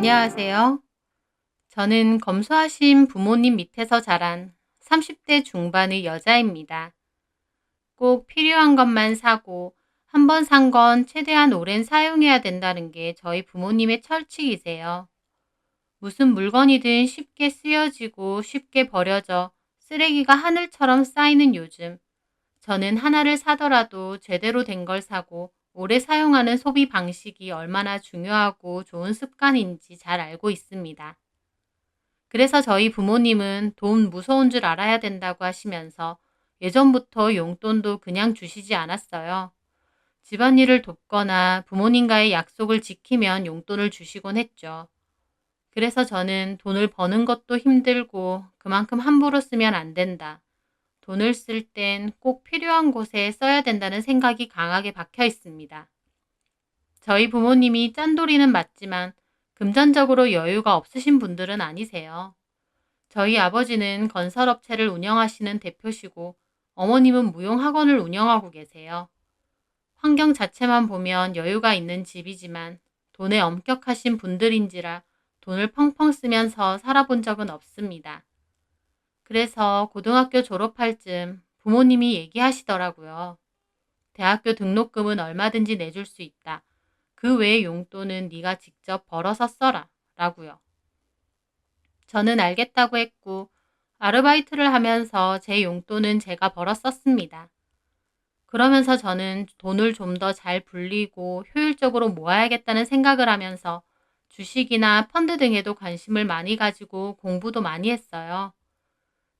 안녕하세요. 저는 검소하신 부모님 밑에서 자란 30대 중반의 여자입니다. 꼭 필요한 것만 사고 한 번 산 건 최대한 오랜 사용해야 된다는 게 저희 부모님의 철칙이세요. 무슨 물건이든 쉽게 쓰여지고 쉽게 버려져 쓰레기가 하늘처럼 쌓이는 요즘, 저는 하나를 사더라도 제대로 된 걸 사고 오래 사용하는 소비 방식이 얼마나 중요하고 좋은 습관인지 잘 알고 있습니다. 그래서 저희 부모님은 돈 무서운 줄 알아야 된다고 하시면서 예전부터 용돈도 그냥 주시지 않았어요. 집안일을 돕거나 부모님과의 약속을 지키면 용돈을 주시곤 했죠. 그래서 저는 돈을 버는 것도 힘들고 그만큼 함부로 쓰면 안 된다. 돈을 쓸 땐 꼭 필요한 곳에 써야 된다는 생각이 강하게 박혀 있습니다. 저희 부모님이 짠돌이는 맞지만 금전적으로 여유가 없으신 분들은 아니세요. 저희 아버지는 건설업체를 운영하시는 대표시고 어머님은 무용학원을 운영하고 계세요. 환경 자체만 보면 여유가 있는 집이지만 돈에 엄격하신 분들인지라 돈을 펑펑 쓰면서 살아본 적은 없습니다. 그래서 고등학교 졸업할 쯤 부모님이 얘기하시더라고요. 대학교 등록금은 얼마든지 내줄 수 있다. 그 외의 용돈은 네가 직접 벌어서 써라. 라고요. 저는 알겠다고 했고 아르바이트를 하면서 제 용돈은 제가 벌어 썼습니다. 그러면서 저는 돈을 좀 더 잘 불리고 효율적으로 모아야겠다는 생각을 하면서 주식이나 펀드 등에도 관심을 많이 가지고 공부도 많이 했어요.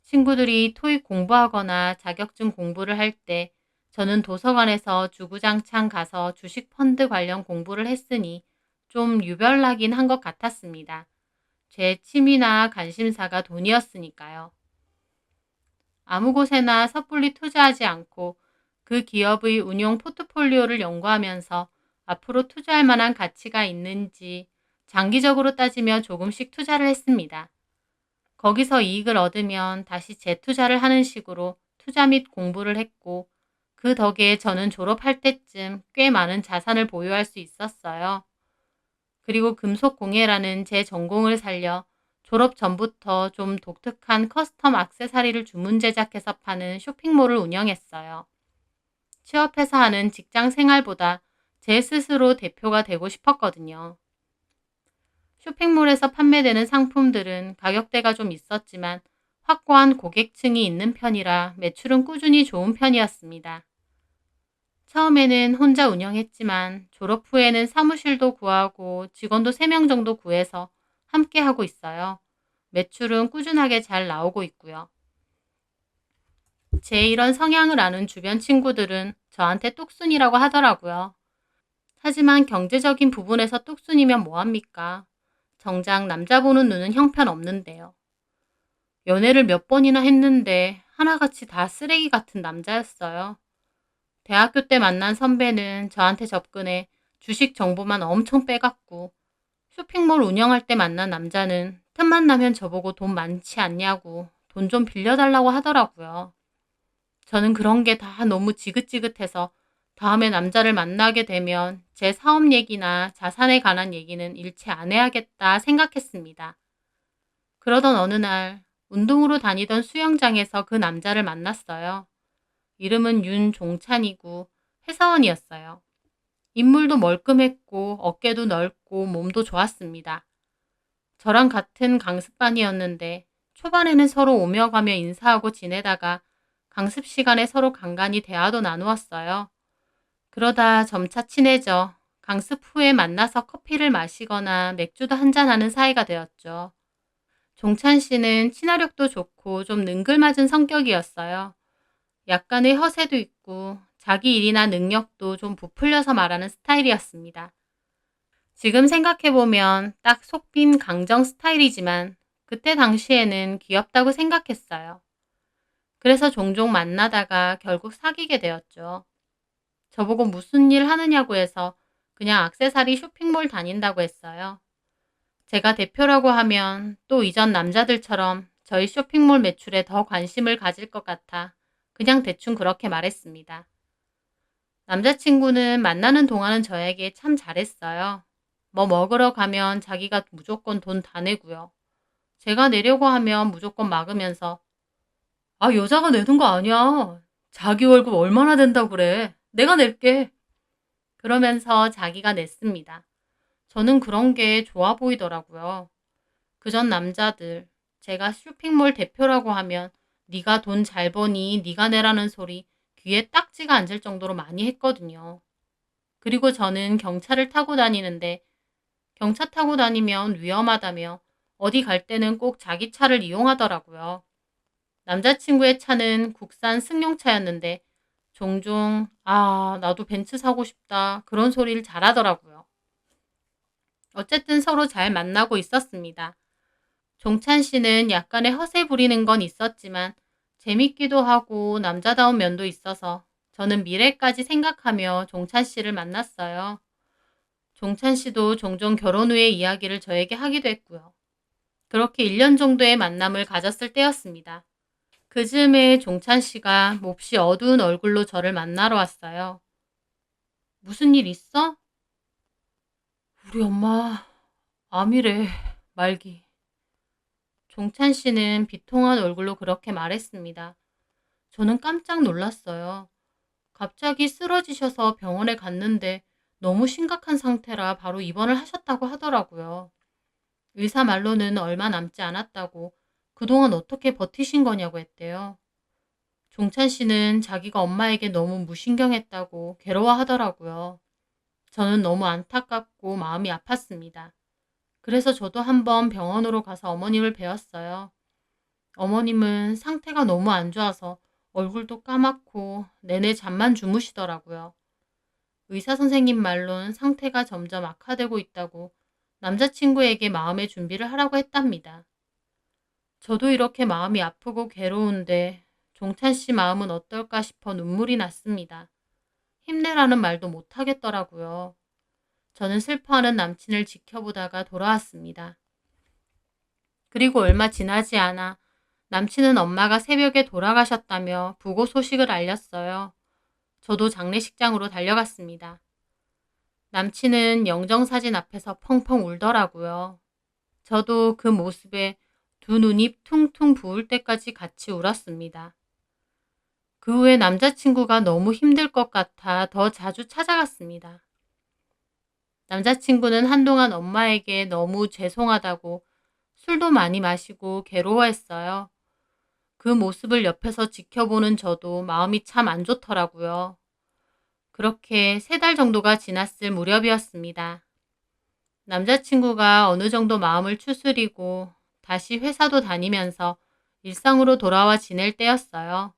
친구들이 토익 공부하거나 자격증 공부를 할 때 저는 도서관에서 주구장창 가서 주식 펀드 관련 공부를 했으니 좀 유별나긴 한 것 같았습니다. 제 취미나 관심사가 돈이었으니까요. 아무 곳에나 섣불리 투자하지 않고 그 기업의 운용 포트폴리오를 연구하면서 앞으로 투자할 만한 가치가 있는지 장기적으로 따지며 조금씩 투자를 했습니다. 거기서 이익을 얻으면 다시 재투자를 하는 식으로 투자 및 공부를 했고 그 덕에 저는 졸업할 때쯤 꽤 많은 자산을 보유할 수 있었어요. 그리고 금속공예라는 제 전공을 살려 졸업 전부터 좀 독특한 커스텀 액세서리를 주문 제작해서 파는 쇼핑몰을 운영했어요. 취업해서 하는 직장 생활보다 제 스스로 대표가 되고 싶었거든요. 쇼핑몰에서 판매되는 상품들은 가격대가 좀 있었지만 확고한 고객층이 있는 편이라 매출은 꾸준히 좋은 편이었습니다. 처음에는 혼자 운영했지만 졸업 후에는 사무실도 구하고 직원도 3명 정도 구해서 함께 하고 있어요. 매출은 꾸준하게 잘 나오고 있고요. 제 이런 성향을 아는 주변 친구들은 저한테 똑순이라고 하더라고요. 하지만 경제적인 부분에서 똑순이면 뭐합니까? 정작 남자 보는 눈은 형편없는데요. 연애를 몇 번이나 했는데 하나같이 다 쓰레기 같은 남자였어요. 대학교 때 만난 선배는 저한테 접근해 주식 정보만 엄청 빼갔고 쇼핑몰 운영할 때 만난 남자는 틈만 나면 저보고 돈 많지 않냐고 돈 좀 빌려달라고 하더라고요. 저는 그런 게 다 너무 지긋지긋해서 다음에 남자를 만나게 되면 제 사업 얘기나 자산에 관한 얘기는 일체 안 해야겠다 생각했습니다. 그러던 어느 날 운동으로 다니던 수영장에서 그 남자를 만났어요. 이름은 윤종찬이고 회사원이었어요. 인물도 멀끔했고 어깨도 넓고 몸도 좋았습니다. 저랑 같은 강습반이었는데 초반에는 서로 오며 가며 인사하고 지내다가 강습 시간에 서로 간간히 대화도 나누었어요. 그러다 점차 친해져 강습 후에 만나서 커피를 마시거나 맥주도 한잔하는 사이가 되었죠. 종찬 씨는 친화력도 좋고 좀 능글맞은 성격이었어요. 약간의 허세도 있고 자기 일이나 능력도 좀 부풀려서 말하는 스타일이었습니다. 지금 생각해보면 딱 속빈 강정 스타일이지만 그때 당시에는 귀엽다고 생각했어요. 그래서 종종 만나다가 결국 사귀게 되었죠. 저보고 무슨 일 하느냐고 해서 그냥 액세서리 쇼핑몰 다닌다고 했어요. 제가 대표라고 하면 또 이전 남자들처럼 저희 쇼핑몰 매출에 더 관심을 가질 것 같아 그냥 대충 그렇게 말했습니다. 남자친구는 만나는 동안은 저에게 참 잘했어요. 뭐 먹으러 가면 자기가 무조건 돈 다 내고요. 제가 내려고 하면 무조건 막으면서 아, 여자가 내는 거 아니야. 자기 월급 얼마나 된다고 그래. 내가 낼게. 그러면서 자기가 냈습니다. 저는 그런 게 좋아 보이더라고요. 그전 남자들, 제가 쇼핑몰 대표라고 하면 네가 돈 잘 버니 네가 내라는 소리 귀에 딱지가 앉을 정도로 많이 했거든요. 그리고 저는 경차를 타고 다니는데 경차 타고 다니면 위험하다며 어디 갈 때는 꼭 자기 차를 이용하더라고요. 남자친구의 차는 국산 승용차였는데 종종 나도 벤츠 사고 싶다 그런 소리를 잘하더라고요. 어쨌든 서로 잘 만나고 있었습니다. 종찬 씨는 약간의 허세 부리는 건 있었지만 재밌기도 하고 남자다운 면도 있어서 저는 미래까지 생각하며 종찬 씨를 만났어요. 종찬 씨도 종종 결혼 후의 이야기를 저에게 하기도 했고요. 그렇게 1년 정도의 만남을 가졌을 때였습니다. 그 즈음에 종찬 씨가 몹시 어두운 얼굴로 저를 만나러 왔어요. 무슨 일 있어? 우리 엄마 암이래. 말기. 종찬 씨는 비통한 얼굴로 그렇게 말했습니다. 저는 깜짝 놀랐어요. 갑자기 쓰러지셔서 병원에 갔는데 너무 심각한 상태라 바로 입원을 하셨다고 하더라고요. 의사 말로는 얼마 남지 않았다고 그동안 어떻게 버티신 거냐고 했대요. 종찬 씨는 자기가 엄마에게 너무 무신경했다고 괴로워하더라고요. 저는 너무 안타깝고 마음이 아팠습니다. 그래서 저도 한번 병원으로 가서 어머님을 뵈었어요. 어머님은 상태가 너무 안 좋아서 얼굴도 까맣고 내내 잠만 주무시더라고요. 의사 선생님 말론 상태가 점점 악화되고 있다고 남자친구에게 마음의 준비를 하라고 했답니다. 저도 이렇게 마음이 아프고 괴로운데 종찬 씨 마음은 어떨까 싶어 눈물이 났습니다. 힘내라는 말도 못 하겠더라고요. 저는 슬퍼하는 남친을 지켜보다가 돌아왔습니다. 그리고 얼마 지나지 않아 남친은 엄마가 새벽에 돌아가셨다며 부고 소식을 알렸어요. 저도 장례식장으로 달려갔습니다. 남친은 영정사진 앞에서 펑펑 울더라고요. 저도 그 모습에 두 눈이 퉁퉁 부을 때까지 같이 울었습니다. 그 후에 남자친구가 너무 힘들 것 같아 더 자주 찾아갔습니다. 남자친구는 한동안 엄마에게 너무 죄송하다고 술도 많이 마시고 괴로워했어요. 그 모습을 옆에서 지켜보는 저도 마음이 참 안 좋더라고요. 그렇게 3달 정도가 지났을 무렵이었습니다. 남자친구가 어느 정도 마음을 추스리고 다시 회사도 다니면서 일상으로 돌아와 지낼 때였어요.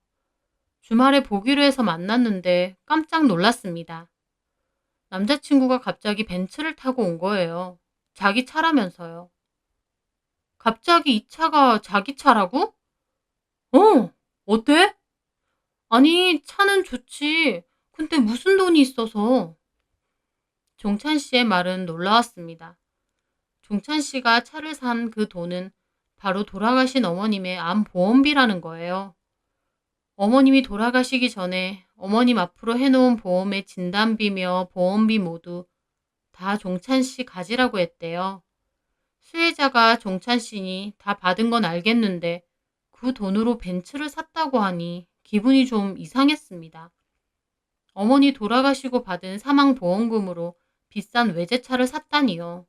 주말에 보기로 해서 만났는데 깜짝 놀랐습니다. 남자친구가 갑자기 벤츠를 타고 온 거예요. 자기 차라면서요. 갑자기 이 차가 자기 차라고? 어때? 아니, 차는 좋지. 근데 무슨 돈이 있어서? 종찬 씨의 말은 놀라웠습니다. 종찬 씨가 차를 산 그 돈은 바로 돌아가신 어머님의 암 보험비라는 거예요. 어머님이 돌아가시기 전에 어머님 앞으로 해놓은 보험의 진단비며 보험비 모두 다 종찬 씨 가지라고 했대요. 수혜자가 종찬 씨니 다 받은 건 알겠는데 그 돈으로 벤츠를 샀다고 하니 기분이 좀 이상했습니다. 어머니 돌아가시고 받은 사망보험금으로 비싼 외제차를 샀다니요.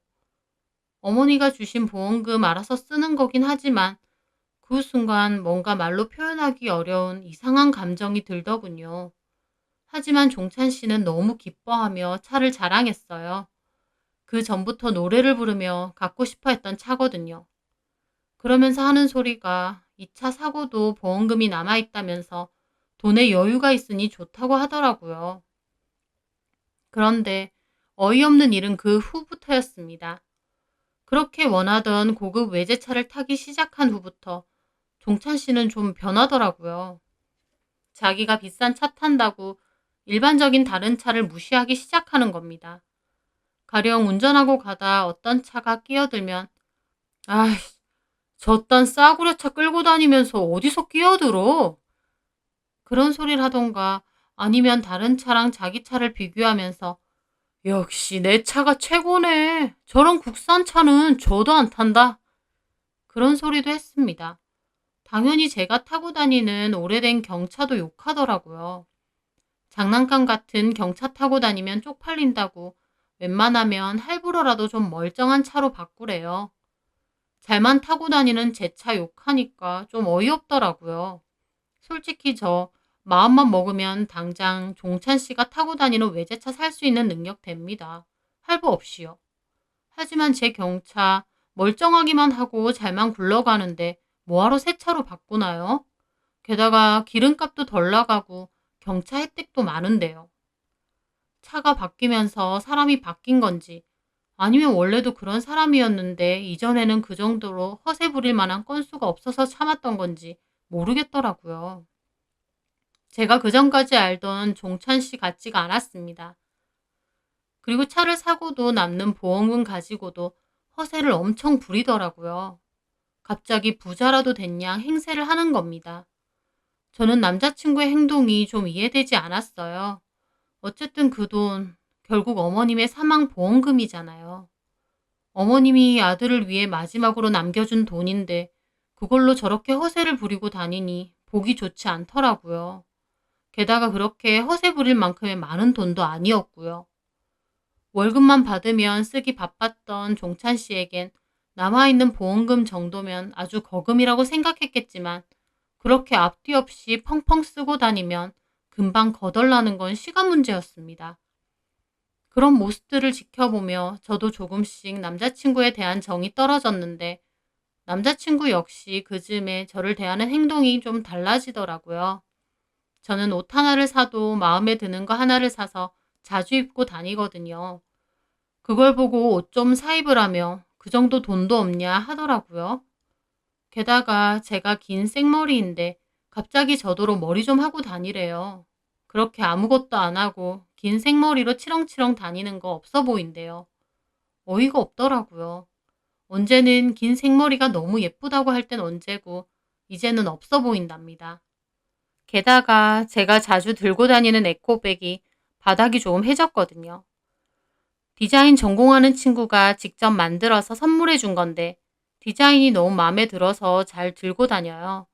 어머니가 주신 보험금 알아서 쓰는 거긴 하지만 그 순간 뭔가 말로 표현하기 어려운 이상한 감정이 들더군요. 하지만 종찬 씨는 너무 기뻐하며 차를 자랑했어요. 그 전부터 노래를 부르며 갖고 싶어 했던 차거든요. 그러면서 하는 소리가 이 차 사고도 보험금이 남아있다면서 돈에 여유가 있으니 좋다고 하더라고요. 그런데 어이없는 일은 그 후부터였습니다. 그렇게 원하던 고급 외제차를 타기 시작한 후부터 종찬 씨는 좀 변하더라고요. 자기가 비싼 차 탄다고 일반적인 다른 차를 무시하기 시작하는 겁니다. 가령 운전하고 가다 어떤 차가 끼어들면 아이, 저딴 싸구려 차 끌고 다니면서 어디서 끼어들어? 그런 소리를 하던가 아니면 다른 차랑 자기 차를 비교하면서 역시 내 차가 최고네. 저런 국산 차는 저도 안 탄다. 그런 소리도 했습니다. 당연히 제가 타고 다니는 오래된 경차도 욕하더라고요. 장난감 같은 경차 타고 다니면 쪽팔린다고 웬만하면 할부로라도 좀 멀쩡한 차로 바꾸래요. 잘만 타고 다니는 제 차 욕하니까 좀 어이없더라고요. 솔직히 저 마음만 먹으면 당장 종찬 씨가 타고 다니는 외제차 살 수 있는 능력 됩니다. 할부 없이요. 하지만 제 경차 멀쩡하기만 하고 잘만 굴러가는데 뭐하러 새 차로 바꾸나요? 게다가 기름값도 덜 나가고 경차 혜택도 많은데요. 차가 바뀌면서 사람이 바뀐 건지 아니면 원래도 그런 사람이었는데 이전에는 그 정도로 허세 부릴 만한 건수가 없어서 참았던 건지 모르겠더라고요. 제가 그전까지 알던 종찬 씨 같지가 않았습니다. 그리고 차를 사고도 남는 보험금 가지고도 허세를 엄청 부리더라고요. 갑자기 부자라도 됐냐 행세를 하는 겁니다. 저는 남자친구의 행동이 좀 이해되지 않았어요. 어쨌든 그 돈, 결국 어머님의 사망 보험금이잖아요. 어머님이 아들을 위해 마지막으로 남겨준 돈인데 그걸로 저렇게 허세를 부리고 다니니 보기 좋지 않더라고요. 게다가 그렇게 허세 부릴 만큼의 많은 돈도 아니었고요. 월급만 받으면 쓰기 바빴던 종찬 씨에겐 남아있는 보험금 정도면 아주 거금이라고 생각했겠지만 그렇게 앞뒤 없이 펑펑 쓰고 다니면 금방 거덜나는 건 시간 문제였습니다. 그런 모습들을 지켜보며 저도 조금씩 남자친구에 대한 정이 떨어졌는데 남자친구 역시 그 즈음에 저를 대하는 행동이 좀 달라지더라고요. 저는 옷 하나를 사도 마음에 드는 거 하나를 사서 자주 입고 다니거든요. 그걸 보고 옷 좀 사 입으라며 그 정도 돈도 없냐 하더라고요. 게다가 제가 긴 생머리인데 갑자기 저더러 머리 좀 하고 다니래요. 그렇게 아무것도 안 하고 긴 생머리로 치렁치렁 다니는 거 없어 보인대요. 어이가 없더라고요. 언제는 긴 생머리가 너무 예쁘다고 할 땐 언제고 이제는 없어 보인답니다. 게다가 제가 자주 들고 다니는 에코백이 바닥이 조금 해졌거든요. 디자인 전공하는 친구가 직접 만들어서 선물해 준 건데 디자인이 너무 마음에 들어서 잘 들고 다녀요.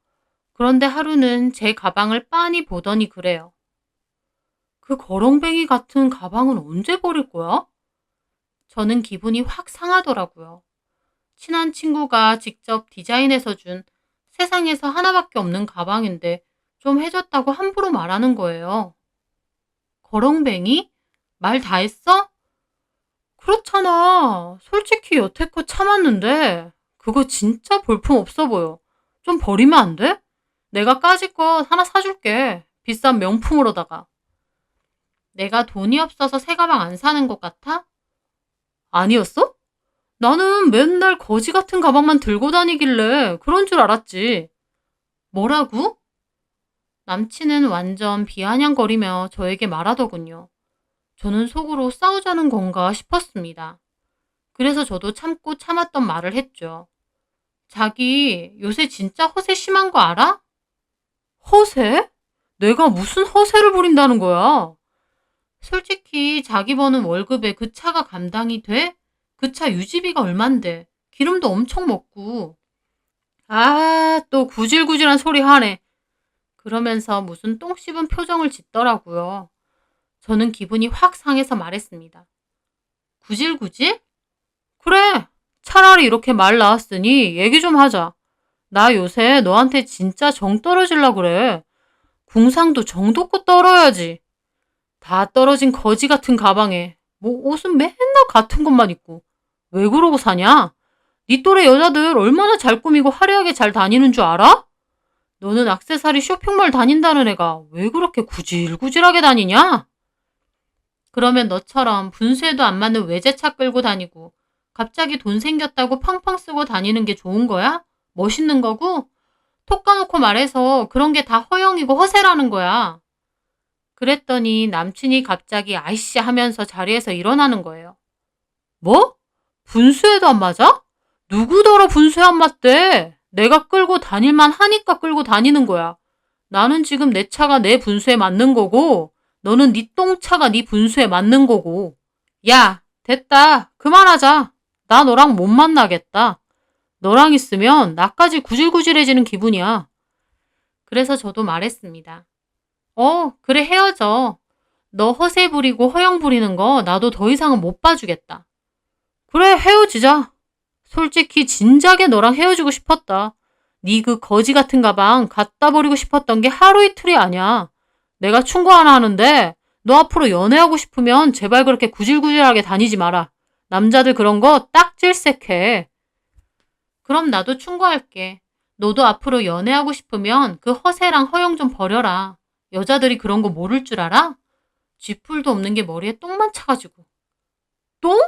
그런데 하루는 제 가방을 빤히 보더니 그래요. 그 거렁뱅이 같은 가방은 언제 버릴 거야? 저는 기분이 확 상하더라고요. 친한 친구가 직접 디자인해서 준 세상에서 하나밖에 없는 가방인데 좀 해줬다고 함부로 말하는 거예요. 거렁뱅이? 말 다 했어? 그렇잖아. 솔직히 여태껏 참았는데 그거 진짜 볼품 없어 보여. 좀 버리면 안 돼? 내가 까짓 거 하나 사줄게. 비싼 명품으로다가. 내가 돈이 없어서 새 가방 안 사는 것 같아? 아니었어? 나는 맨날 거지 같은 가방만 들고 다니길래 그런 줄 알았지. 뭐라고? 남친은 완전 비아냥거리며 저에게 말하더군요. 저는 속으로 싸우자는 건가 싶었습니다. 그래서 저도 참고 참았던 말을 했죠. 자기 요새 진짜 허세 심한 거 알아? 허세? 내가 무슨 허세를 부린다는 거야? 솔직히 자기 버는 월급에 그 차가 감당이 돼? 그 차 유지비가 얼만데 기름도 엄청 먹고. 아, 또 구질구질한 소리 하네. 그러면서 무슨 똥 씹은 표정을 짓더라고요. 저는 기분이 확 상해서 말했습니다. 구질구질? 그래. 차라리 이렇게 말 나왔으니 얘기 좀 하자. 나 요새 너한테 진짜 정 떨어질라 그래. 궁상도 정도껏 떨어야지. 다 떨어진 거지 같은 가방에 뭐 옷은 맨날 같은 것만 입고 왜 그러고 사냐? 네 또래 여자들 얼마나 잘 꾸미고 화려하게 잘 다니는 줄 알아? 너는 액세서리 쇼핑몰 다닌다는 애가 왜 그렇게 구질구질하게 다니냐? 그러면 너처럼 분수에도 안 맞는 외제차 끌고 다니고 갑자기 돈 생겼다고 펑펑 쓰고 다니는 게 좋은 거야? 멋있는 거고? 톡 까놓고 말해서 그런 게 다 허영이고 허세라는 거야. 그랬더니 남친이 갑자기 아이씨 하면서 자리에서 일어나는 거예요. 뭐? 분수에도 안 맞아? 누구더러 분수에 안 맞대? 내가 끌고 다닐만 하니까 끌고 다니는 거야. 나는 지금 내 차가 내 분수에 맞는 거고 너는 네 똥차가 네 분수에 맞는 거고. 야, 됐다. 그만하자. 나 너랑 못 만나겠다. 너랑 있으면 나까지 구질구질해지는 기분이야. 그래서 저도 말했습니다. 그래 헤어져. 너 허세 부리고 허영 부리는 거 나도 더 이상은 못 봐주겠다. 그래 헤어지자. 솔직히 진작에 너랑 헤어지고 싶었다. 네 그 거지 같은 가방 갖다 버리고 싶었던 게 하루 이틀이 아니야. 내가 충고 하나 하는데 너 앞으로 연애하고 싶으면 제발 그렇게 구질구질하게 다니지 마라. 남자들 그런 거 딱 질색해. 그럼 나도 충고할게. 너도 앞으로 연애하고 싶으면 그 허세랑 허영 좀 버려라. 여자들이 그런 거 모를 줄 알아? 쥐뿔도 없는 게 머리에 똥만 차가지고. 똥?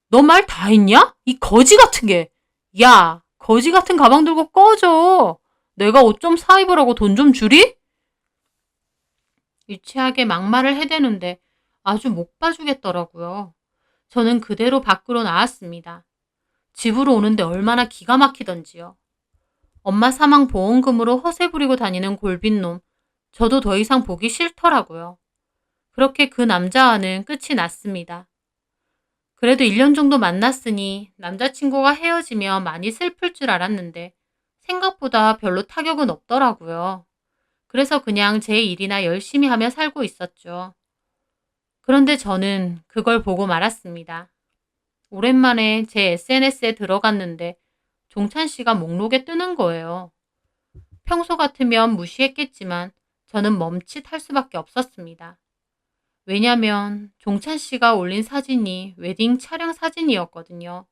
너 말 다 했냐? 이 거지 같은 게. 야, 거지 같은 가방 들고 꺼져. 내가 옷 좀 사 입으라고 돈 좀 주리? 유치하게 막말을 해대는데 아주 못 봐주겠더라고요. 저는 그대로 밖으로 나왔습니다. 집으로 오는데 얼마나 기가 막히던지요. 엄마 사망 보험금으로 허세 부리고 다니는 골빈놈. 저도 더 이상 보기 싫더라고요. 그렇게 그 남자와는 끝이 났습니다. 그래도 1년 정도 만났으니 남자친구가 헤어지면 많이 슬플 줄 알았는데 생각보다 별로 타격은 없더라고요. 그래서 그냥 제 일이나 열심히 하며 살고 있었죠. 그런데 저는 그걸 보고 말았습니다. 오랜만에 제 SNS에 들어갔는데 종찬 씨가 목록에 뜨는 거예요. 평소 같으면 무시했겠지만 저는 멈칫할 수밖에 없었습니다. 왜냐면 종찬 씨가 올린 사진이 웨딩 촬영 사진이었거든요.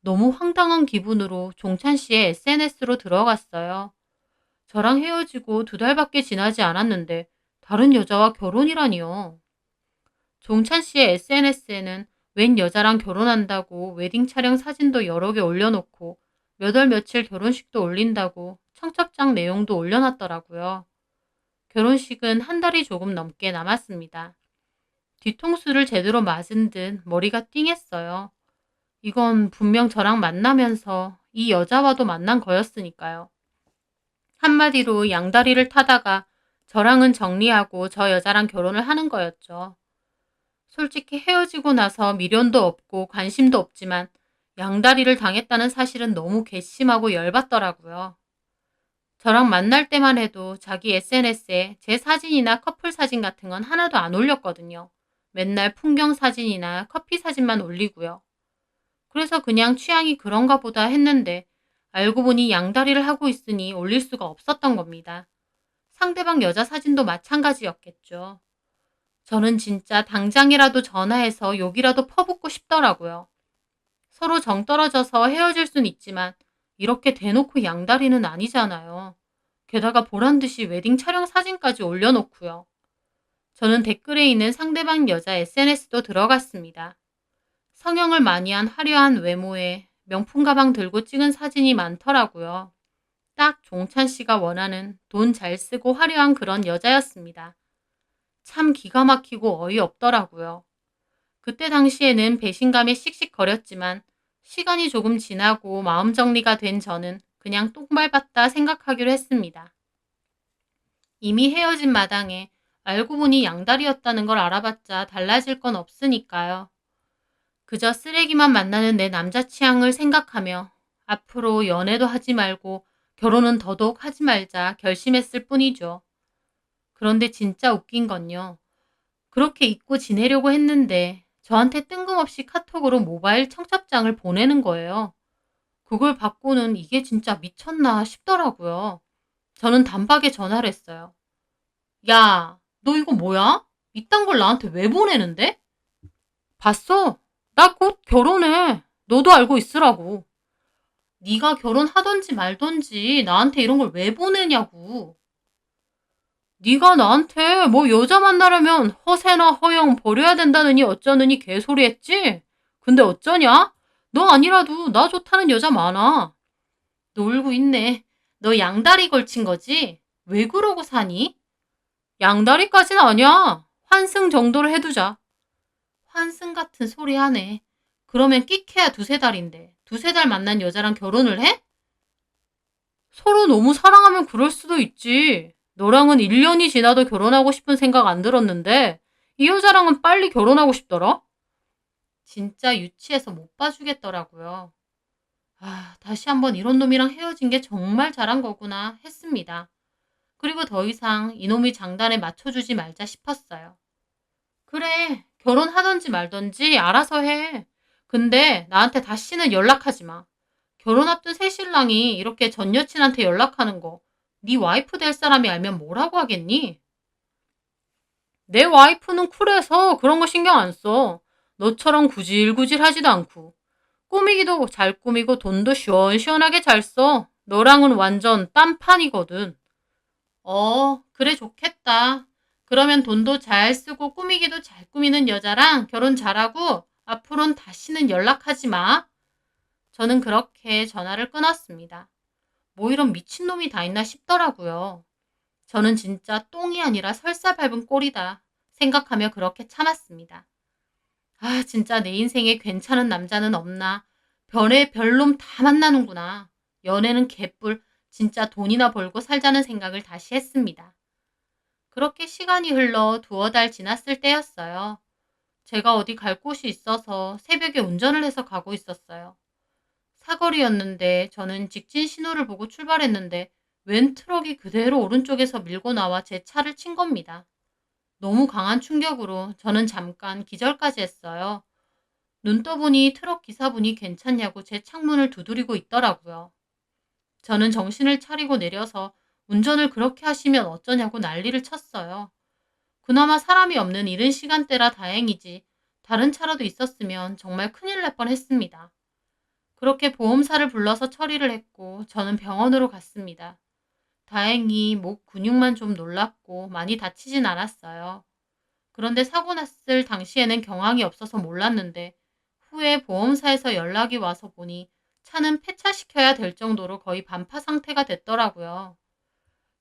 너무 황당한 기분으로 종찬 씨의 SNS로 들어갔어요. 저랑 헤어지고 2달밖에 지나지 않았는데 다른 여자와 결혼이라니요. 종찬 씨의 SNS에는 웬 여자랑 결혼한다고 웨딩 촬영 사진도 여러 개 올려놓고 몇 월 며칠 결혼식도 올린다고 청첩장 내용도 올려놨더라고요. 결혼식은 1달이 조금 넘게 남았습니다. 뒤통수를 제대로 맞은 듯 머리가 띵했어요. 이건 분명 저랑 만나면서 이 여자와도 만난 거였으니까요. 한마디로 양다리를 타다가 저랑은 정리하고 저 여자랑 결혼을 하는 거였죠. 솔직히 헤어지고 나서 미련도 없고 관심도 없지만 양다리를 당했다는 사실은 너무 괘씸하고 열받더라고요. 저랑 만날 때만 해도 자기 SNS에 제 사진이나 커플 사진 같은 건 하나도 안 올렸거든요. 맨날 풍경 사진이나 커피 사진만 올리고요. 그래서 그냥 취향이 그런가 보다 했는데 알고 보니 양다리를 하고 있으니 올릴 수가 없었던 겁니다. 상대방 여자 사진도 마찬가지였겠죠. 저는 진짜 당장이라도 전화해서 욕이라도 퍼붓고 싶더라고요. 서로 정 떨어져서 헤어질 순 있지만 이렇게 대놓고 양다리는 아니잖아요. 게다가 보란듯이 웨딩 촬영 사진까지 올려놓고요. 저는 댓글에 있는 상대방 여자 SNS도 들어갔습니다. 성형을 많이 한 화려한 외모에 명품 가방 들고 찍은 사진이 많더라고요. 딱 종찬 씨가 원하는 돈 잘 쓰고 화려한 그런 여자였습니다. 참 기가 막히고 어이없더라고요. 그때 당시에는 배신감에 씩씩거렸지만 시간이 조금 지나고 마음 정리가 된 저는 그냥 똥 밟았다 생각하기로 했습니다. 이미 헤어진 마당에 알고 보니 양다리였다는 걸 알아봤자 달라질 건 없으니까요. 그저 쓰레기만 만나는 내 남자 취향을 생각하며 앞으로 연애도 하지 말고 결혼은 더더욱 하지 말자 결심했을 뿐이죠. 그런데 진짜 웃긴 건요. 그렇게 잊고 지내려고 했는데 저한테 뜬금없이 카톡으로 모바일 청첩장을 보내는 거예요. 그걸 받고는 이게 진짜 미쳤나 싶더라고요. 저는 단박에 전화를 했어요. 야, 너 이거 뭐야? 이딴 걸 나한테 왜 보내는데? 봤어? 나 곧 결혼해. 너도 알고 있으라고. 네가 결혼하던지 말던지 나한테 이런 걸 왜 보내냐고. 네가 나한테 뭐 여자 만나려면 허세나 허영 버려야 된다느니 어쩌느니 개소리 했지? 근데 어쩌냐? 너 아니라도 나 좋다는 여자 많아. 놀고 있네. 너 양다리 걸친 거지? 왜 그러고 사니? 양다리까진 아니야. 환승 정도로 해두자. 환승 같은 소리 하네. 그러면 끽해야 2-3달인데 2-3달 만난 여자랑 결혼을 해? 서로 너무 사랑하면 그럴 수도 있지. 너랑은 1년이 지나도 결혼하고 싶은 생각 안 들었는데 이 여자랑은 빨리 결혼하고 싶더라? 진짜 유치해서 못 봐주겠더라고요. 다시 한번 이런 놈이랑 헤어진 게 정말 잘한 거구나 했습니다. 그리고 더 이상 이놈이 장단에 맞춰주지 말자 싶었어요. 그래, 결혼하던지 말던지 알아서 해. 근데 나한테 다시는 연락하지 마. 결혼 앞둔 새 신랑이 이렇게 전 여친한테 연락하는 거, 네 와이프 될 사람이 알면 뭐라고 하겠니? 내 와이프는 쿨해서 그런 거 신경 안 써. 너처럼 구질구질 하지도 않고. 꾸미기도 잘 꾸미고 돈도 시원시원하게 잘 써. 너랑은 완전 딴판이거든. 그래 좋겠다. 그러면 돈도 잘 쓰고 꾸미기도 잘 꾸미는 여자랑 결혼 잘하고 앞으로는 다시는 연락하지 마. 저는 그렇게 전화를 끊었습니다. 뭐 이런 미친놈이 다 있나 싶더라고요. 저는 진짜 똥이 아니라 설사 밟은 꼴이다 생각하며 그렇게 참았습니다. 진짜 내 인생에 괜찮은 남자는 없나. 별의 별놈 다 만나는구나. 연애는 개뿔. 진짜 돈이나 벌고 살자는 생각을 다시 했습니다. 그렇게 시간이 흘러 두어 달 지났을 때였어요. 제가 어디 갈 곳이 있어서 새벽에 운전을 해서 가고 있었어요. 사거리였는데 저는 직진 신호를 보고 출발했는데 웬 트럭이 그대로 오른쪽에서 밀고 나와 제 차를 친 겁니다. 너무 강한 충격으로 저는 잠깐 기절까지 했어요. 눈 떠보니 트럭 기사분이 괜찮냐고 제 창문을 두드리고 있더라고요. 저는 정신을 차리고 내려서 운전을 그렇게 하시면 어쩌냐고 난리를 쳤어요. 그나마 사람이 없는 이른 시간대라 다행이지 다른 차라도 있었으면 정말 큰일 날 뻔했습니다. 그렇게 보험사를 불러서 처리를 했고 저는 병원으로 갔습니다. 다행히 목 근육만 좀 놀랐고 많이 다치진 않았어요. 그런데 사고 났을 당시에는 경황이 없어서 몰랐는데 후에 보험사에서 연락이 와서 보니 차는 폐차시켜야 될 정도로 거의 반파 상태가 됐더라고요.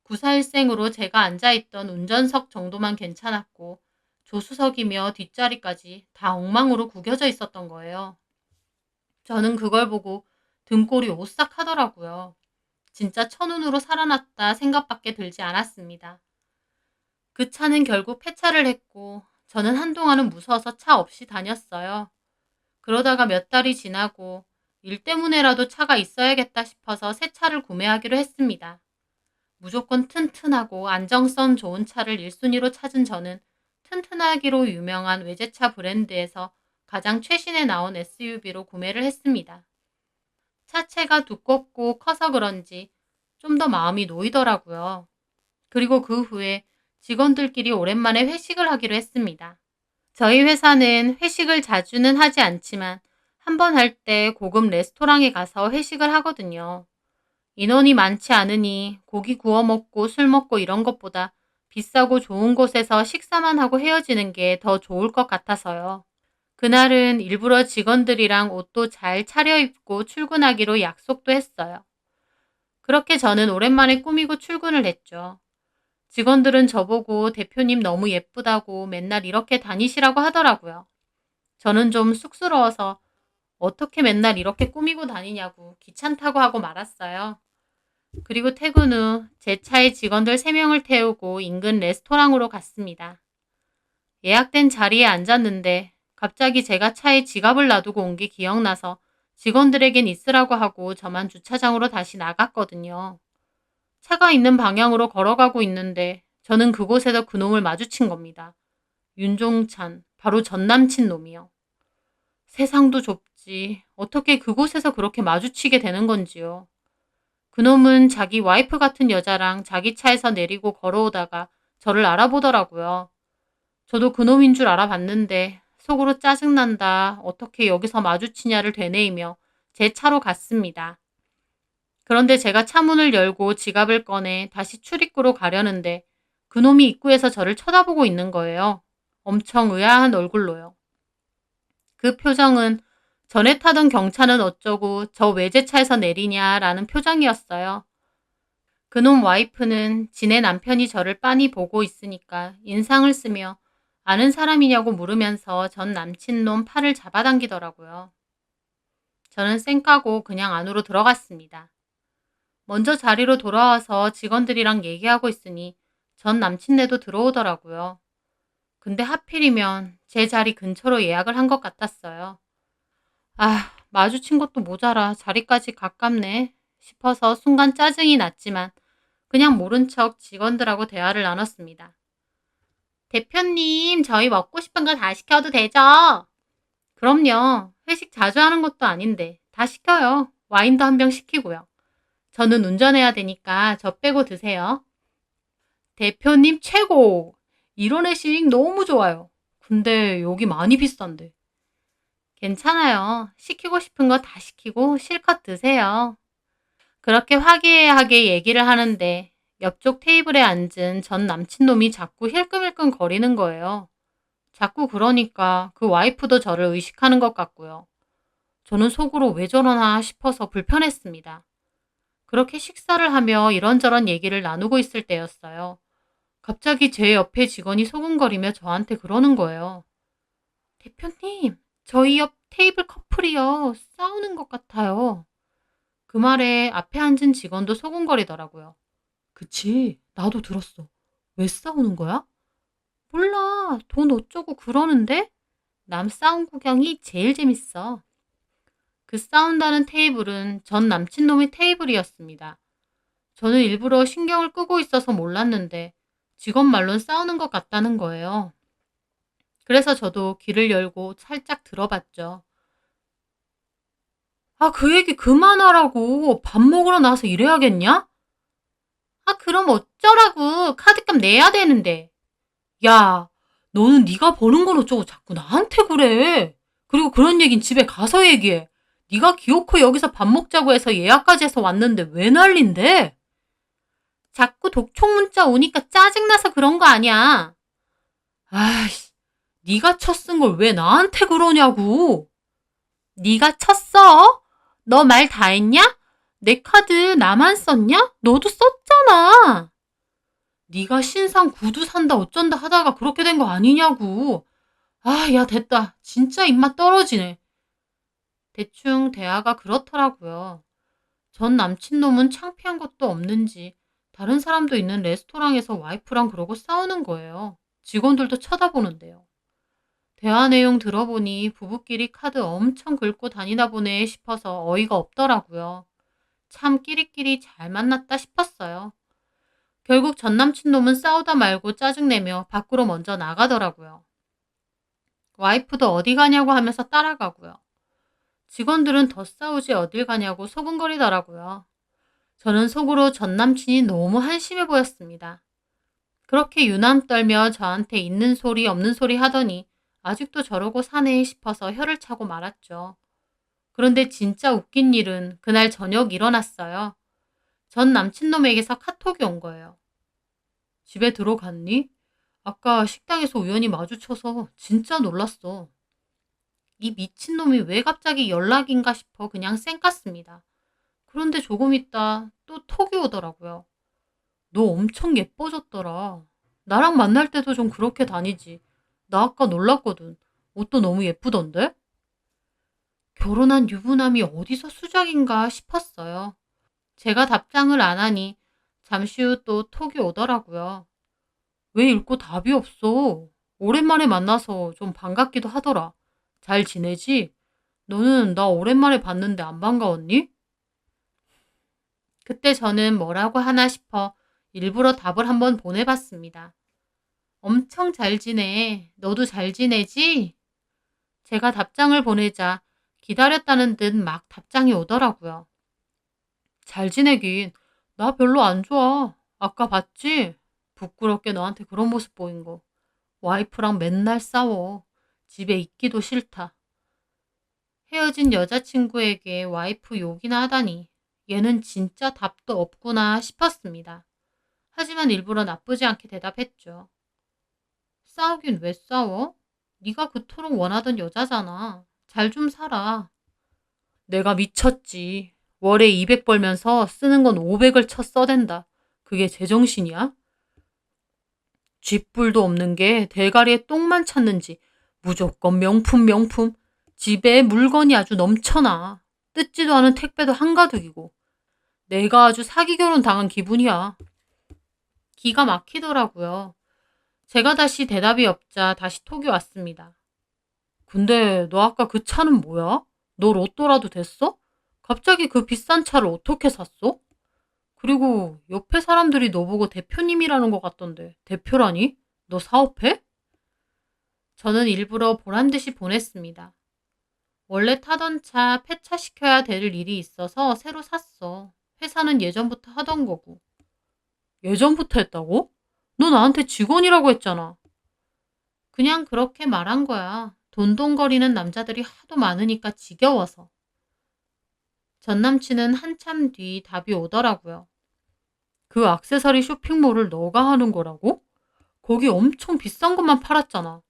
구사일생으로 제가 앉아있던 운전석 정도만 괜찮았고 조수석이며 뒷자리까지 다 엉망으로 구겨져 있었던 거예요. 저는 그걸 보고 등골이 오싹하더라고요. 진짜 천운으로 살아났다 생각밖에 들지 않았습니다. 그 차는 결국 폐차를 했고 저는 한동안은 무서워서 차 없이 다녔어요. 그러다가 몇 달이 지나고 일 때문에라도 차가 있어야겠다 싶어서 새 차를 구매하기로 했습니다. 무조건 튼튼하고 안정성 좋은 차를 1순위로 찾은 저는 튼튼하기로 유명한 외제차 브랜드에서 가장 최신에 나온 SUV로 구매를 했습니다. 차체가 두껍고 커서 그런지 좀 더 마음이 놓이더라고요. 그리고 그 후에 직원들끼리 오랜만에 회식을 하기로 했습니다. 저희 회사는 회식을 자주는 하지 않지만 한 번 할 때 고급 레스토랑에 가서 회식을 하거든요. 인원이 많지 않으니 고기 구워 먹고 술 먹고 이런 것보다 비싸고 좋은 곳에서 식사만 하고 헤어지는 게 더 좋을 것 같아서요. 그날은 일부러 직원들이랑 옷도 잘 차려입고 출근하기로 약속도 했어요. 그렇게 저는 오랜만에 꾸미고 출근을 했죠. 직원들은 저보고 대표님 너무 예쁘다고 맨날 이렇게 다니시라고 하더라고요. 저는 좀 쑥스러워서 어떻게 맨날 이렇게 꾸미고 다니냐고 귀찮다고 하고 말았어요. 그리고 퇴근 후 제 차에 직원들 3명을 태우고 인근 레스토랑으로 갔습니다. 예약된 자리에 앉았는데 갑자기 제가 차에 지갑을 놔두고 온 게 기억나서 직원들에겐 있으라고 하고 저만 주차장으로 다시 나갔거든요. 차가 있는 방향으로 걸어가고 있는데 저는 그곳에서 그놈을 마주친 겁니다. 윤종찬, 바로 전남친 놈이요. 세상도 좁지. 어떻게 그곳에서 그렇게 마주치게 되는 건지요. 그놈은 자기 와이프 같은 여자랑 자기 차에서 내리고 걸어오다가 저를 알아보더라고요. 저도 그놈인 줄 알아봤는데 속으로 짜증난다. 어떻게 여기서 마주치냐를 되뇌이며 제 차로 갔습니다. 그런데 제가 차문을 열고 지갑을 꺼내 다시 출입구로 가려는데 그놈이 입구에서 저를 쳐다보고 있는 거예요. 엄청 의아한 얼굴로요. 그 표정은 전에 타던 경차는 어쩌고 저 외제차에서 내리냐라는 표정이었어요. 그놈 와이프는 지네 남편이 저를 빤히 보고 있으니까 인상을 쓰며 아는 사람이냐고 물으면서 전 남친놈 팔을 잡아당기더라고요. 저는 쌩까고 그냥 안으로 들어갔습니다. 먼저 자리로 돌아와서 직원들이랑 얘기하고 있으니 전 남친네도 들어오더라고요. 근데 하필이면 제 자리 근처로 예약을 한 것 같았어요. 아, 마주친 것도 모자라 자리까지 가깝네 싶어서 순간 짜증이 났지만 그냥 모른 척 직원들하고 대화를 나눴습니다. 대표님, 저희 먹고 싶은 거 다 시켜도 되죠? 그럼요. 회식 자주 하는 것도 아닌데 다 시켜요. 와인도 한 병 시키고요. 저는 운전해야 되니까 저 빼고 드세요. 대표님 최고! 이런 회식 너무 좋아요. 근데 여기 많이 비싼데. 괜찮아요. 시키고 싶은 거 다 시키고 실컷 드세요. 그렇게 화기애애하게 얘기를 하는데 옆쪽 테이블에 앉은 전 남친놈이 자꾸 힐끔힐끔 거리는 거예요. 자꾸 그러니까 그 와이프도 저를 의식하는 것 같고요. 저는 속으로 왜 저러나 싶어서 불편했습니다. 그렇게 식사를 하며 이런저런 얘기를 나누고 있을 때였어요. 갑자기 제 옆에 직원이 소근거리며 저한테 그러는 거예요. 대표님, 저희 옆 테이블 커플이요. 싸우는 것 같아요. 그 말에 앞에 앉은 직원도 소근거리더라고요. 그치, 나도 들었어. 왜 싸우는 거야? 몰라, 돈 어쩌고 그러는데? 남 싸움 구경이 제일 재밌어. 그 싸운다는 테이블은 전 남친놈의 테이블이었습니다. 저는 일부러 신경을 끄고 있어서 몰랐는데 직원 말론 싸우는 것 같다는 거예요. 그래서 저도 귀를 열고 살짝 들어봤죠. 아, 그 얘기 그만하라고. 밥 먹으러 나와서 이래야겠냐? 아, 그럼 어쩌라고. 카드값 내야 되는데. 야, 너는 네가 버는 건 어쩌고 자꾸 나한테 그래. 그리고 그런 얘긴 집에 가서 얘기해. 네가 기어코 여기서 밥 먹자고 해서 예약까지 해서 왔는데 왜 난린데? 자꾸 독촉 문자 오니까 짜증나서 그런 거 아니야. 아이씨, 네가 쳤쓴 걸 왜 나한테 그러냐고. 네가 쳤어? 너 말 다 했냐? 내 카드 나만 썼냐? 너도 썼잖아. 네가 신상 구두 산다 어쩐다 하다가 그렇게 된 거 아니냐고. 아, 야, 됐다. 진짜 입맛 떨어지네. 대충 대화가 그렇더라고요. 전 남친놈은 창피한 것도 없는지 다른 사람도 있는 레스토랑에서 와이프랑 그러고 싸우는 거예요. 직원들도 쳐다보는데요. 대화 내용 들어보니 부부끼리 카드 엄청 긁고 다니나 보네 싶어서 어이가 없더라고요. 참 끼리끼리 잘 만났다 싶었어요. 결국 전 남친놈은 싸우다 말고 짜증내며 밖으로 먼저 나가더라고요. 와이프도 어디 가냐고 하면서 따라가고요. 직원들은 더 싸우지 어딜 가냐고 소근거리더라고요. 저는 속으로 전 남친이 너무 한심해 보였습니다. 그렇게 유난 떨며 저한테 있는 소리 없는 소리 하더니 아직도 저러고 사네 싶어서 혀를 차고 말았죠. 그런데 진짜 웃긴 일은 그날 저녁 일어났어요. 전 남친놈에게서 카톡이 온 거예요. 집에 들어갔니? 아까 식당에서 우연히 마주쳐서 진짜 놀랐어. 이 미친놈이 왜 갑자기 연락인가 싶어 그냥 쌩 깠습니다. 그런데 조금 있다 또 톡이 오더라고요. 너 엄청 예뻐졌더라. 나랑 만날 때도 좀 그렇게 다니지. 나 아까 놀랐거든. 옷도 너무 예쁘던데? 결혼한 유부남이 어디서 수작인가 싶었어요. 제가 답장을 안 하니 잠시 후 또 톡이 오더라고요. 왜 읽고 답이 없어? 오랜만에 만나서 좀 반갑기도 하더라. 잘 지내지? 너는 나 오랜만에 봤는데 안 반가웠니? 그때 저는 뭐라고 하나 싶어 일부러 답을 한번 보내봤습니다. 엄청 잘 지내. 너도 잘 지내지? 제가 답장을 보내자 기다렸다는 듯 막 답장이 오더라고요. 잘 지내긴. 나 별로 안 좋아. 아까 봤지? 부끄럽게 너한테 그런 모습 보인 거. 와이프랑 맨날 싸워. 집에 있기도 싫다. 헤어진 여자친구에게 와이프 욕이나 하다니 얘는 진짜 답도 없구나 싶었습니다. 하지만 일부러 나쁘지 않게 대답했죠. 싸우긴 왜 싸워? 네가 그토록 원하던 여자잖아. 잘 좀 살아. 내가 미쳤지. 월에 200 벌면서 쓰는 건 500을 쳐 써댄다. 그게 제정신이야? 쥐뿔도 없는 게 대가리에 똥만 찼는지 무조건 명품 명품. 집에 물건이 아주 넘쳐나. 뜯지도 않은 택배도 한가득이고. 내가 아주 사기 결혼 당한 기분이야. 기가 막히더라고요. 제가 다시 대답이 없자 다시 톡이 왔습니다. 근데 너 아까 그 차는 뭐야? 너 로또라도 됐어? 갑자기 그 비싼 차를 어떻게 샀어? 그리고 옆에 사람들이 너 보고 대표님이라는 것 같던데 대표라니? 너 사업해? 저는 일부러 보란 듯이 보냈습니다. 원래 타던 차 폐차시켜야 될 일이 있어서 새로 샀어. 회사는 예전부터 하던 거고. 예전부터 했다고? 너 나한테 직원이라고 했잖아. 그냥 그렇게 말한 거야. 돈돈거리는 남자들이 하도 많으니까 지겨워서. 전 남친은 한참 뒤 답이 오더라고요. 그 액세서리 쇼핑몰을 너가 하는 거라고? 거기 엄청 비싼 것만 팔았잖아.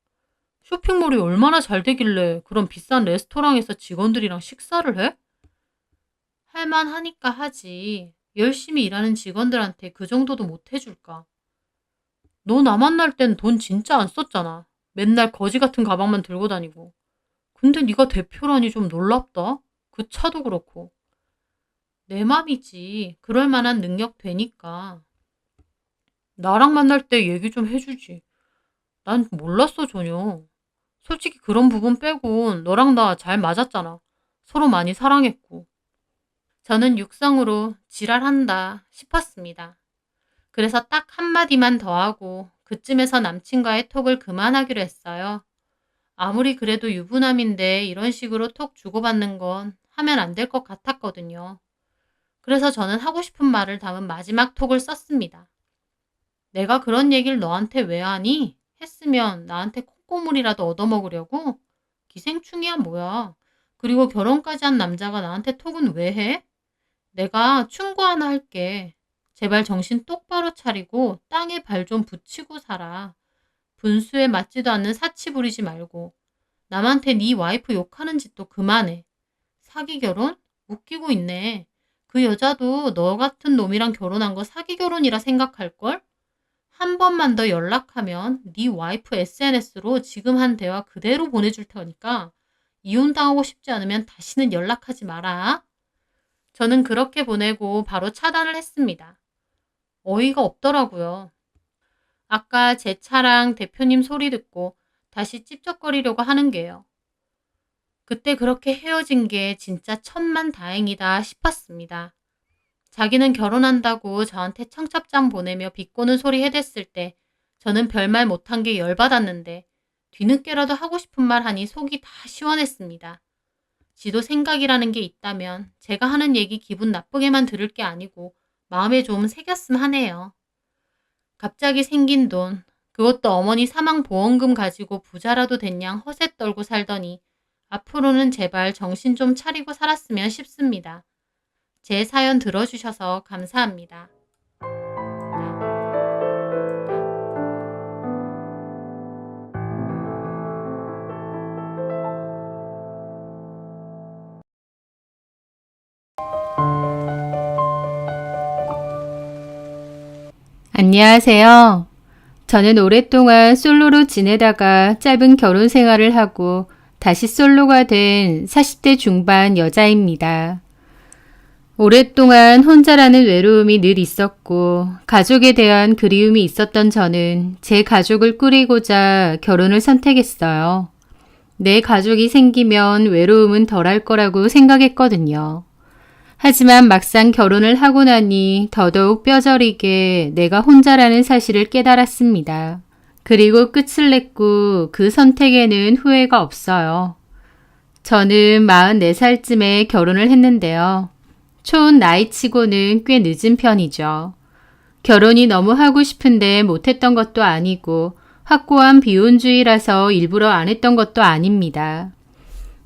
쇼핑몰이 얼마나 잘 되길래 그런 비싼 레스토랑에서 직원들이랑 식사를 해? 할만하니까 하지. 열심히 일하는 직원들한테 그 정도도 못 해줄까. 너 나 만날 땐 돈 진짜 안 썼잖아. 맨날 거지 같은 가방만 들고 다니고. 근데 네가 대표라니 좀 놀랍다. 그 차도 그렇고. 내 맘이지. 그럴 만한 능력 되니까. 나랑 만날 때 얘기 좀 해주지. 난 몰랐어 전혀. 솔직히 그런 부분 빼곤 너랑 나 잘 맞았잖아. 서로 많이 사랑했고. 저는 육성으로 지랄한다 싶었습니다. 그래서 딱 한마디만 더 하고 그쯤에서 남친과의 톡을 그만하기로 했어요. 아무리 그래도 유부남인데 이런 식으로 톡 주고받는 건 하면 안 될 것 같았거든요. 그래서 저는 하고 싶은 말을 담은 마지막 톡을 썼습니다. 내가 그런 얘기를 너한테 왜 하니? 했으면 나한테 콩고물이라도 얻어먹으려고? 기생충이야 뭐야. 그리고 결혼까지 한 남자가 나한테 톡은 왜 해? 내가 충고 하나 할게. 제발 정신 똑바로 차리고 땅에 발 좀 붙이고 살아. 분수에 맞지도 않는 사치 부리지 말고. 남한테 네 와이프 욕하는 짓도 그만해. 사기 결혼? 웃기고 있네. 그 여자도 너 같은 놈이랑 결혼한 거 사기 결혼이라 생각할걸? 한 번만 더 연락하면 네 와이프 SNS로 지금 한 대화 그대로 보내줄 테니까 이혼당하고 싶지 않으면 다시는 연락하지 마라. 저는 그렇게 보내고 바로 차단을 했습니다. 어이가 없더라고요. 아까 제 차랑 대표님 소리 듣고 다시 찝쩍거리려고 하는 게요. 그때 그렇게 헤어진 게 진짜 천만다행이다 싶었습니다. 자기는 결혼한다고 저한테 청첩장 보내며 비꼬는 소리 해댔을 때 저는 별말 못한 게 열받았는데 뒤늦게라도 하고 싶은 말 하니 속이 다 시원했습니다. 지도 생각이라는 게 있다면 제가 하는 얘기 기분 나쁘게만 들을 게 아니고 마음에 좀 새겼음 하네요. 갑자기 생긴 돈, 그것도 어머니 사망보험금 가지고 부자라도 됐냥 허세 떨고 살더니 앞으로는 제발 정신 좀 차리고 살았으면 싶습니다. 제 사연 들어주셔서 감사합니다. 안녕하세요. 저는 오랫동안 솔로로 지내다가 짧은 결혼 생활을 하고 다시 솔로가 된 40대 중반 여자입니다. 오랫동안 혼자라는 외로움이 늘 있었고 가족에 대한 그리움이 있었던 저는 제 가족을 꾸리고자 결혼을 선택했어요. 내 가족이 생기면 외로움은 덜할 거라고 생각했거든요. 하지만 막상 결혼을 하고 나니 더더욱 뼈저리게 내가 혼자라는 사실을 깨달았습니다. 그리고 끝을 냈고 그 선택에는 후회가 없어요. 저는 44살쯤에 결혼을 했는데요. 초혼 나이치고는 꽤 늦은 편이죠. 결혼이 너무 하고 싶은데 못했던 것도 아니고 확고한 비혼주의라서 일부러 안 했던 것도 아닙니다.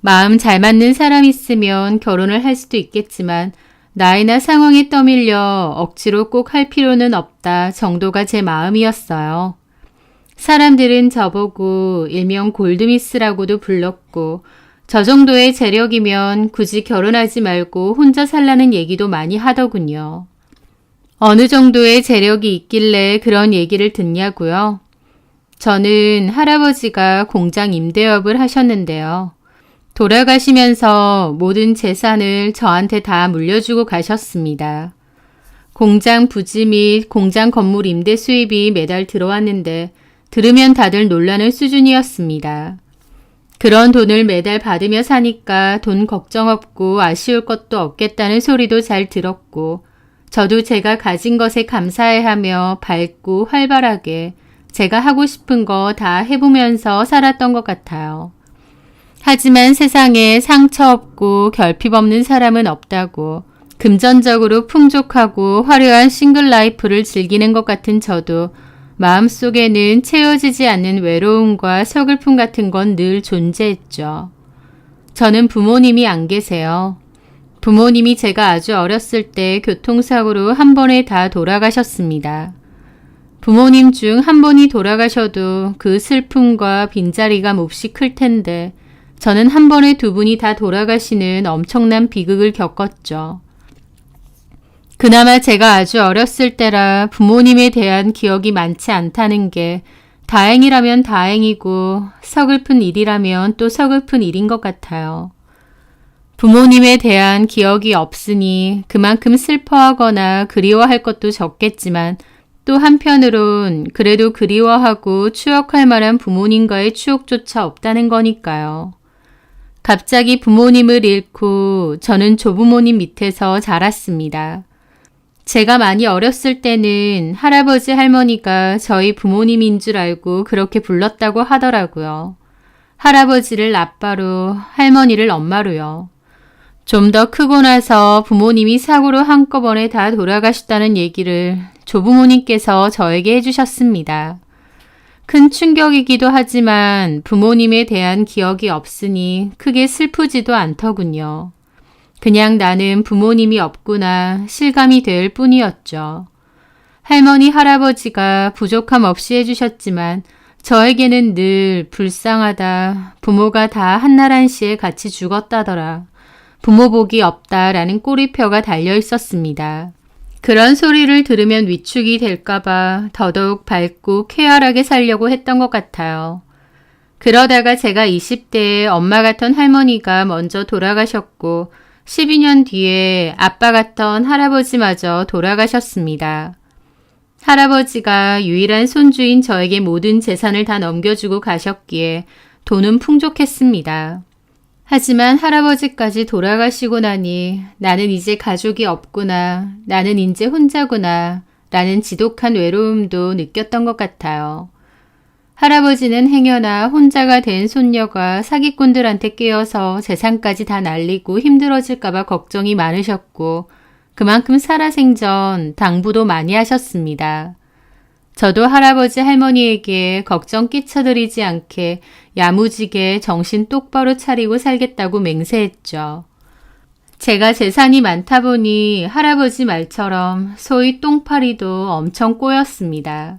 마음 잘 맞는 사람 있으면 결혼을 할 수도 있겠지만 나이나 상황에 떠밀려 억지로 꼭 할 필요는 없다 정도가 제 마음이었어요. 사람들은 저보고 일명 골드미스라고도 불렀고 저 정도의 재력이면 굳이 결혼하지 말고 혼자 살라는 얘기도 많이 하더군요. 어느 정도의 재력이 있길래 그런 얘기를 듣냐고요? 저는 할아버지가 공장 임대업을 하셨는데요. 돌아가시면서 모든 재산을 저한테 다 물려주고 가셨습니다. 공장 부지 및 공장 건물 임대 수입이 매달 들어왔는데 들으면 다들 놀라는 수준이었습니다. 그런 돈을 매달 받으며 사니까 돈 걱정 없고 아쉬울 것도 없겠다는 소리도 잘 들었고 저도 제가 가진 것에 감사해하며 밝고 활발하게 제가 하고 싶은 거 다 해보면서 살았던 것 같아요. 하지만 세상에 상처 없고 결핍 없는 사람은 없다고 금전적으로 풍족하고 화려한 싱글 라이프를 즐기는 것 같은 저도 마음속에는 채워지지 않는 외로움과 서글픔 같은 건 늘 존재했죠. 저는 부모님이 안 계세요. 부모님이 제가 아주 어렸을 때 교통사고로 한 번에 다 돌아가셨습니다. 부모님 중 한 분이 돌아가셔도 그 슬픔과 빈자리가 몹시 클 텐데 저는 한 번에 두 분이 다 돌아가시는 엄청난 비극을 겪었죠. 그나마 제가 아주 어렸을 때라 부모님에 대한 기억이 많지 않다는 게 다행이라면 다행이고 서글픈 일이라면 또 서글픈 일인 것 같아요. 부모님에 대한 기억이 없으니 그만큼 슬퍼하거나 그리워할 것도 적겠지만 또 한편으론 그래도 그리워하고 추억할 만한 부모님과의 추억조차 없다는 거니까요. 갑자기 부모님을 잃고 저는 조부모님 밑에서 자랐습니다. 제가 많이 어렸을 때는 할아버지 할머니가 저희 부모님인 줄 알고 그렇게 불렀다고 하더라고요. 할아버지를 아빠로, 할머니를 엄마로요. 좀 더 크고 나서 부모님이 사고로 한꺼번에 다 돌아가셨다는 얘기를 조부모님께서 저에게 해주셨습니다. 큰 충격이기도 하지만 부모님에 대한 기억이 없으니 크게 슬프지도 않더군요. 그냥 나는 부모님이 없구나 실감이 될 뿐이었죠. 할머니, 할아버지가 부족함 없이 해주셨지만 저에게는 늘 불쌍하다, 부모가 다 한날 한시에 같이 죽었다더라, 부모 복이 없다라는 꼬리표가 달려 있었습니다. 그런 소리를 들으면 위축이 될까봐 더더욱 밝고 쾌활하게 살려고 했던 것 같아요. 그러다가 제가 20대에 엄마 같던 할머니가 먼저 돌아가셨고 12년 뒤에 아빠 같던 할아버지마저 돌아가셨습니다. 할아버지가 유일한 손주인 저에게 모든 재산을 다 넘겨주고 가셨기에 돈은 풍족했습니다. 하지만 할아버지까지 돌아가시고 나니 나는 이제 가족이 없구나, 나는 이제 혼자구나 라는 지독한 외로움도 느꼈던 것 같아요. 할아버지는 행여나 혼자가 된 손녀가 사기꾼들한테 깨어서 재산까지 다 날리고 힘들어질까봐 걱정이 많으셨고 그만큼 살아생전 당부도 많이 하셨습니다. 저도 할아버지 할머니에게 걱정 끼쳐드리지 않게 야무지게 정신 똑바로 차리고 살겠다고 맹세했죠. 제가 재산이 많다 보니 할아버지 말처럼 소위 똥파리도 엄청 꼬였습니다.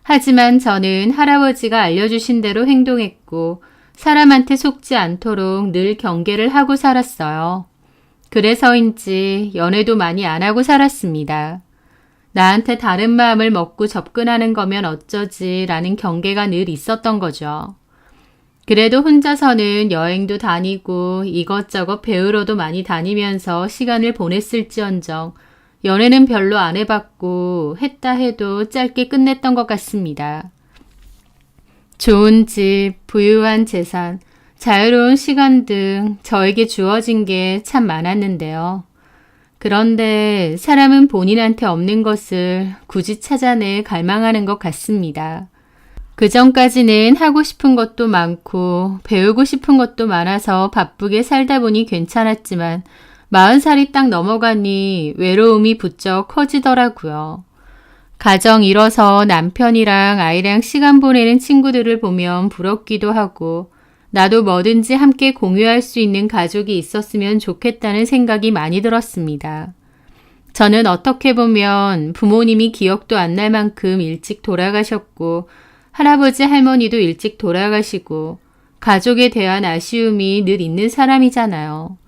하지만 저는 할아버지가 알려주신 대로 행동했고 사람한테 속지 않도록 늘 경계를 하고 살았어요. 그래서인지 연애도 많이 안 하고 살았습니다. 나한테 다른 마음을 먹고 접근하는 거면 어쩌지 라는 경계가 늘 있었던 거죠. 그래도 혼자서는 여행도 다니고 이것저것 배우러도 많이 다니면서 시간을 보냈을지언정 연애는 별로 안 해봤고 했다 해도 짧게 끝냈던 것 같습니다. 좋은 집, 부유한 재산, 자유로운 시간 등 저에게 주어진 게 참 많았는데요. 그런데 사람은 본인한테 없는 것을 굳이 찾아내 갈망하는 것 같습니다. 그 전까지는 하고 싶은 것도 많고 배우고 싶은 것도 많아서 바쁘게 살다 보니 괜찮았지만 40살이 딱 넘어가니 외로움이 부쩍 커지더라고요. 가정 이뤄서 남편이랑 아이랑 시간 보내는 친구들을 보면 부럽기도 하고 나도 뭐든지 함께 공유할 수 있는 가족이 있었으면 좋겠다는 생각이 많이 들었습니다. 저는 어떻게 보면 부모님이 기억도 안 날 만큼 일찍 돌아가셨고 할아버지 할머니도 일찍 돌아가시고 가족에 대한 아쉬움이 늘 있는 사람이잖아요.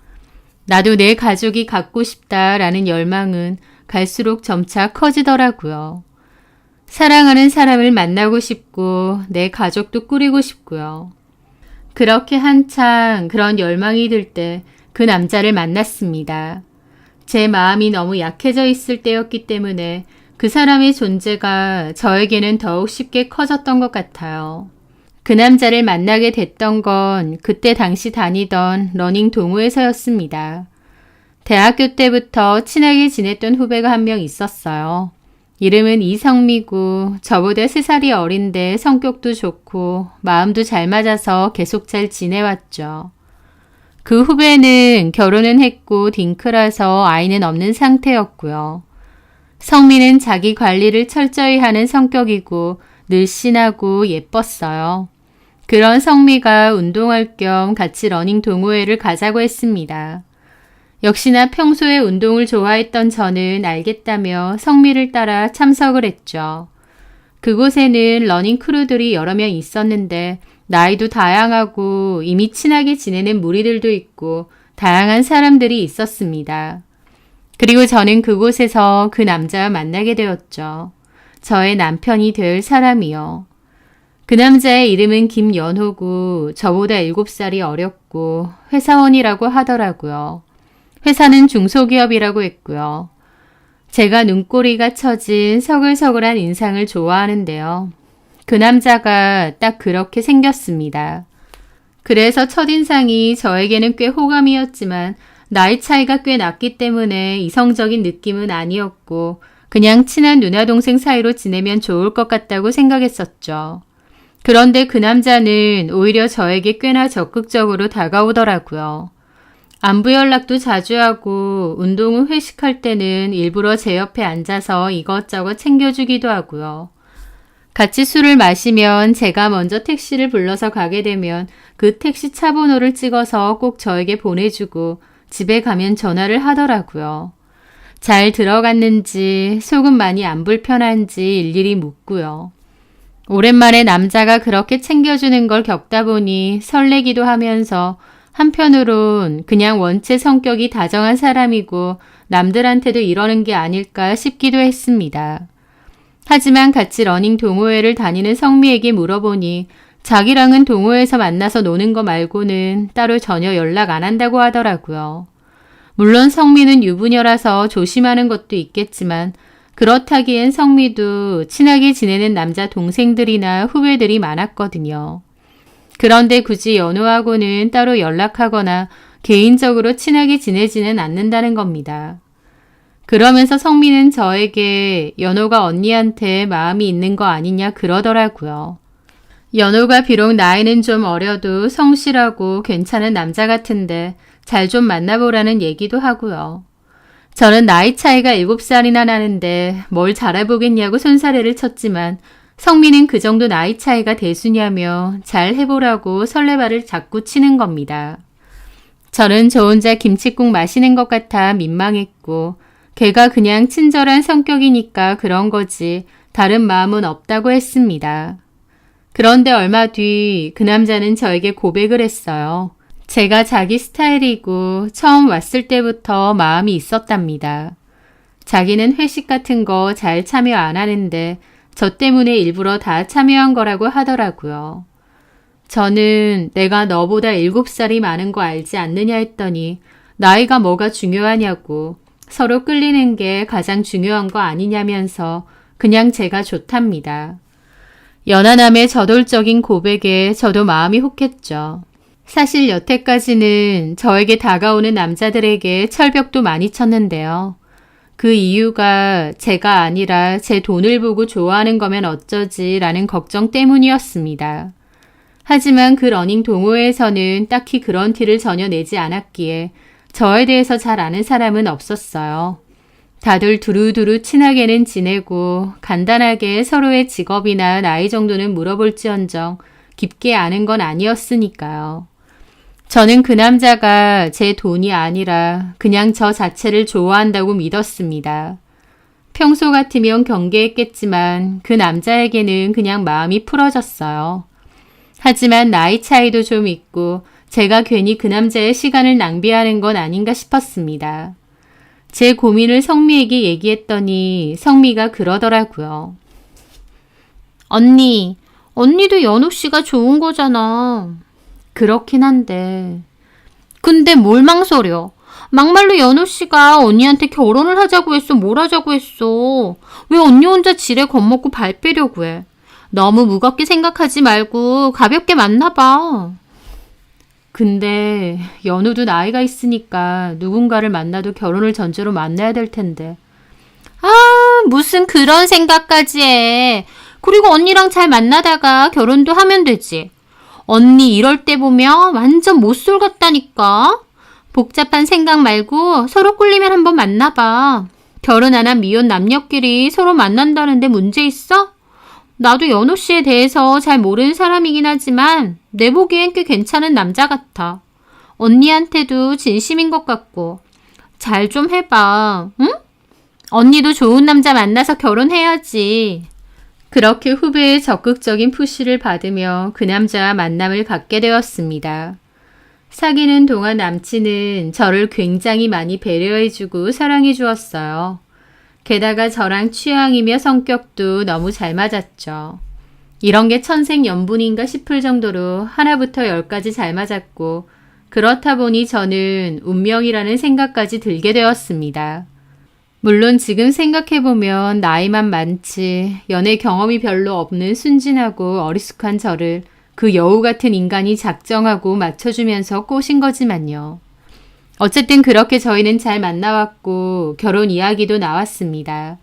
나도 내 가족이 갖고 싶다라는 열망은 갈수록 점차 커지더라고요. 사랑하는 사람을 만나고 싶고 내 가족도 꾸리고 싶고요. 그렇게 한창 그런 열망이 들 때 그 남자를 만났습니다. 제 마음이 너무 약해져 있을 때였기 때문에 그 사람의 존재가 저에게는 더욱 쉽게 커졌던 것 같아요. 그 남자를 만나게 됐던 건 그때 당시 다니던 러닝 동호회에서였습니다. 대학교 때부터 친하게 지냈던 후배가 한 명 있었어요. 이름은 이성미고 저보다 3살이 어린데 성격도 좋고 마음도 잘 맞아서 계속 잘 지내왔죠. 그 후배는 결혼은 했고 딩크라서 아이는 없는 상태였고요. 성미는 자기 관리를 철저히 하는 성격이고 늘씬하고 예뻤어요. 그런 성미가 운동할 겸 같이 러닝 동호회를 가자고 했습니다. 역시나 평소에 운동을 좋아했던 저는 알겠다며 성미를 따라 참석을 했죠. 그곳에는 러닝 크루들이 여러 명 있었는데 나이도 다양하고 이미 친하게 지내는 무리들도 있고 다양한 사람들이 있었습니다. 그리고 저는 그곳에서 그 남자와 만나게 되었죠. 저의 남편이 될 사람이요. 그 남자의 이름은 김연호고 저보다 7살이 어렸고 회사원이라고 하더라고요. 회사는 중소기업이라고 했고요. 제가 눈꼬리가 처진 서글서글한 인상을 좋아하는데요. 그 남자가 딱 그렇게 생겼습니다. 그래서 첫인상이 저에게는 꽤 호감이었지만 나이 차이가 꽤 났기 때문에 이성적인 느낌은 아니었고 그냥 친한 누나동생 사이로 지내면 좋을 것 같다고 생각했었죠. 그런데 그 남자는 오히려 저에게 꽤나 적극적으로 다가오더라고요. 안부 연락도 자주 하고 운동 후 회식할 때는 일부러 제 옆에 앉아서 이것저것 챙겨주기도 하고요. 같이 술을 마시면 제가 먼저 택시를 불러서 가게 되면 그 택시 차 번호를 찍어서 꼭 저에게 보내주고 집에 가면 전화를 하더라고요. 잘 들어갔는지 속은 많이 안 불편한지 일일이 묻고요. 오랜만에 남자가 그렇게 챙겨주는 걸 겪다 보니 설레기도 하면서 한편으론 그냥 원체 성격이 다정한 사람이고 남들한테도 이러는 게 아닐까 싶기도 했습니다. 하지만 같이 러닝 동호회를 다니는 성미에게 물어보니 자기랑은 동호회에서 만나서 노는 거 말고는 따로 전혀 연락 안 한다고 하더라고요. 물론 성미는 유부녀라서 조심하는 것도 있겠지만 그렇다기엔 성미도 친하게 지내는 남자 동생들이나 후배들이 많았거든요. 그런데 굳이 연호하고는 따로 연락하거나 개인적으로 친하게 지내지는 않는다는 겁니다. 그러면서 성미는 저에게 연호가 언니한테 마음이 있는 거 아니냐 그러더라고요. 연호가 비록 나이는 좀 어려도 성실하고 괜찮은 남자 같은데 잘 좀 만나보라는 얘기도 하고요. 저는 나이 차이가 7살이나 나는데 뭘 잘해보겠냐고 손사래를 쳤지만 성미는 그 정도 나이 차이가 대수냐며 잘 해보라고 설레발을 자꾸 치는 겁니다. 저는 저 혼자 김칫국 마시는 것 같아 민망했고 걔가 그냥 친절한 성격이니까 그런 거지 다른 마음은 없다고 했습니다. 그런데 얼마 뒤 그 남자는 저에게 고백을 했어요. 제가 자기 스타일이고 처음 왔을 때부터 마음이 있었답니다. 자기는 회식 같은 거 잘 참여 안 하는데 저 때문에 일부러 다 참여한 거라고 하더라고요. 저는 내가 너보다 7살이 많은 거 알지 않느냐 했더니 나이가 뭐가 중요하냐고 서로 끌리는 게 가장 중요한 거 아니냐면서 그냥 제가 좋답니다. 연하남의 저돌적인 고백에 저도 마음이 혹했죠. 사실 여태까지는 저에게 다가오는 남자들에게 철벽도 많이 쳤는데요. 그 이유가 제가 아니라 제 돈을 보고 좋아하는 거면 어쩌지 라는 걱정 때문이었습니다. 하지만 그 러닝 동호회에서는 딱히 그런 티를 전혀 내지 않았기에 저에 대해서 잘 아는 사람은 없었어요. 다들 두루두루 친하게는 지내고 간단하게 서로의 직업이나 나이 정도는 물어볼지언정 깊게 아는 건 아니었으니까요. 저는 그 남자가 제 돈이 아니라 그냥 저 자체를 좋아한다고 믿었습니다. 평소 같으면 경계했겠지만 그 남자에게는 그냥 마음이 풀어졌어요. 하지만 나이 차이도 좀 있고 제가 괜히 그 남자의 시간을 낭비하는 건 아닌가 싶었습니다. 제 고민을 성미에게 얘기했더니 성미가 그러더라고요. 언니도 연욱 씨가 좋은 거잖아. 그렇긴 한데. 근데 뭘 망설여. 막말로 연우 씨가 언니한테 결혼을 하자고 했어. 뭘 하자고 했어. 왜 언니 혼자 지레 겁먹고 발 빼려고 해. 너무 무겁게 생각하지 말고 가볍게 만나봐. 근데 연우도 나이가 있으니까 누군가를 만나도 결혼을 전제로 만나야 될 텐데. 아, 무슨 그런 생각까지 해. 그리고 언니랑 잘 만나다가 결혼도 하면 되지. 언니 이럴 때 보면 완전 못쏠 같다니까. 복잡한 생각 말고 서로 꿀리면 한번 만나봐. 결혼 안 한 미혼 남녀끼리 서로 만난다는데 문제 있어? 나도 연호 씨에 대해서 잘 모르는 사람이긴 하지만 내 보기엔 꽤 괜찮은 남자 같아. 언니한테도 진심인 것 같고. 잘 좀 해봐, 응? 언니도 좋은 남자 만나서 결혼해야지. 그렇게 후배의 적극적인 푸시를 받으며 그 남자와 만남을 갖게 되었습니다. 사귀는 동안 남친은 저를 굉장히 많이 배려해주고 사랑해주었어요. 게다가 저랑 취향이며 성격도 너무 잘 맞았죠. 이런 게 천생연분인가 싶을 정도로 하나부터 열까지 잘 맞았고, 그렇다 보니 저는 운명이라는 생각까지 들게 되었습니다. 물론 지금 생각해보면 나이만 많지 연애 경험이 별로 없는 순진하고 어리숙한 저를 그 여우 같은 인간이 작정하고 맞춰주면서 꼬신 거지만요. 어쨌든 그렇게 저희는 잘 만나왔고 결혼 이야기도 나왔습니다.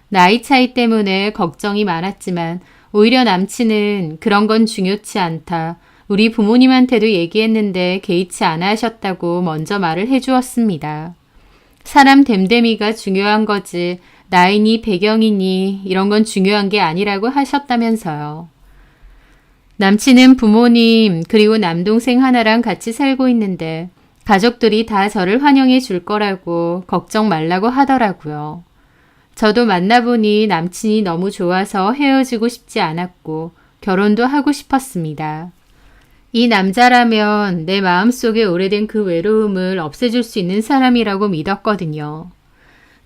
나이 차이 때문에 걱정이 많았지만 오히려 남친은 그런 건 중요치 않다. 우리 부모님한테도 얘기했는데 개의치 않아 하셨다고 먼저 말을 해주었습니다. 사람 됨됨이가 중요한 거지 나이니 배경이니 이런 건 중요한 게 아니라고 하셨다면서요. 남친은 부모님 그리고 남동생 하나랑 같이 살고 있는데 가족들이 다 저를 환영해 줄 거라고 걱정 말라고 하더라고요. 저도 만나보니 남친이 너무 좋아서 헤어지고 싶지 않았고 결혼도 하고 싶었습니다. 이 남자라면 내 마음속에 오래된 그 외로움을 없애줄 수 있는 사람이라고 믿었거든요.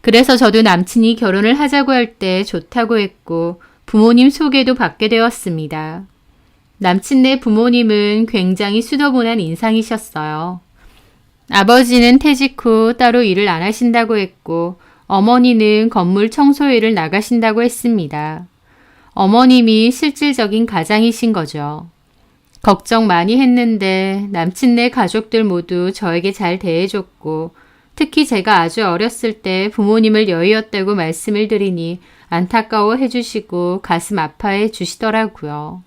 그래서 저도 남친이 결혼을 하자고 할 때 좋다고 했고 부모님 소개도 받게 되었습니다. 남친네 부모님은 굉장히 수더분한 인상이셨어요. 아버지는 퇴직 후 따로 일을 안 하신다고 했고 어머니는 건물 청소일을 나가신다고 했습니다. 어머님이 실질적인 가장이신 거죠. 걱정 많이 했는데 남친네 가족들 모두 저에게 잘 대해줬고 특히 제가 아주 어렸을 때 부모님을 여의었다고 말씀을 드리니 안타까워 해주시고 가슴 아파해 주시더라고요.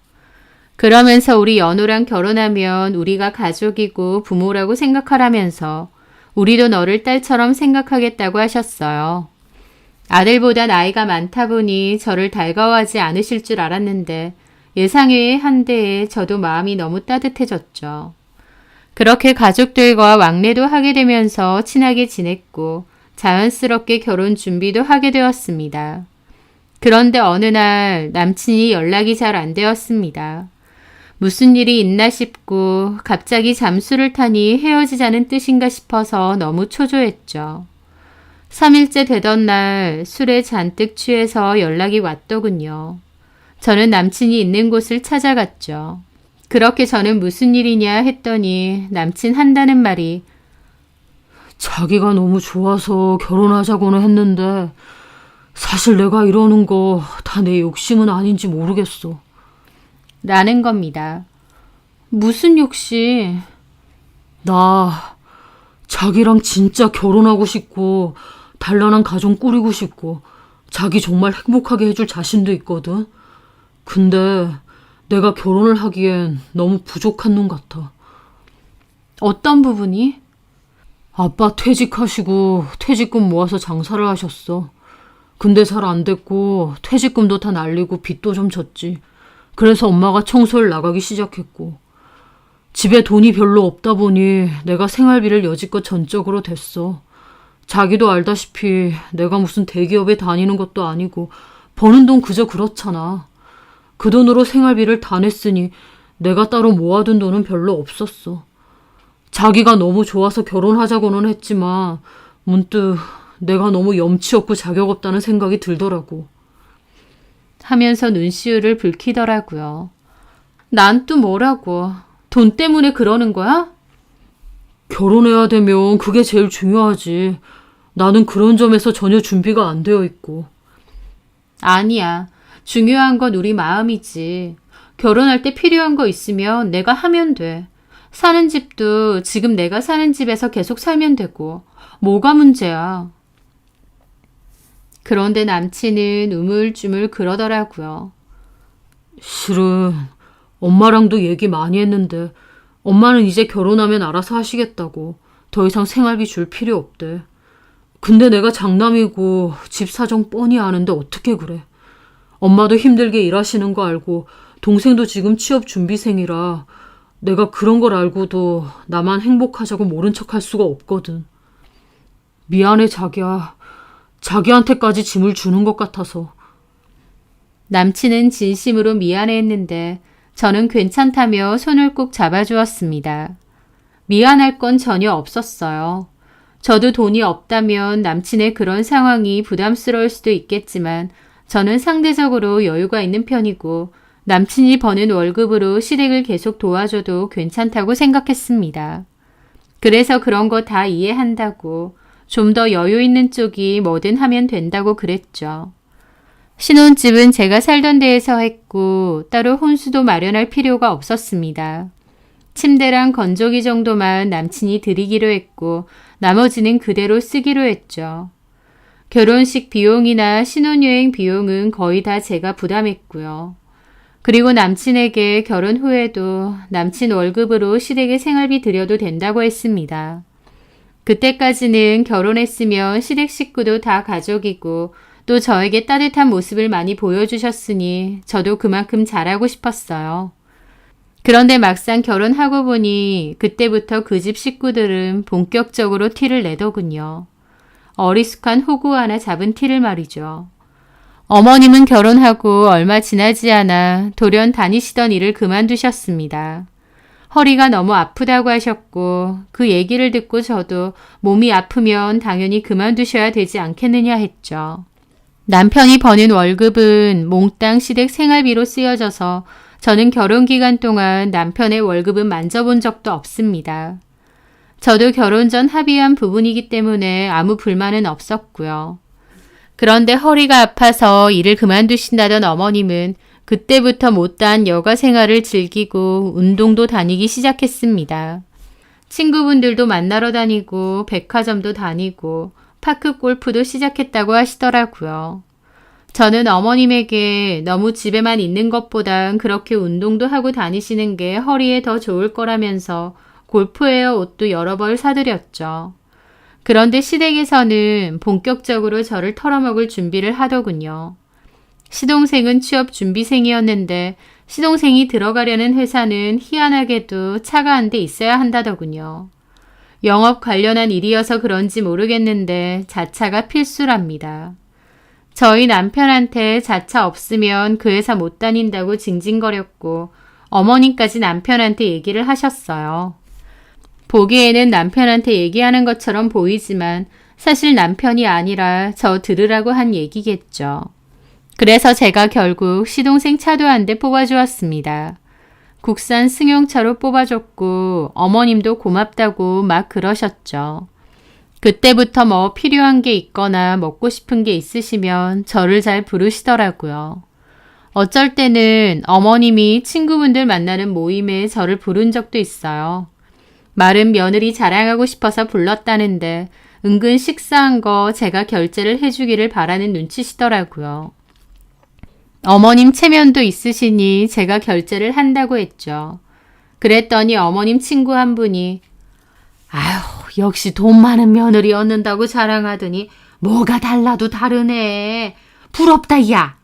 그러면서 우리 연우랑 결혼하면 우리가 가족이고 부모라고 생각하라면서 우리도 너를 딸처럼 생각하겠다고 하셨어요. 아들보다 나이가 많다 보니 저를 달가워하지 않으실 줄 알았는데 예상외의 한대에 저도 마음이 너무 따뜻해졌죠. 그렇게 가족들과 왕래도 하게 되면서 친하게 지냈고 자연스럽게 결혼 준비도 하게 되었습니다. 그런데 어느 날 남친이 연락이 잘 안 되었습니다. 무슨 일이 있나 싶고 갑자기 잠수를 타니 헤어지자는 뜻인가 싶어서 너무 초조했죠. 3일째 되던 날 술에 잔뜩 취해서 연락이 왔더군요. 저는 남친이 있는 곳을 찾아갔죠. 그렇게 저는 무슨 일이냐 했더니 남친 한다는 말이 자기가 너무 좋아서 결혼하자고는 했는데 사실 내가 이러는 거 다 내 욕심은 아닌지 모르겠어. 라는 겁니다. 무슨 욕심? 나 자기랑 진짜 결혼하고 싶고 단란한 가정 꾸리고 싶고 자기 정말 행복하게 해줄 자신도 있거든. 근데 내가 결혼을 하기엔 너무 부족한 놈 같아. 어떤 부분이? 아빠 퇴직하시고 퇴직금 모아서 장사를 하셨어. 근데 잘 안 됐고 퇴직금도 다 날리고 빚도 좀 졌지. 그래서 엄마가 청소를 나가기 시작했고 집에 돈이 별로 없다 보니 내가 생활비를 여지껏 전적으로 댔어. 자기도 알다시피 내가 무슨 대기업에 다니는 것도 아니고 버는 돈 그저 그렇잖아. 그 돈으로 생활비를 다 냈으니 내가 따로 모아둔 돈은 별로 없었어. 자기가 너무 좋아서 결혼하자고는 했지만 문득 내가 너무 염치 없고 자격 없다는 생각이 들더라고. 하면서 눈시울을 붉히더라고요. 난 또 뭐라고? 돈 때문에 그러는 거야? 결혼해야 되면 그게 제일 중요하지. 나는 그런 점에서 전혀 준비가 안 되어 있고. 아니야. 중요한 건 우리 마음이지. 결혼할 때 필요한 거 있으면 내가 하면 돼. 사는 집도 지금 내가 사는 집에서 계속 살면 되고 뭐가 문제야. 그런데 남친은 우물쭈물 그러더라고요. 실은 엄마랑도 얘기 많이 했는데 엄마는 이제 결혼하면 알아서 하시겠다고. 더 이상 생활비 줄 필요 없대. 근데 내가 장남이고 집 사정 뻔히 아는데 어떻게 그래. 엄마도 힘들게 일하시는 거 알고 동생도 지금 취업 준비생이라 내가 그런 걸 알고도 나만 행복하자고 모른 척 할 수가 없거든. 미안해 자기야. 자기한테까지 짐을 주는 것 같아서. 남친은 진심으로 미안해했는데 저는 괜찮다며 손을 꼭 잡아주었습니다. 미안할 건 전혀 없었어요. 저도 돈이 없다면 남친의 그런 상황이 부담스러울 수도 있겠지만 저는 상대적으로 여유가 있는 편이고 남친이 버는 월급으로 시댁을 계속 도와줘도 괜찮다고 생각했습니다. 그래서 그런 거 다 이해한다고 좀 더 여유 있는 쪽이 뭐든 하면 된다고 그랬죠. 신혼집은 제가 살던 데에서 했고 따로 혼수도 마련할 필요가 없었습니다. 침대랑 건조기 정도만 남친이 드리기로 했고 나머지는 그대로 쓰기로 했죠. 결혼식 비용이나 신혼여행 비용은 거의 다 제가 부담했고요. 그리고 남친에게 결혼 후에도 남친 월급으로 시댁에 생활비 드려도 된다고 했습니다. 그때까지는 결혼했으면 시댁 식구도 다 가족이고 또 저에게 따뜻한 모습을 많이 보여주셨으니 저도 그만큼 잘하고 싶었어요. 그런데 막상 결혼하고 보니 그때부터 그 집 식구들은 본격적으로 티를 내더군요. 어리숙한 호구 하나 잡은 티를 말이죠. 어머님은 결혼하고 얼마 지나지 않아 돌연 다니시던 일을 그만두셨습니다. 허리가 너무 아프다고 하셨고 그 얘기를 듣고 저도 몸이 아프면 당연히 그만두셔야 되지 않겠느냐 했죠. 남편이 버는 월급은 몽땅 시댁 생활비로 쓰여져서 저는 결혼 기간 동안 남편의 월급은 만져본 적도 없습니다. 저도 결혼 전 합의한 부분이기 때문에 아무 불만은 없었고요. 그런데 허리가 아파서 일을 그만두신다던 어머님은 그때부터 못다한 여가 생활을 즐기고 운동도 다니기 시작했습니다. 친구분들도 만나러 다니고 백화점도 다니고 파크 골프도 시작했다고 하시더라고요. 저는 어머님에게 너무 집에만 있는 것보단 그렇게 운동도 하고 다니시는 게 허리에 더 좋을 거라면서 골프웨어 옷도 여러 벌 사드렸죠. 그런데 시댁에서는 본격적으로 저를 털어먹을 준비를 하더군요. 시동생은 취업 준비생이었는데 시동생이 들어가려는 회사는 희한하게도 차가 한 대 있어야 한다더군요. 영업 관련한 일이어서 그런지 모르겠는데 자차가 필수랍니다. 저희 남편한테 자차 없으면 그 회사 못 다닌다고 징징거렸고 어머님까지 남편한테 얘기를 하셨어요. 보기에는 남편한테 얘기하는 것처럼 보이지만 사실 남편이 아니라 저 들으라고 한 얘기겠죠. 그래서 제가 결국 시동생 차도 한 대 뽑아주었습니다. 국산 승용차로 뽑아줬고 어머님도 고맙다고 막 그러셨죠. 그때부터 뭐 필요한 게 있거나 먹고 싶은 게 있으시면 저를 잘 부르시더라고요. 어쩔 때는 어머님이 친구분들 만나는 모임에 저를 부른 적도 있어요. 말은 며느리 자랑하고 싶어서 불렀다는데 은근 식사한 거 제가 결제를 해주기를 바라는 눈치시더라고요. 어머님 체면도 있으시니 제가 결제를 한다고 했죠. 그랬더니 어머님 친구 한 분이 아휴 역시 돈 많은 며느리 얻는다고 자랑하더니 뭐가 달라도 다르네. 부럽다 야.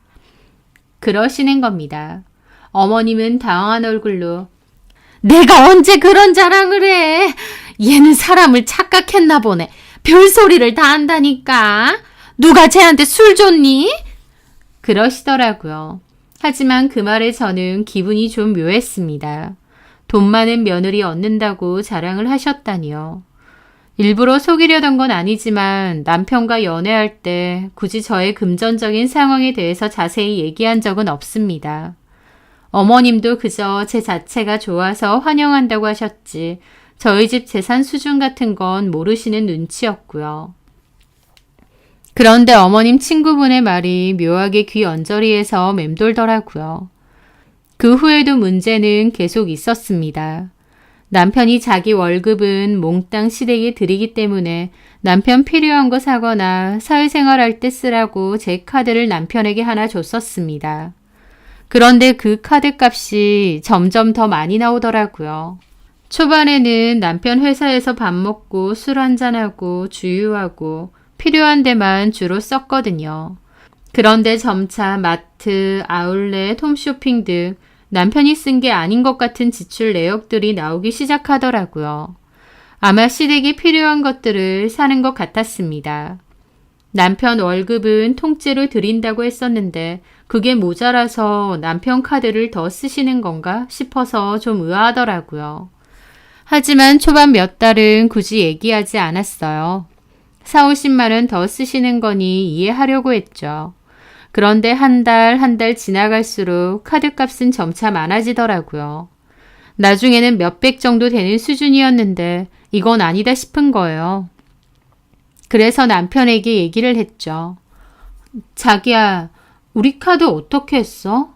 그러시는 겁니다. 어머님은 당황한 얼굴로 내가 언제 그런 자랑을 해. 얘는 사람을 착각했나 보네. 별소리를 다 한다니까. 누가 쟤한테 술 줬니? 그러시더라고요. 하지만 그 말에 저는 기분이 좀 묘했습니다. 돈 많은 며느리 얻는다고 자랑을 하셨다니요. 일부러 속이려던 건 아니지만 남편과 연애할 때 굳이 저의 금전적인 상황에 대해서 자세히 얘기한 적은 없습니다. 어머님도 그저 제 자체가 좋아서 환영한다고 하셨지 저희 집 재산 수준 같은 건 모르시는 눈치였고요. 그런데 어머님 친구분의 말이 묘하게 귀 언저리에서 맴돌더라고요. 그 후에도 문제는 계속 있었습니다. 남편이 자기 월급은 몽땅 시댁에 드리기 때문에 남편 필요한 거 사거나 사회생활할 때 쓰라고 제 카드를 남편에게 하나 줬었습니다. 그런데 그 카드 값이 점점 더 많이 나오더라고요. 초반에는 남편 회사에서 밥 먹고 술 한잔하고 주유하고 필요한 데만 주로 썼거든요. 그런데 점차 마트, 아울렛, 홈쇼핑 등 남편이 쓴 게 아닌 것 같은 지출 내역들이 나오기 시작하더라고요. 아마 시댁이 필요한 것들을 사는 것 같았습니다. 남편 월급은 통째로 드린다고 했었는데 그게 모자라서 남편 카드를 더 쓰시는 건가 싶어서 좀 의아하더라고요. 하지만 초반 몇 달은 굳이 얘기하지 않았어요. 4, 50만 원 더 쓰시는 거니 이해하려고 했죠. 그런데 한 달 지나갈수록 카드값은 점차 많아지더라고요. 나중에는 몇백 정도 되는 수준이었는데 이건 아니다 싶은 거예요. 그래서 남편에게 얘기를 했죠. 자기야, 우리 카드 어떻게 했어?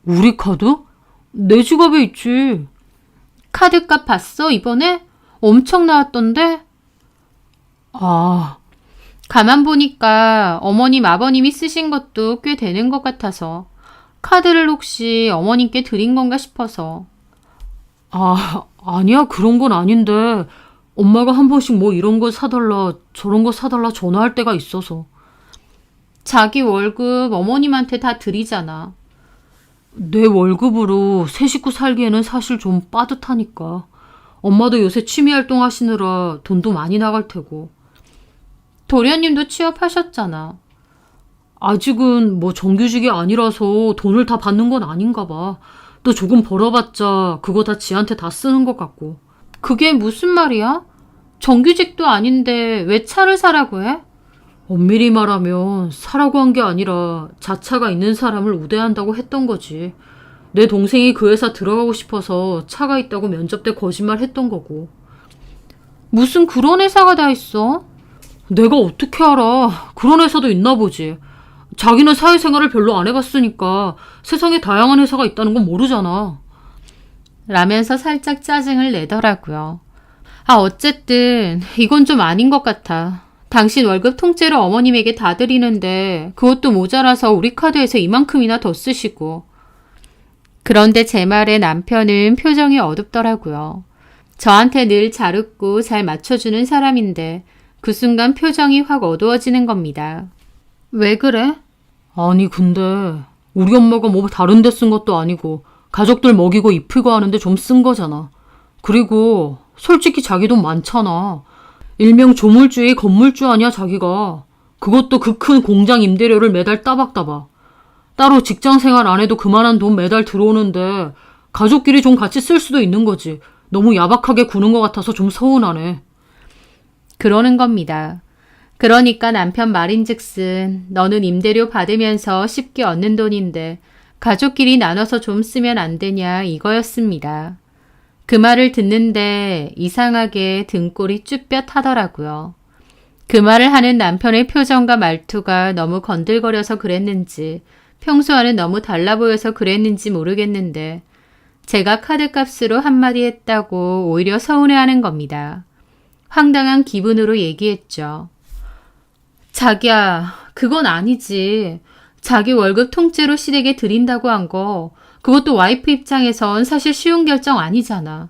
우리 카드? 내 지갑에 있지. 카드값 봤어, 이번에? 엄청 나왔던데? 아, 가만 보니까 어머님, 아버님이 쓰신 것도 꽤 되는 것 같아서 카드를 혹시 어머님께 드린 건가 싶어서. 아니야. 그런 건 아닌데. 엄마가 한 번씩 뭐 이런 거 사달라, 저런 거 사달라 전화할 때가 있어서. 자기 월급 어머님한테 다 드리잖아. 내 월급으로 세 식구 살기에는 사실 좀 빠듯하니까. 엄마도 요새 취미 활동 하시느라 돈도 많이 나갈 테고. 도련님도 취업하셨잖아. 아직은 뭐 정규직이 아니라서 돈을 다 받는 건 아닌가 봐. 또 조금 벌어봤자 그거 다 지한테 다 쓰는 것 같고. 그게 무슨 말이야? 정규직도 아닌데 왜 차를 사라고 해? 엄밀히 말하면 사라고 한 게 아니라 자차가 있는 사람을 우대한다고 했던 거지. 내 동생이 그 회사 들어가고 싶어서 차가 있다고 면접 때 거짓말 했던 거고. 무슨 그런 회사가 다 있어? 내가 어떻게 알아. 그런 회사도 있나 보지. 자기는 사회생활을 별로 안 해봤으니까 세상에 다양한 회사가 있다는 건 모르잖아. 라면서 살짝 짜증을 내더라고요. 어쨌든 이건 좀 아닌 것 같아. 당신 월급 통째로 어머님에게 다 드리는데 그것도 모자라서 우리 카드에서 이만큼이나 더 쓰시고. 그런데 제 말에 남편은 표정이 어둡더라고요. 저한테 늘 잘 웃고 잘 맞춰주는 사람인데 그 순간 표정이 확 어두워지는 겁니다. 왜 그래? 아니 근데 우리 엄마가 뭐 다른 데 쓴 것도 아니고 가족들 먹이고 입히고 하는데 좀 쓴 거잖아. 그리고 솔직히 자기 돈 많잖아. 일명 조물주의 건물주 아니야 자기가. 그것도 그 큰 공장 임대료를 매달 따박따박. 따로 직장 생활 안 해도 그만한 돈 매달 들어오는데 가족끼리 좀 같이 쓸 수도 있는 거지. 너무 야박하게 구는 것 같아서 좀 서운하네. 그러는 겁니다. 그러니까 남편 말인즉슨 너는 임대료 받으면서 쉽게 얻는 돈인데 가족끼리 나눠서 좀 쓰면 안 되냐 이거였습니다. 그 말을 듣는데 이상하게 등골이 쭈뼛하더라고요. 그 말을 하는 남편의 표정과 말투가 너무 건들거려서 그랬는지 평소와는 너무 달라 보여서 그랬는지 모르겠는데 제가 카드값으로 한마디 했다고 오히려 서운해하는 겁니다. 황당한 기분으로 얘기했죠. 자기야, 그건 아니지. 자기 월급 통째로 시댁에 드린다고 한 거, 그것도 와이프 입장에선 사실 쉬운 결정 아니잖아.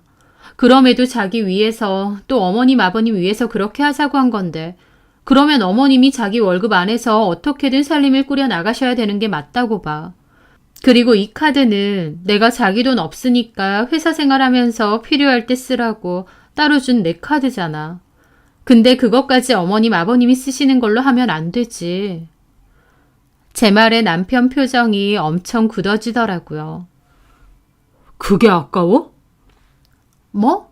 그럼에도 자기 위해서 또 어머님 아버님 위해서 그렇게 하자고 한 건데 그러면 어머님이 자기 월급 안에서 어떻게든 살림을 꾸려 나가셔야 되는 게 맞다고 봐. 그리고 이 카드는 내가 자기 돈 없으니까 회사 생활하면서 필요할 때 쓰라고 따로 준 내 카드잖아. 근데 그것까지 어머님 아버님이 쓰시는 걸로 하면 안 되지. 제 말에 남편 표정이 엄청 굳어지더라고요. 그게 아까워? 뭐?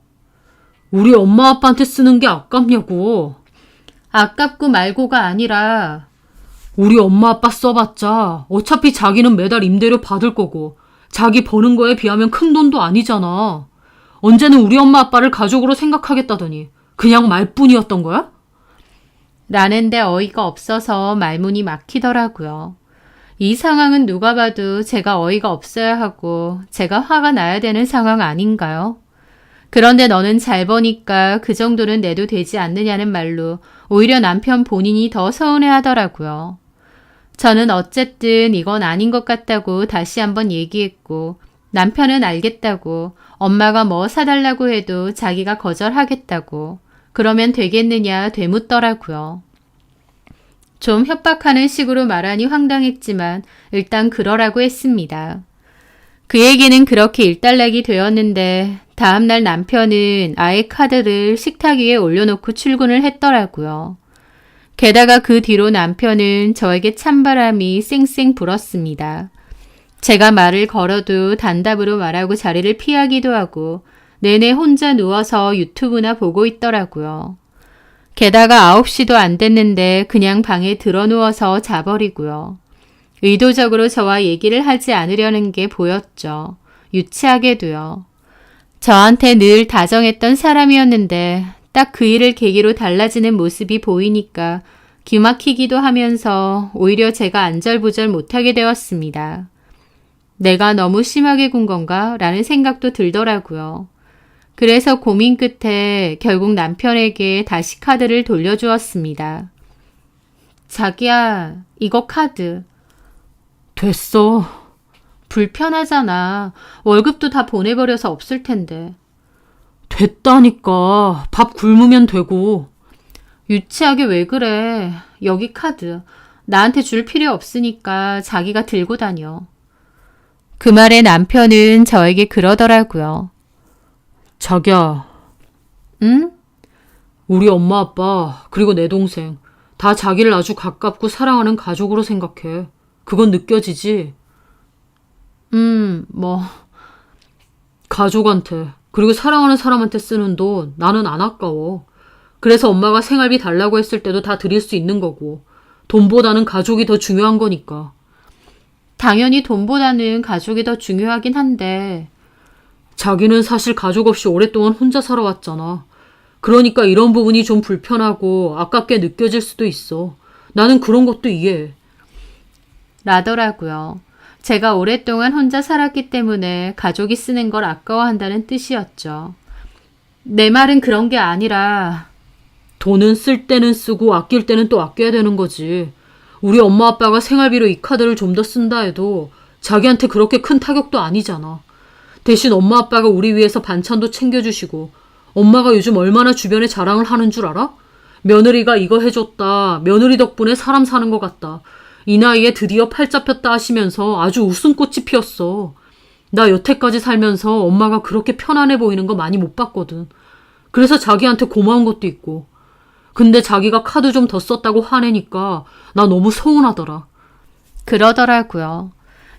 우리 엄마 아빠한테 쓰는 게 아깝냐고. 아깝고 말고가 아니라 우리 엄마 아빠 써봤자 어차피 자기는 매달 임대료 받을 거고 자기 버는 거에 비하면 큰 돈도 아니잖아. 언제는 우리 엄마 아빠를 가족으로 생각하겠다더니 그냥 말뿐이었던 거야? 라는데 어이가 없어서 말문이 막히더라고요. 이 상황은 누가 봐도 제가 어이가 없어야 하고 제가 화가 나야 되는 상황 아닌가요? 그런데 너는 잘 버니까 그 정도는 내도 되지 않느냐는 말로 오히려 남편 본인이 더 서운해 하더라고요. 저는 어쨌든 이건 아닌 것 같다고 다시 한번 얘기했고 남편은 알겠다고 엄마가 뭐 사달라고 해도 자기가 거절하겠다고 그러면 되겠느냐 되묻더라고요. 좀 협박하는 식으로 말하니 황당했지만 일단 그러라고 했습니다. 그 얘기는 그렇게 일단락이 되었는데 다음날 남편은 아예 카드를 식탁 위에 올려놓고 출근을 했더라고요. 게다가 그 뒤로 남편은 저에게 찬바람이 쌩쌩 불었습니다. 제가 말을 걸어도 단답으로 말하고 자리를 피하기도 하고 내내 혼자 누워서 유튜브나 보고 있더라고요. 게다가 9시도 안 됐는데 그냥 방에 들어누워서 자버리고요. 의도적으로 저와 얘기를 하지 않으려는 게 보였죠. 유치하게도요. 저한테 늘 다정했던 사람이었는데 딱 그 일을 계기로 달라지는 모습이 보이니까 기막히기도 하면서 오히려 제가 안절부절 못하게 되었습니다. 내가 너무 심하게 군 건가? 라는 생각도 들더라고요. 그래서 고민 끝에 결국 남편에게 다시 카드를 돌려주었습니다. 자기야, 이거 카드. 됐어. 불편하잖아. 월급도 다 보내버려서 없을 텐데. 됐다니까. 밥 굶으면 되고. 유치하게 왜 그래. 여기 카드. 나한테 줄 필요 없으니까 자기가 들고 다녀. 그 말에 남편은 저에게 그러더라고요. 자기야. 응? 우리 엄마 아빠 그리고 내 동생 다 자기를 아주 가깝고 사랑하는 가족으로 생각해. 그건 느껴지지? 뭐. 가족한테 그리고 사랑하는 사람한테 쓰는 돈 나는 안 아까워. 그래서 엄마가 생활비 달라고 했을 때도 다 드릴 수 있는 거고 돈보다는 가족이 더 중요한 거니까. 당연히 돈보다는 가족이 더 중요하긴 한데 자기는 사실 가족 없이 오랫동안 혼자 살아왔잖아. 그러니까 이런 부분이 좀 불편하고 아깝게 느껴질 수도 있어. 나는 그런 것도 이해해. 라더라고요. 제가 오랫동안 혼자 살았기 때문에 가족이 쓰는 걸 아까워한다는 뜻이었죠. 내 말은 그런 게 아니라 돈은 쓸 때는 쓰고 아낄 때는 또 아껴야 되는 거지. 우리 엄마 아빠가 생활비로 이 카드를 좀 더 쓴다 해도 자기한테 그렇게 큰 타격도 아니잖아. 대신 엄마 아빠가 우리 위해서 반찬도 챙겨주시고 엄마가 요즘 얼마나 주변에 자랑을 하는 줄 알아? 며느리가 이거 해줬다. 며느리 덕분에 사람 사는 것 같다. 이 나이에 드디어 팔 잡혔다 하시면서 아주 웃음꽃이 피었어. 나 여태까지 살면서 엄마가 그렇게 편안해 보이는 거 많이 못 봤거든. 그래서 자기한테 고마운 것도 있고. 근데 자기가 카드 좀 더 썼다고 화내니까 나 너무 서운하더라. 그러더라고요.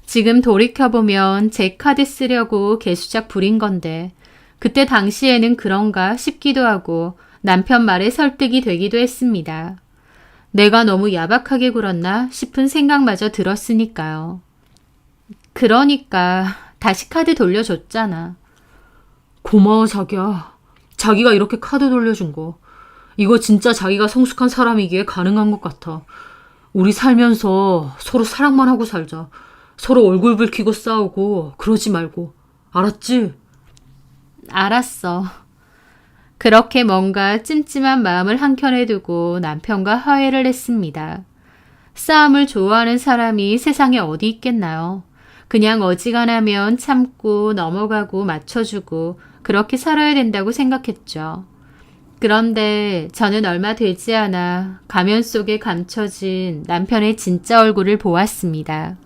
지금 돌이켜보면 제 카드 쓰려고 개수작 부린 건데 그때 당시에는 그런가 싶기도 하고 남편 말에 설득이 되기도 했습니다. 내가 너무 야박하게 굴었나 싶은 생각마저 들었으니까요. 그러니까 다시 카드 돌려줬잖아. 고마워 자기야. 자기가 이렇게 카드 돌려준 거. 이거 진짜 자기가 성숙한 사람이기에 가능한 것 같아. 우리 살면서 서로 사랑만 하고 살자. 서로 얼굴 붉히고 싸우고 그러지 말고. 알았지? 알았어. 그렇게 뭔가 찜찜한 마음을 한켠에 두고 남편과 화해를 했습니다. 싸움을 좋아하는 사람이 세상에 어디 있겠나요? 그냥 어지간하면 참고 넘어가고 맞춰주고 그렇게 살아야 된다고 생각했죠. 그런데 저는 얼마 되지 않아 가면 속에 감춰진 남편의 진짜 얼굴을 보았습니다.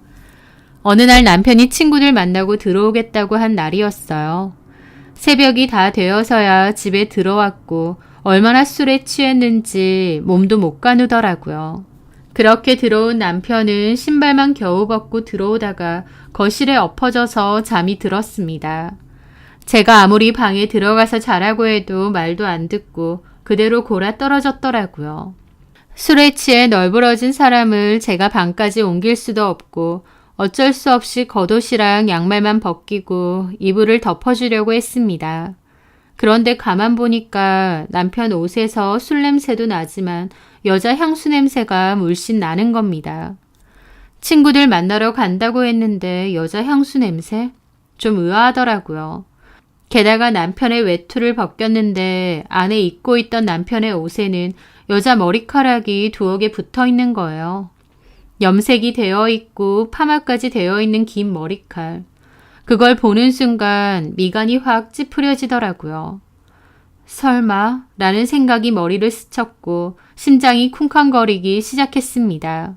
어느 날 남편이 친구들 만나고 들어오겠다고 한 날이었어요. 새벽이 다 되어서야 집에 들어왔고 얼마나 술에 취했는지 몸도 못 가누더라고요. 그렇게 들어온 남편은 신발만 겨우 벗고 들어오다가 거실에 엎어져서 잠이 들었습니다. 제가 아무리 방에 들어가서 자라고 해도 말도 안 듣고 그대로 골아 떨어졌더라고요. 술에 취해 널브러진 사람을 제가 방까지 옮길 수도 없고 어쩔 수 없이 겉옷이랑 양말만 벗기고 이불을 덮어주려고 했습니다. 그런데 가만 보니까 남편 옷에서 술 냄새도 나지만 여자 향수 냄새가 물씬 나는 겁니다. 친구들 만나러 간다고 했는데 여자 향수 냄새? 좀 의아하더라고요. 게다가 남편의 외투를 벗겼는데 안에 입고 있던 남편의 옷에는 여자 머리카락이 두어 개 붙어 있는 거예요. 염색이 되어 있고 파마까지 되어 있는 긴 머리칼. 그걸 보는 순간 미간이 확 찌푸려지더라고요. 설마 라는 생각이 머리를 스쳤고 심장이 쿵쾅거리기 시작했습니다.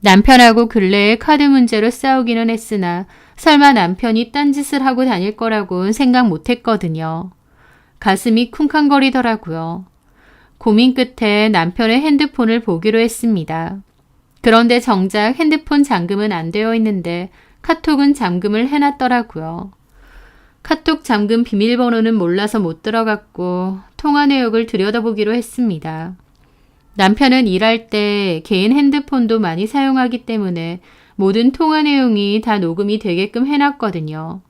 남편하고 근래에 카드 문제로 싸우기는 했으나 설마 남편이 딴짓을 하고 다닐 거라고는 생각 못했거든요. 가슴이 쿵쾅거리더라고요. 고민 끝에 남편의 핸드폰을 보기로 했습니다. 그런데 정작 핸드폰 잠금은 안 되어 있는데 카톡은 잠금을 해놨더라고요. 카톡 잠금 비밀번호는 몰라서 못 들어갔고 통화 내역을 들여다보기로 했습니다. 남편은 일할 때 개인 핸드폰도 많이 사용하기 때문에 모든 통화 내용이 다 녹음이 되게끔 해놨거든요.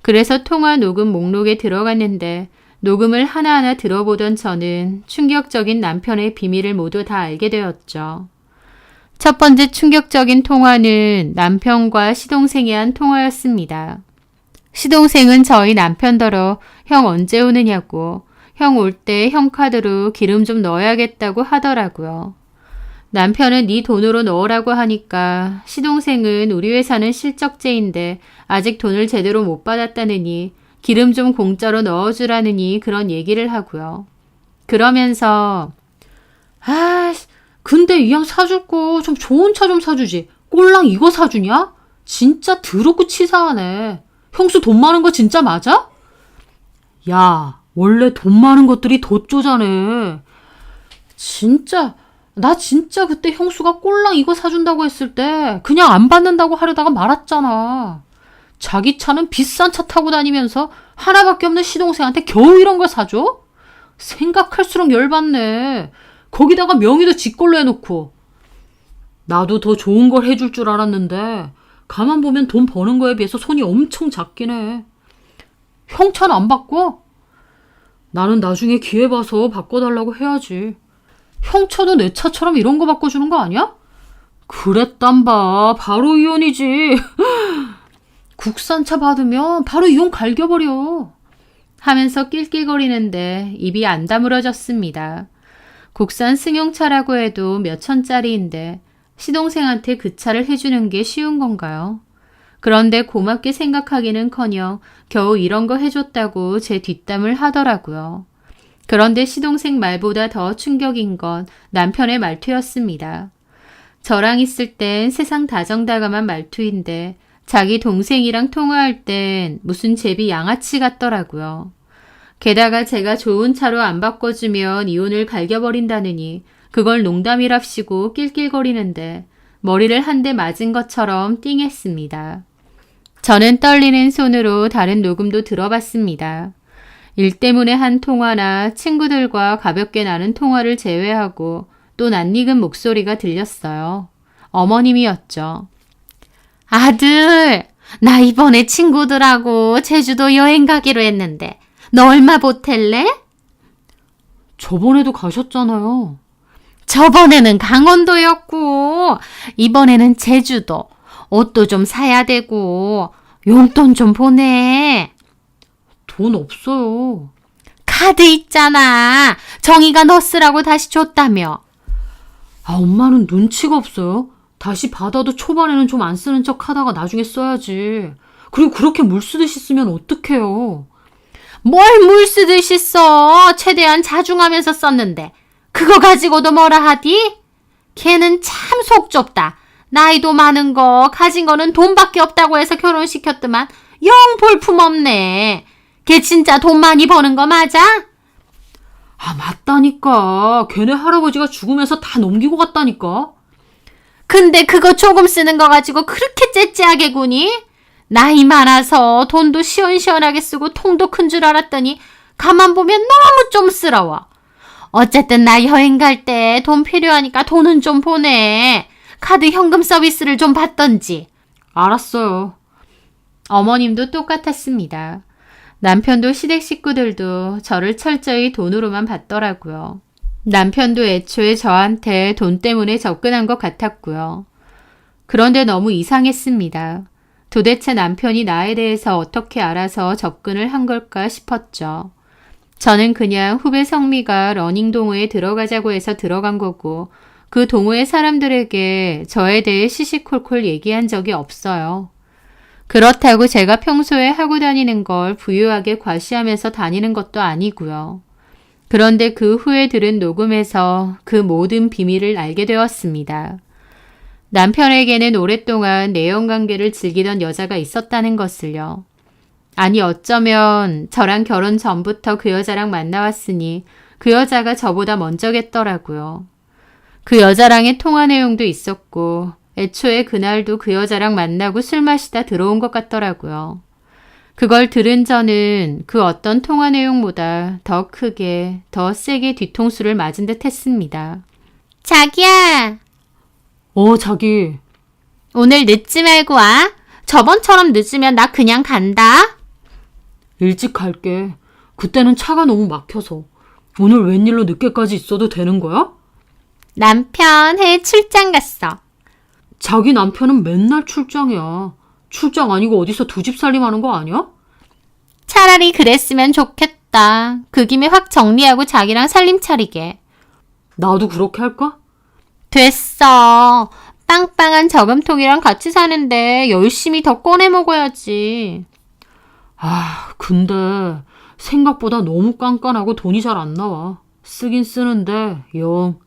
그래서 통화 녹음 목록에 들어갔는데 녹음을 하나하나 들어보던 저는 충격적인 남편의 비밀을 모두 다 알게 되었죠. 첫 번째 충격적인 통화는 남편과 시동생이 한 통화였습니다. 시동생은 저희 남편더러 형 언제 오느냐고 형 올 때 형 카드로 기름 좀 넣어야겠다고 하더라고요. 남편은 네 돈으로 넣으라고 하니까 시동생은 우리 회사는 실적제인데 아직 돈을 제대로 못 받았다느니 기름 좀 공짜로 넣어주라느니 그런 얘기를 하고요. 그러면서 근데 이 양 사줄 거 좀 좋은 차 좀 사주지. 꼴랑 이거 사주냐? 진짜 더럽고 치사하네. 형수 돈 많은 거 진짜 맞아? 야, 원래 돈 많은 것들이 덧조자네. 나 진짜 그때 형수가 꼴랑 이거 사준다고 했을 때 그냥 안 받는다고 하려다가 말았잖아. 자기 차는 비싼 차 타고 다니면서 하나밖에 없는 시동생한테 겨우 이런 걸 사줘? 생각할수록 열받네. 거기다가 명의도 지 걸로 해놓고. 나도 더 좋은 걸 해줄 줄 알았는데 가만 보면 돈 버는 거에 비해서 손이 엄청 작긴 해. 형 차는 안 바꿔? 나는 나중에 기회 봐서 바꿔달라고 해야지. 형 차도 내 차처럼 이런 거 바꿔주는 거 아니야? 그랬단 봐. 바로 이혼이지. 국산차 받으면 바로 이혼 갈겨버려. 하면서 낄낄거리는데 입이 안 다물어졌습니다. 국산 승용차라고 해도 몇 천짜리인데 시동생한테 그 차를 해주는 게 쉬운 건가요? 그런데 고맙게 생각하기는커녕 겨우 이런 거 해줬다고 제 뒷담을 하더라고요. 그런데 시동생 말보다 더 충격인 건 남편의 말투였습니다. 저랑 있을 땐 세상 다정다감한 말투인데 자기 동생이랑 통화할 땐 무슨 제비 양아치 같더라고요. 게다가 제가 좋은 차로 안 바꿔주면 이혼을 갈겨버린다느니 그걸 농담이랍시고 낄낄거리는데 머리를 한 대 맞은 것처럼 띵했습니다. 저는 떨리는 손으로 다른 녹음도 들어봤습니다. 일 때문에 한 통화나 친구들과 가볍게 나눈 통화를 제외하고 또 낯익은 목소리가 들렸어요. 어머님이었죠. 아들, 나 이번에 친구들하고 제주도 여행 가기로 했는데 너 얼마 보탤래? 저번에도 가셨잖아요. 저번에는 강원도였고 이번에는 제주도. 옷도 좀 사야 되고 용돈 좀 보내. 돈 없어요. 카드 있잖아. 정희가 너 쓰라고 다시 줬다며. 엄마는 눈치가 없어요. 다시 받아도 초반에는 좀 안 쓰는 척 하다가 나중에 써야지. 그리고 그렇게 물 쓰듯이 쓰면 어떡해요. 뭘 물 쓰듯이 써. 최대한 자중하면서 썼는데. 그거 가지고도 뭐라 하디? 걔는 참 속 좁다. 나이도 많은 거 가진 거는 돈밖에 없다고 해서 결혼시켰더만 영 볼품없네. 걔 진짜 돈 많이 버는 거 맞아? 맞다니까. 걔네 할아버지가 죽으면서 다 넘기고 갔다니까. 근데 그거 조금 쓰는 거 가지고 그렇게 째째하게 구니? 나이 많아서 돈도 시원시원하게 쓰고 통도 큰 줄 알았더니 가만 보면 너무 좀스러워. 어쨌든 나 여행 갈 때 돈 필요하니까 돈은 좀 보내. 카드 현금 서비스를 좀 받던지. 알았어요. 어머님도 똑같았습니다. 남편도 시댁 식구들도 저를 철저히 돈으로만 봤더라고요. 남편도 애초에 저한테 돈 때문에 접근한 것 같았고요. 그런데 너무 이상했습니다. 도대체 남편이 나에 대해서 어떻게 알아서 접근을 한 걸까 싶었죠. 저는 그냥 후배 성미가 러닝 동호회에 들어가자고 해서 들어간 거고 그 동호회 사람들에게 저에 대해 시시콜콜 얘기한 적이 없어요. 그렇다고 제가 평소에 하고 다니는 걸 부유하게 과시하면서 다니는 것도 아니고요. 그런데 그 후에 들은 녹음에서 그 모든 비밀을 알게 되었습니다. 남편에게는 오랫동안 내연관계를 즐기던 여자가 있었다는 것을요. 아니 어쩌면 저랑 결혼 전부터 그 여자랑 만나왔으니 그 여자가 저보다 먼저겠더라고요. 그 여자랑의 통화 내용도 있었고 애초에 그날도 그 여자랑 만나고 술 마시다 들어온 것 같더라고요. 그걸 들은 저는 그 어떤 통화 내용보다 더 크게, 더 세게 뒤통수를 맞은 듯 했습니다. 자기야. 자기. 오늘 늦지 말고 와. 저번처럼 늦으면 나 그냥 간다. 일찍 갈게. 그때는 차가 너무 막혀서. 오늘 웬일로 늦게까지 있어도 되는 거야? 남편 해외 출장 갔어. 자기 남편은 맨날 출장이야. 출장 아니고 어디서 두 집 살림하는 거 아니야? 차라리 그랬으면 좋겠다. 그 김에 확 정리하고 자기랑 살림 차리게. 나도 그렇게 할까? 됐어. 빵빵한 저금통이랑 같이 사는데 열심히 더 꺼내 먹어야지. 근데 생각보다 너무 깐깐하고 돈이 잘 안 나와. 쓰긴 쓰는데 영.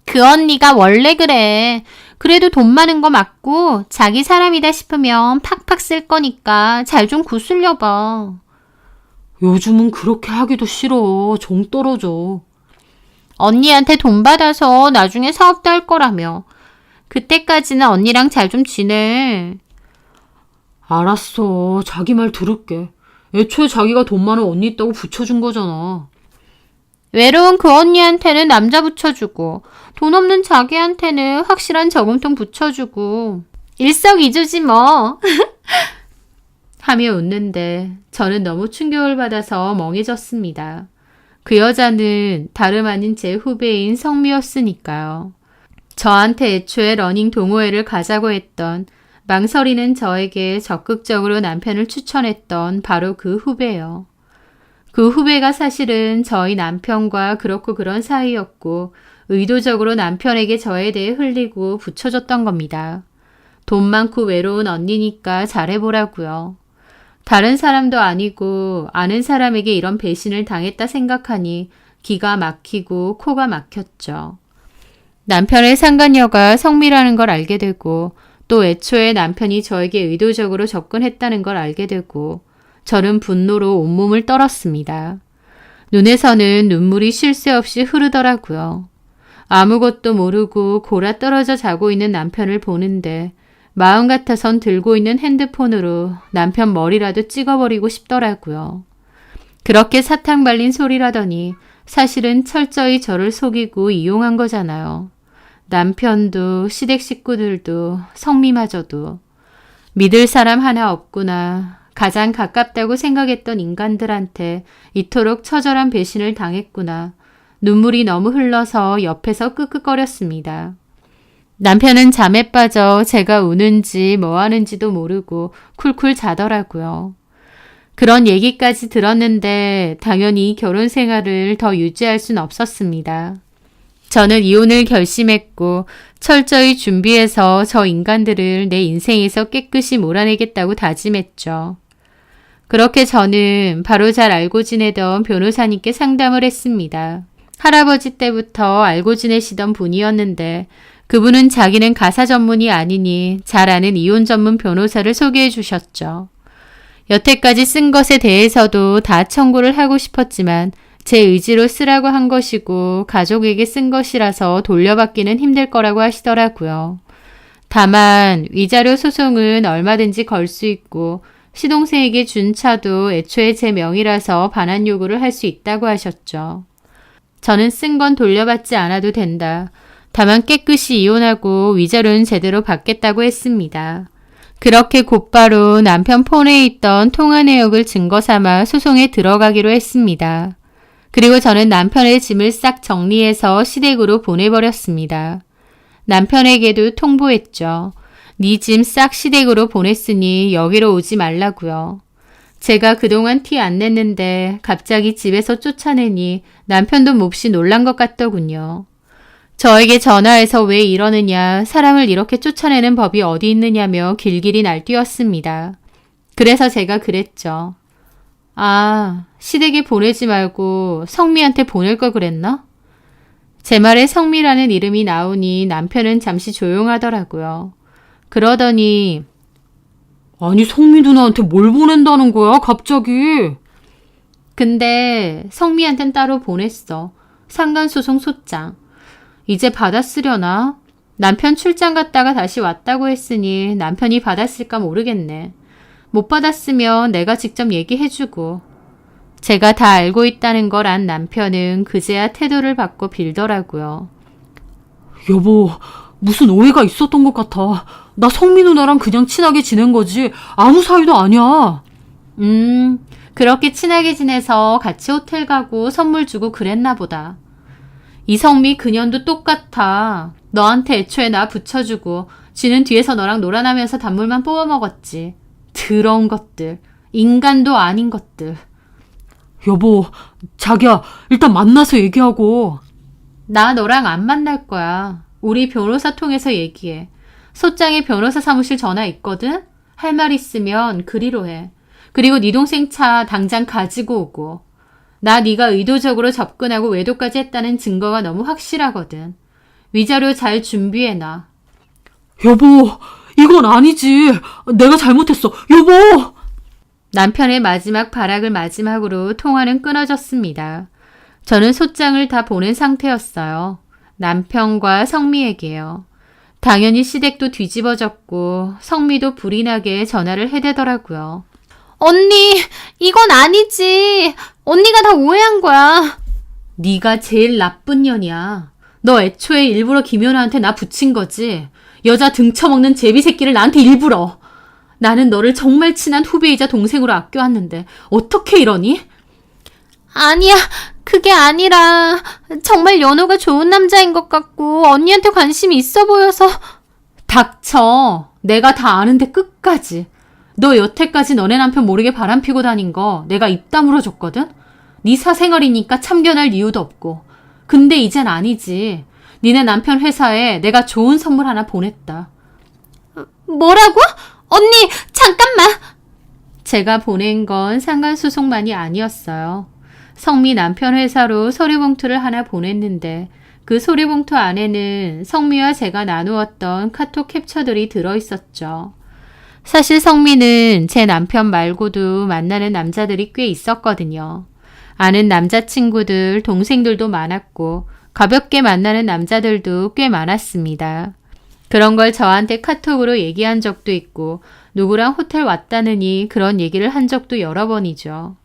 그 언니가 원래 그래. 그래도 돈 많은 거 맞고 자기 사람이다 싶으면 팍팍 쓸 거니까 잘 좀 구슬려 봐. 요즘은 그렇게 하기도 싫어. 정 떨어져. 언니한테 돈 받아서 나중에 사업도 할 거라며. 그때까지는 언니랑 잘 좀 지내. 알았어. 자기 말 들을게. 애초에 자기가 돈 많은 언니 있다고 붙여준 거잖아. 외로운 그 언니한테는 남자 붙여주고 돈 없는 자기한테는 확실한 저금통 붙여주고 일석이조지 뭐. 하며 웃는데 저는 너무 충격을 받아서 멍해졌습니다. 그 여자는 다름 아닌 제 후배인 성미였으니까요. 저한테 애초에 러닝 동호회를 가자고 했던 망설이는 저에게 적극적으로 남편을 추천했던 바로 그 후배요. 그 후배가 사실은 저희 남편과 그렇고 그런 사이였고 의도적으로 남편에게 저에 대해 흘리고 붙여줬던 겁니다. 돈 많고 외로운 언니니까 잘해보라고요. 다른 사람도 아니고 아는 사람에게 이런 배신을 당했다 생각하니 기가 막히고 코가 막혔죠. 남편의 상간녀가 성미라는 걸 알게 되고 또 애초에 남편이 저에게 의도적으로 접근했다는 걸 알게 되고 저는 분노로 온몸을 떨었습니다. 눈에서는 눈물이 쉴 새 없이 흐르더라고요. 아무것도 모르고 골아 떨어져 자고 있는 남편을 보는데 마음 같아선 들고 있는 핸드폰으로 남편 머리라도 찍어버리고 싶더라고요. 그렇게 사탕 발린 소리라더니 사실은 철저히 저를 속이고 이용한 거잖아요. 남편도 시댁 식구들도 성미마저도 믿을 사람 하나 없구나. 가장 가깝다고 생각했던 인간들한테 이토록 처절한 배신을 당했구나. 눈물이 너무 흘러서 옆에서 끄끄거렸습니다. 남편은 잠에 빠져 제가 우는지 뭐 하는지도 모르고 쿨쿨 자더라고요. 그런 얘기까지 들었는데 당연히 결혼 생활을 더 유지할 순 없었습니다. 저는 이혼을 결심했고 철저히 준비해서 저 인간들을 내 인생에서 깨끗이 몰아내겠다고 다짐했죠. 그렇게 저는 바로 잘 알고 지내던 변호사님께 상담을 했습니다. 할아버지 때부터 알고 지내시던 분이었는데 그분은 자기는 가사 전문이 아니니 잘 아는 이혼 전문 변호사를 소개해 주셨죠. 여태까지 쓴 것에 대해서도 다 청구를 하고 싶었지만 제 의지로 쓰라고 한 것이고 가족에게 쓴 것이라서 돌려받기는 힘들 거라고 하시더라고요. 다만 위자료 소송은 얼마든지 걸 수 있고 시동생에게 준 차도 애초에 제 명의라서 반환 요구를 할 수 있다고 하셨죠. 저는 쓴 건 돌려받지 않아도 된다. 다만 깨끗이 이혼하고 위자료는 제대로 받겠다고 했습니다. 그렇게 곧바로 남편 폰에 있던 통화 내역을 증거 삼아 소송에 들어가기로 했습니다. 그리고 저는 남편의 짐을 싹 정리해서 시댁으로 보내버렸습니다. 남편에게도 통보했죠. 네 짐 싹 시댁으로 보냈으니 여기로 오지 말라고요. 제가 그동안 티 안 냈는데 갑자기 집에서 쫓아내니 남편도 몹시 놀란 것 같더군요. 저에게 전화해서 왜 이러느냐, 사람을 이렇게 쫓아내는 법이 어디 있느냐며 길길이 날뛰었습니다. 그래서 제가 그랬죠. 아, 시댁에 보내지 말고 성미한테 보낼 걸 그랬나? 제 말에 성미라는 이름이 나오니 남편은 잠시 조용하더라고요. 그러더니 아니, 성미 누나한테 뭘 보낸다는 거야, 갑자기? 근데 성미한텐 따로 보냈어. 상간소송 소장. 이제 받았으려나? 남편 출장 갔다가 다시 왔다고 했으니 남편이 받았을까 모르겠네. 못 받았으면 내가 직접 얘기해주고. 제가 다 알고 있다는 걸 안 남편은 그제야 태도를 바꿔 빌더라고요. 여보, 무슨 오해가 있었던 것 같아. 나 성미 누나랑 그냥 친하게 지낸 거지. 아무 사이도 아니야. 그렇게 친하게 지내서 같이 호텔 가고 선물 주고 그랬나 보다. 이성미 그년도 똑같아. 너한테 애초에 나 붙여주고 지는 뒤에서 너랑 놀아나면서 단물만 뽑아 먹었지. 더러운 것들. 인간도 아닌 것들. 여보, 자기야, 일단 만나서 얘기하고. 나 너랑 안 만날 거야. 우리 변호사 통해서 얘기해. 소장에 변호사 사무실 전화 있거든? 할 말 있으면 그리로 해. 그리고 네 동생 차 당장 가지고 오고. 나 네가 의도적으로 접근하고 외도까지 했다는 증거가 너무 확실하거든. 위자료 잘 준비해놔. 여보, 이건 아니지. 내가 잘못했어. 여보! 남편의 마지막 발악을 마지막으로 통화는 끊어졌습니다. 저는 소장을 다 보낸 상태였어요. 남편과 성미에게요. 당연히 시댁도 뒤집어졌고 성미도 불이 나게 전화를 해대더라고요. 언니, 이건 아니지. 언니가 다 오해한 거야. 네가 제일 나쁜 년이야. 너 애초에 일부러 김연아한테 나 붙인 거지. 여자 등쳐먹는 제비 새끼를 나한테 일부러. 나는 너를 정말 친한 후배이자 동생으로 아껴왔는데 어떻게 이러니? 아니야, 그게 아니라 정말 연호가 좋은 남자인 것 같고 언니한테 관심이 있어 보여서. 닥쳐. 내가 다 아는데 끝까지. 너 여태까지 너네 남편 모르게 바람피고 다닌 거 내가 입 다물어 줬거든? 네 사생활이니까 참견할 이유도 없고. 근데 이젠 아니지. 니네 남편 회사에 내가 좋은 선물 하나 보냈다. 뭐라고? 언니, 잠깐만! 제가 보낸 건 상간소송만이 아니었어요. 성미 남편 회사로 서류봉투를 하나 보냈는데 그 서류봉투 안에는 성미와 제가 나누었던 카톡 캡처들이 들어있었죠. 사실 성미는 제 남편 말고도 만나는 남자들이 꽤 있었거든요. 아는 남자친구들, 동생들도 많았고 가볍게 만나는 남자들도 꽤 많았습니다. 그런 걸 저한테 카톡으로 얘기한 적도 있고 누구랑 호텔 왔다느니 그런 얘기를 한 적도 여러 번이죠.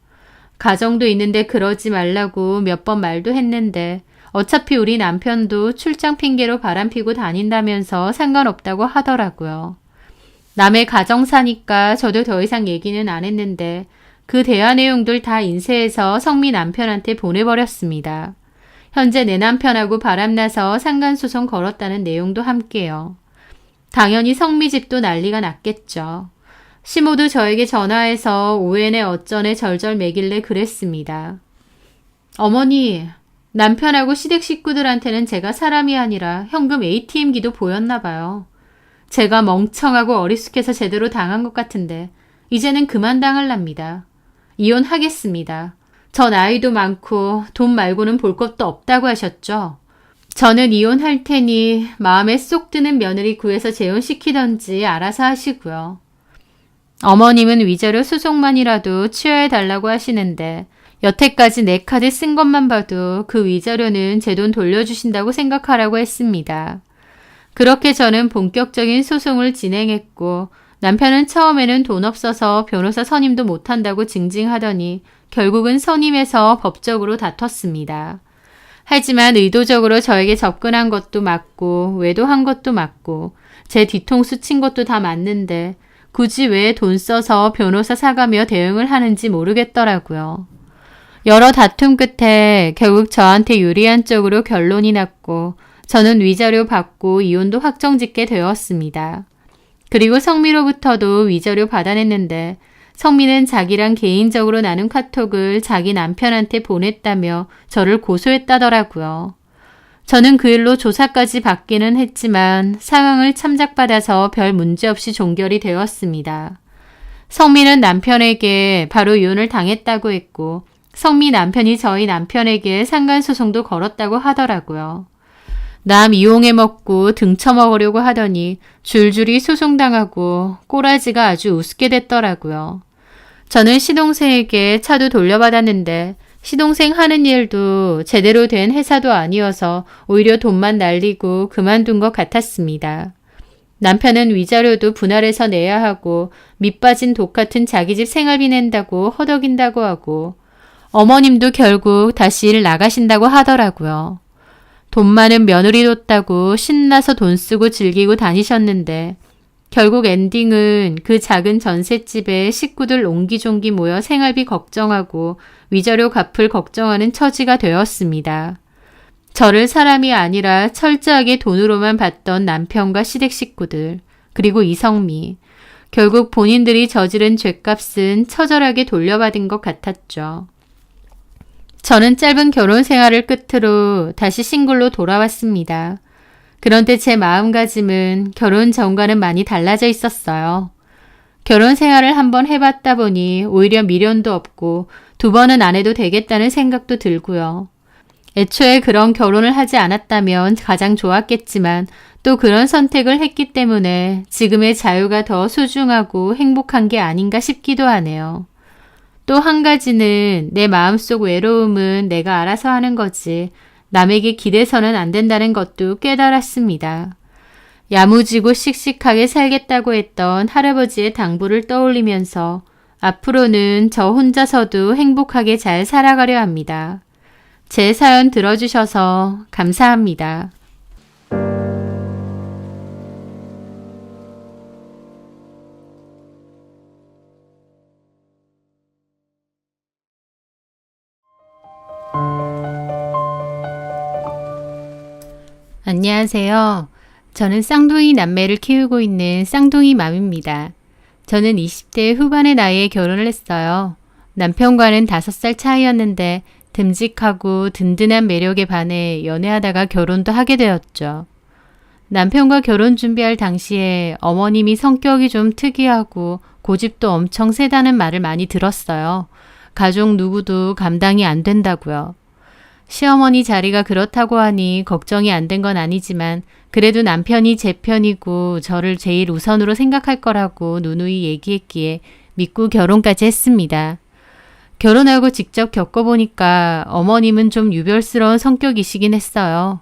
가정도 있는데 그러지 말라고 몇 번 말도 했는데 어차피 우리 남편도 출장 핑계로 바람피고 다닌다면서 상관없다고 하더라고요. 남의 가정 사니까 저도 더 이상 얘기는 안 했는데 그 대화 내용들 다 인쇄해서 성미 남편한테 보내버렸습니다. 현재 내 남편하고 바람나서 상간소송 걸었다는 내용도 함께요. 당연히 성미 집도 난리가 났겠죠. 시모도 저에게 전화해서 오해네 어쩌네 절절 매길래 그랬습니다. 어머니, 남편하고 시댁 식구들한테는 제가 사람이 아니라 현금 ATM기도 보였나 봐요. 제가 멍청하고 어리숙해서 제대로 당한 것 같은데 이제는 그만 당할랍니다. 이혼하겠습니다. 저 나이도 많고 돈 말고는 볼 것도 없다고 하셨죠? 저는 이혼할 테니 마음에 쏙 드는 며느리 구해서 재혼시키던지 알아서 하시고요. 어머님은 위자료 소송만이라도 취하해달라고 하시는데 여태까지 내 카드 쓴 것만 봐도 그 위자료는 제 돈 돌려주신다고 생각하라고 했습니다. 그렇게 저는 본격적인 소송을 진행했고 남편은 처음에는 돈 없어서 변호사 선임도 못한다고 징징하더니 결국은 선임해서 법적으로 다퉜습니다. 하지만 의도적으로 저에게 접근한 것도 맞고 외도한 것도 맞고 제 뒤통수 친 것도 다 맞는데 굳이 왜 돈 써서 변호사 사가며 대응을 하는지 모르겠더라고요. 여러 다툼 끝에 결국 저한테 유리한 쪽으로 결론이 났고 저는 위자료 받고 이혼도 확정짓게 되었습니다. 그리고 성미로부터도 위자료 받아냈는데 성미는 자기랑 개인적으로 나눈 카톡을 자기 남편한테 보냈다며 저를 고소했다더라고요. 저는 그 일로 조사까지 받기는 했지만 상황을 참작받아서 별 문제 없이 종결이 되었습니다. 성미는 남편에게 바로 이혼을 당했다고 했고 성미 남편이 저희 남편에게 상간소송도 걸었다고 하더라고요. 남 이용해 먹고 등쳐먹으려고 하더니 줄줄이 소송당하고 꼬라지가 아주 우습게 됐더라고요. 저는 시동생에게 차도 돌려받았는데 시동생 하는 일도 제대로 된 회사도 아니어서 오히려 돈만 날리고 그만둔 것 같았습니다. 남편은 위자료도 분할해서 내야 하고 밑빠진 독 같은 자기 집 생활비 낸다고 허덕인다고 하고 어머님도 결국 다시 일 나가신다고 하더라고요. 돈 많은 며느리 뒀다고 신나서 돈 쓰고 즐기고 다니셨는데 결국 엔딩은 그 작은 전셋집에 식구들 옹기종기 모여 생활비 걱정하고 위자료 갚을 걱정하는 처지가 되었습니다. 저를 사람이 아니라 철저하게 돈으로만 봤던 남편과 시댁 식구들, 그리고 이성미. 결국 본인들이 저지른 죗값은 처절하게 돌려받은 것 같았죠. 저는 짧은 결혼 생활을 끝으로 다시 싱글로 돌아왔습니다. 그런데 제 마음가짐은 결혼 전과는 많이 달라져 있었어요. 결혼 생활을 한번 해봤다 보니 오히려 미련도 없고 2번은 안 해도 되겠다는 생각도 들고요. 애초에 그런 결혼을 하지 않았다면 가장 좋았겠지만 또 그런 선택을 했기 때문에 지금의 자유가 더 소중하고 행복한 게 아닌가 싶기도 하네요. 또 한 가지는 내 마음속 외로움은 내가 알아서 하는 거지 남에게 기대서는 안 된다는 것도 깨달았습니다. 야무지고 씩씩하게 살겠다고 했던 할아버지의 당부를 떠올리면서 앞으로는 저 혼자서도 행복하게 잘 살아가려 합니다. 제 사연 들어주셔서 감사합니다. 안녕하세요. 저는 쌍둥이 남매를 키우고 있는 쌍둥이 맘입니다. 저는 20대 후반의 나이에 결혼을 했어요. 남편과는 5살 차이였는데 듬직하고 든든한 매력에 반해 연애하다가 결혼도 하게 되었죠. 남편과 결혼 준비할 당시에 어머님이 성격이 좀 특이하고 고집도 엄청 세다는 말을 많이 들었어요. 가족 누구도 감당이 안 된다고요. 시어머니 자리가 그렇다고 하니 걱정이 안 된 건 아니지만 그래도 남편이 제 편이고 저를 제일 우선으로 생각할 거라고 누누이 얘기했기에 믿고 결혼까지 했습니다. 결혼하고 직접 겪어보니까 어머님은 좀 유별스러운 성격이시긴 했어요.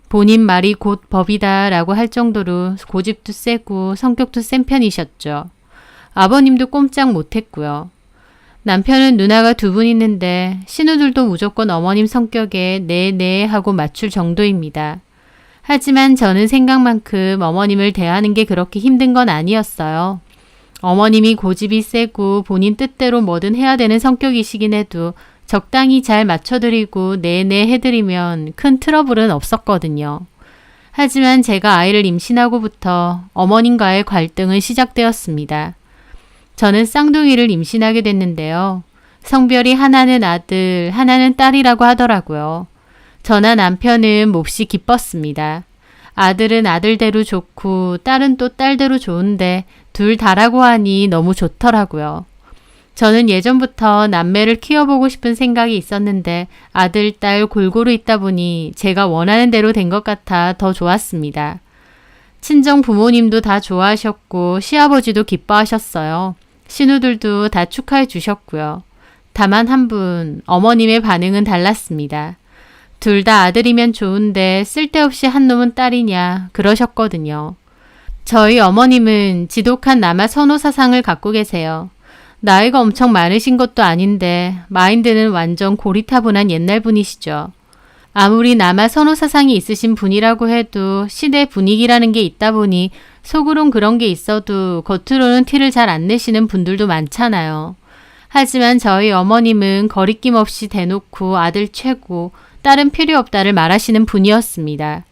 본인 말이 곧 법이다 라고 할 정도로 고집도 세고 성격도 센 편이셨죠. 아버님도 꼼짝 못했고요. 남편은 누나가 2분 있는데 신우들도 무조건 어머님 성격에 네 하고 맞출 정도입니다. 하지만 저는 생각만큼 어머님을 대하는 게 그렇게 힘든 건 아니었어요. 어머님이 고집이 세고 본인 뜻대로 뭐든 해야 되는 성격이시긴 해도 적당히 잘 맞춰드리고 네네 해드리면 큰 트러블은 없었거든요. 하지만 제가 아이를 임신하고부터 어머님과의 갈등은 시작되었습니다. 저는 쌍둥이를 임신하게 됐는데요. 성별이 하나는 아들, 하나는 딸이라고 하더라고요. 저나 남편은 몹시 기뻤습니다. 아들은 아들대로 좋고 딸은 또 딸대로 좋은데 둘 다라고 하니 너무 좋더라고요. 저는 예전부터 남매를 키워보고 싶은 생각이 있었는데 아들, 딸 골고루 있다 보니 제가 원하는 대로 된 것 같아 더 좋았습니다. 친정 부모님도 다 좋아하셨고 시아버지도 기뻐하셨어요. 신우들도 다 축하해 주셨고요. 다만 한 분, 어머님의 반응은 달랐습니다. 둘 다 아들이면 좋은데 쓸데없이 한 놈은 딸이냐 그러셨거든요. 저희 어머님은 지독한 남아 선호 사상을 갖고 계세요. 나이가 엄청 많으신 것도 아닌데 마인드는 완전 고리타분한 옛날 분이시죠. 아무리 남아 선호 사상이 있으신 분이라고 해도 시대 분위기라는 게 있다 보니 속으론 그런 게 있어도 겉으로는 티를 잘 안 내시는 분들도 많잖아요. 하지만 저희 어머님은 거리낌 없이 대놓고 아들 최고, 딸은 필요 없다를 말하시는 분이었습니다.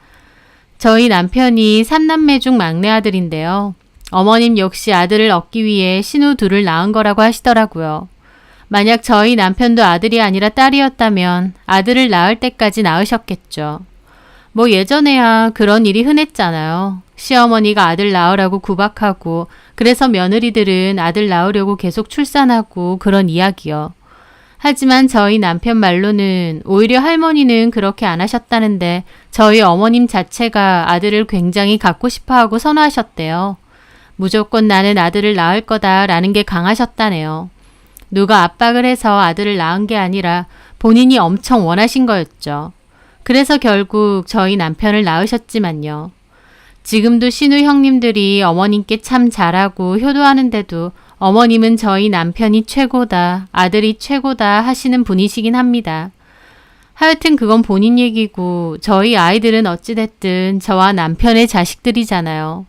저희 남편이 3남매 중 막내 아들인데요. 어머님 역시 아들을 얻기 위해 신우 둘을 낳은 거라고 하시더라고요. 만약 저희 남편도 아들이 아니라 딸이었다면 아들을 낳을 때까지 낳으셨겠죠. 뭐 예전에야 그런 일이 흔했잖아요. 시어머니가 아들 낳으라고 구박하고 그래서 며느리들은 아들 낳으려고 계속 출산하고 그런 이야기요. 하지만 저희 남편 말로는 오히려 할머니는 그렇게 안 하셨다는데 저희 어머님 자체가 아들을 굉장히 갖고 싶어하고 선호하셨대요. 무조건 나는 아들을 낳을 거다라는 게 강하셨다네요. 누가 압박을 해서 아들을 낳은 게 아니라 본인이 엄청 원하신 거였죠. 그래서 결국 저희 남편을 낳으셨지만요. 지금도 신우 형님들이 어머님께 참 잘하고 효도하는데도 어머님은 저희 남편이 최고다, 아들이 최고다 하시는 분이시긴 합니다. 하여튼 그건 본인 얘기고 저희 아이들은 어찌됐든 저와 남편의 자식들이잖아요.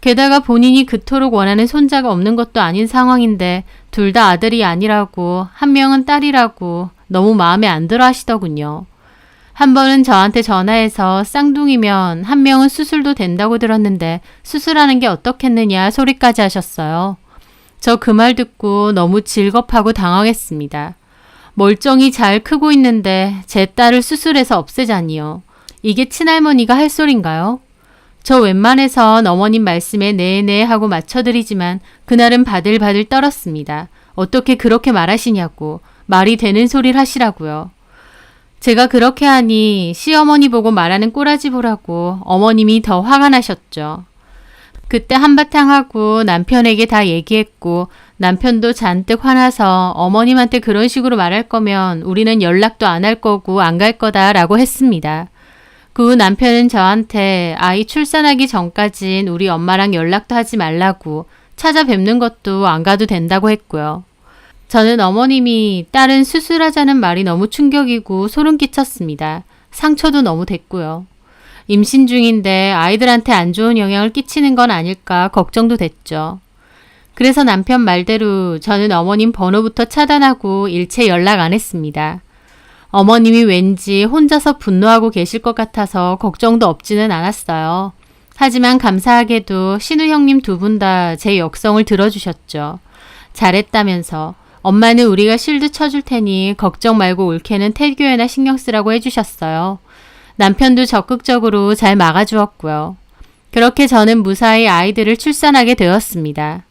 게다가 본인이 그토록 원하는 손자가 없는 것도 아닌 상황인데 둘 다 아들이 아니라고 한 명은 딸이라고 너무 마음에 안 들어 하시더군요. 한 번은 저한테 전화해서 쌍둥이면 한 명은 수술도 된다고 들었는데 수술하는 게 어떻겠느냐 소리까지 하셨어요. 저 그 말 듣고 너무 질겁하고 당황했습니다. 멀쩡히 잘 크고 있는데 제 딸을 수술해서 없애자니요. 이게 친할머니가 할 소린가요? 저 웬만해선 어머님 말씀에 네네 하고 맞춰드리지만 그날은 바들바들 떨었습니다. 어떻게 그렇게 말하시냐고, 말이 되는 소리를 하시라고요. 제가 그렇게 하니 시어머니 보고 말하는 꼬라지 보라고 어머님이 더 화가 나셨죠. 그때 한바탕 하고 남편에게 다 얘기했고 남편도 잔뜩 화나서 어머님한테 그런 식으로 말할 거면 우리는 연락도 안 할 거고 안 갈 거다라고 했습니다. 그 후 남편은 저한테 아이 출산하기 전까진 우리 엄마랑 연락도 하지 말라고 찾아뵙는 것도 안 가도 된다고 했고요. 저는 어머님이 딸은 수술하자는 말이 너무 충격이고 소름 끼쳤습니다. 상처도 너무 됐고요. 임신 중인데 아이들한테 안 좋은 영향을 끼치는 건 아닐까 걱정도 됐죠. 그래서 남편 말대로 저는 어머님 번호부터 차단하고 일체 연락 안 했습니다. 어머님이 왠지 혼자서 분노하고 계실 것 같아서 걱정도 없지는 않았어요. 하지만 감사하게도 신우 형님 두 분 다 제 역성을 들어주셨죠. 잘했다면서 엄마는 우리가 실드 쳐줄 테니 걱정 말고 올케는 태교에나 신경 쓰라고 해주셨어요. 남편도 적극적으로 잘 막아주었고요. 그렇게 저는 무사히 아이들을 출산하게 되었습니다.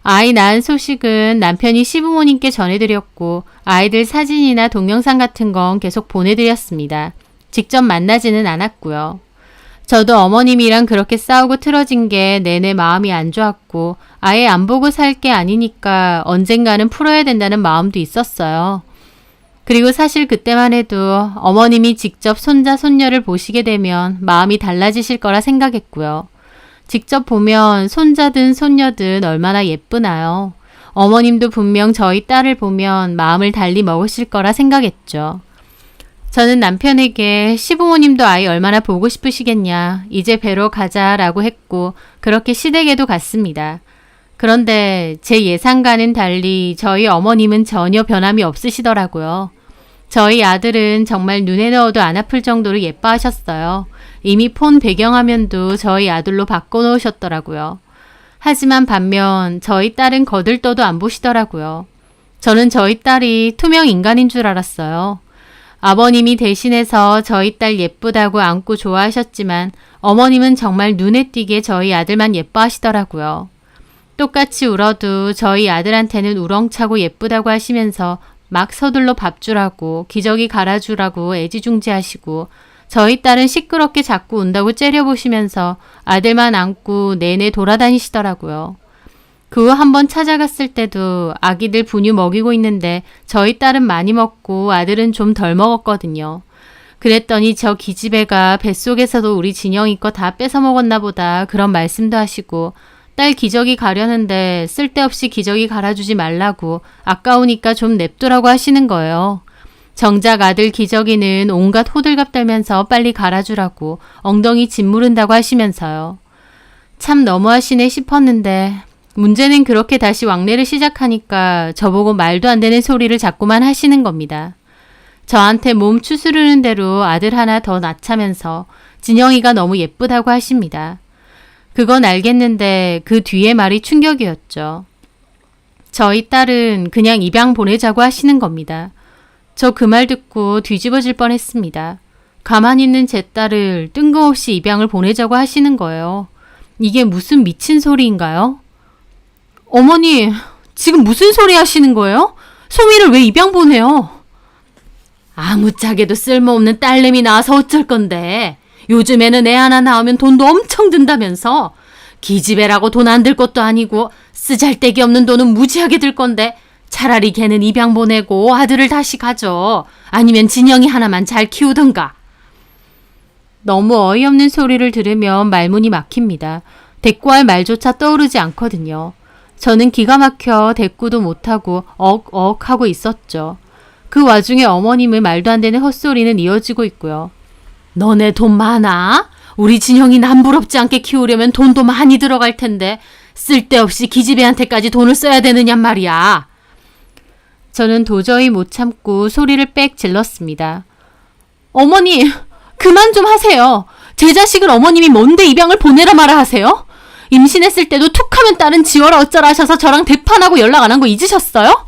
아이 낳은 소식은 남편이 시부모님께 전해드렸고 아이들 사진이나 동영상 같은 건 계속 보내드렸습니다. 직접 만나지는 않았고요. 저도 어머님이랑 그렇게 싸우고 틀어진 게 내내 마음이 안 좋았고 아예 안 보고 살 게 아니니까 언젠가는 풀어야 된다는 마음도 있었어요. 그리고 사실 그때만 해도 어머님이 직접 손자 손녀를 보시게 되면 마음이 달라지실 거라 생각했고요. 직접 보면 손자든 손녀든 얼마나 예쁘나요. 어머님도 분명 저희 딸을 보면 마음을 달리 먹으실 거라 생각했죠. 저는 남편에게 시부모님도 아이 얼마나 보고 싶으시겠냐, 이제 뵈러 가자라고 했고 그렇게 시댁에도 갔습니다. 그런데 제 예상과는 달리 저희 어머님은 전혀 변함이 없으시더라고요. 저희 아들은 정말 눈에 넣어도 안 아플 정도로 예뻐하셨어요. 이미 폰 배경화면도 저희 아들로 바꿔놓으셨더라고요. 하지만 반면 저희 딸은 거들떠도 안 보시더라고요. 저는 저희 딸이 투명 인간인 줄 알았어요. 아버님이 대신해서 저희 딸 예쁘다고 안고 좋아하셨지만 어머님은 정말 눈에 띄게 저희 아들만 예뻐하시더라고요. 똑같이 울어도 저희 아들한테는 우렁차고 예쁘다고 하시면서 막 서둘러 밥 주라고 기저귀 갈아주라고 애지중지하시고 저희 딸은 시끄럽게 자꾸 운다고 째려보시면서 아들만 안고 내내 돌아다니시더라고요. 그 후 한 번 찾아갔을 때도 아기들 분유 먹이고 있는데 저희 딸은 많이 먹고 아들은 좀 덜 먹었거든요. 그랬더니 저 기집애가 뱃속에서도 우리 진영이 거 다 뺏어 먹었나 보다 그런 말씀도 하시고 딸 기저귀 가려는데 쓸데없이 기저귀 갈아주지 말라고 아까우니까 좀 냅두라고 하시는 거예요. 정작 아들 기저귀는 온갖 호들갑 떨면서 빨리 갈아주라고 엉덩이 짓무른다고 하시면서요. 참 너무하시네 싶었는데 문제는 그렇게 다시 왕래를 시작하니까 저보고 말도 안 되는 소리를 자꾸만 하시는 겁니다. 저한테 몸 추스르는 대로 아들 하나 더 낳자면서 진영이가 너무 예쁘다고 하십니다. 그건 알겠는데 그 뒤에 말이 충격이었죠. 저희 딸은 그냥 입양 보내자고 하시는 겁니다. 저 그 말 듣고 뒤집어질 뻔했습니다. 가만히 있는 제 딸을 뜬금없이 입양을 보내자고 하시는 거예요. 이게 무슨 미친 소리인가요? 어머니, 지금 무슨 소리 하시는 거예요? 소미를 왜 입양 보내요? 아무짝에도 쓸모없는 딸내미 낳아서 어쩔 건데. 요즘에는 애 하나 낳으면 돈도 엄청 든다면서. 기집애라고 돈 안 들 것도 아니고 쓰잘데기 없는 돈은 무지하게 들 건데 차라리 걔는 입양 보내고 아들을 다시 가져. 아니면 진영이 하나만 잘 키우던가. 너무 어이없는 소리를 들으면 말문이 막힙니다. 대꾸할 말조차 떠오르지 않거든요. 저는 기가 막혀 대꾸도 못하고 억억 하고 있었죠. 그 와중에 어머님의 말도 안 되는 헛소리는 이어지고 있고요. 너네 돈 많아? 우리 진영이 남부럽지 않게 키우려면 돈도 많이 들어갈 텐데 쓸데없이 기집애한테까지 돈을 써야 되느냔 말이야. 저는 도저히 못 참고 소리를 빽 질렀습니다. 어머니, 그만 좀 하세요. 제 자식을 어머님이 뭔데 입양을 보내라 마라 하세요? 임신했을 때도 툭하면 딸은 지워라 어쩌라 하셔서 저랑 대판하고 연락 안 한 거 잊으셨어요?